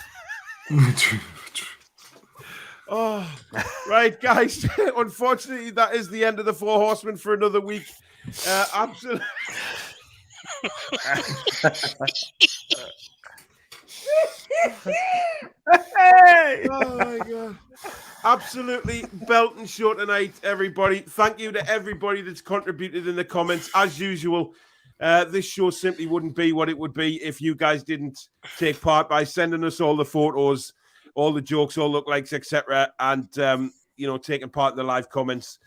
Oh, right, guys. Unfortunately, that is the end of the Four Horsemen for another week. Absolutely. Oh my God. Absolutely belting show tonight, everybody. Thank you to everybody that's contributed in the comments. As usual, this show simply wouldn't be what it would be if you guys didn't take part by sending us all the photos, all the jokes, all lookalikes, etc., and taking part in the live comments.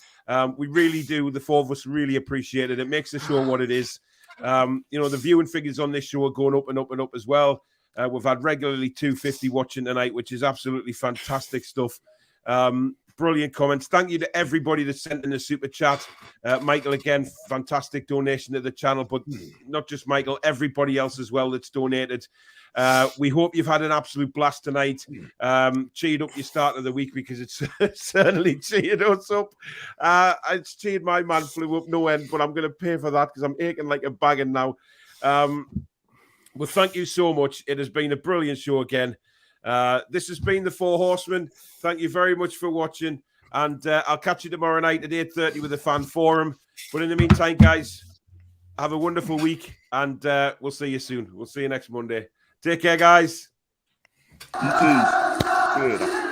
We really do. The four of us really appreciate it. It makes the show what it is. The viewing figures on this show are going up and up and up as well. We've had regularly 250 watching tonight, which is absolutely fantastic stuff. Brilliant comments. Thank you to everybody that sent in the super chat. Michael, again, fantastic donation to the channel, but not just Michael, everybody else as well that's donated. We hope you've had an absolute blast tonight. Cheered up your start of the week because it's certainly cheered us up. It's cheered my man flew up no end, but I'm going to pay for that because I'm aching like a bagging now. Well, thank you so much. It has been a brilliant show again. This has been the Four Horsemen. Thank you very much for watching, and I'll catch you tomorrow night at 8:30 with the fan forum. But in the meantime, guys, have a wonderful week, and we'll see you soon. We'll see you next Monday. Take care, guys. You too. Good.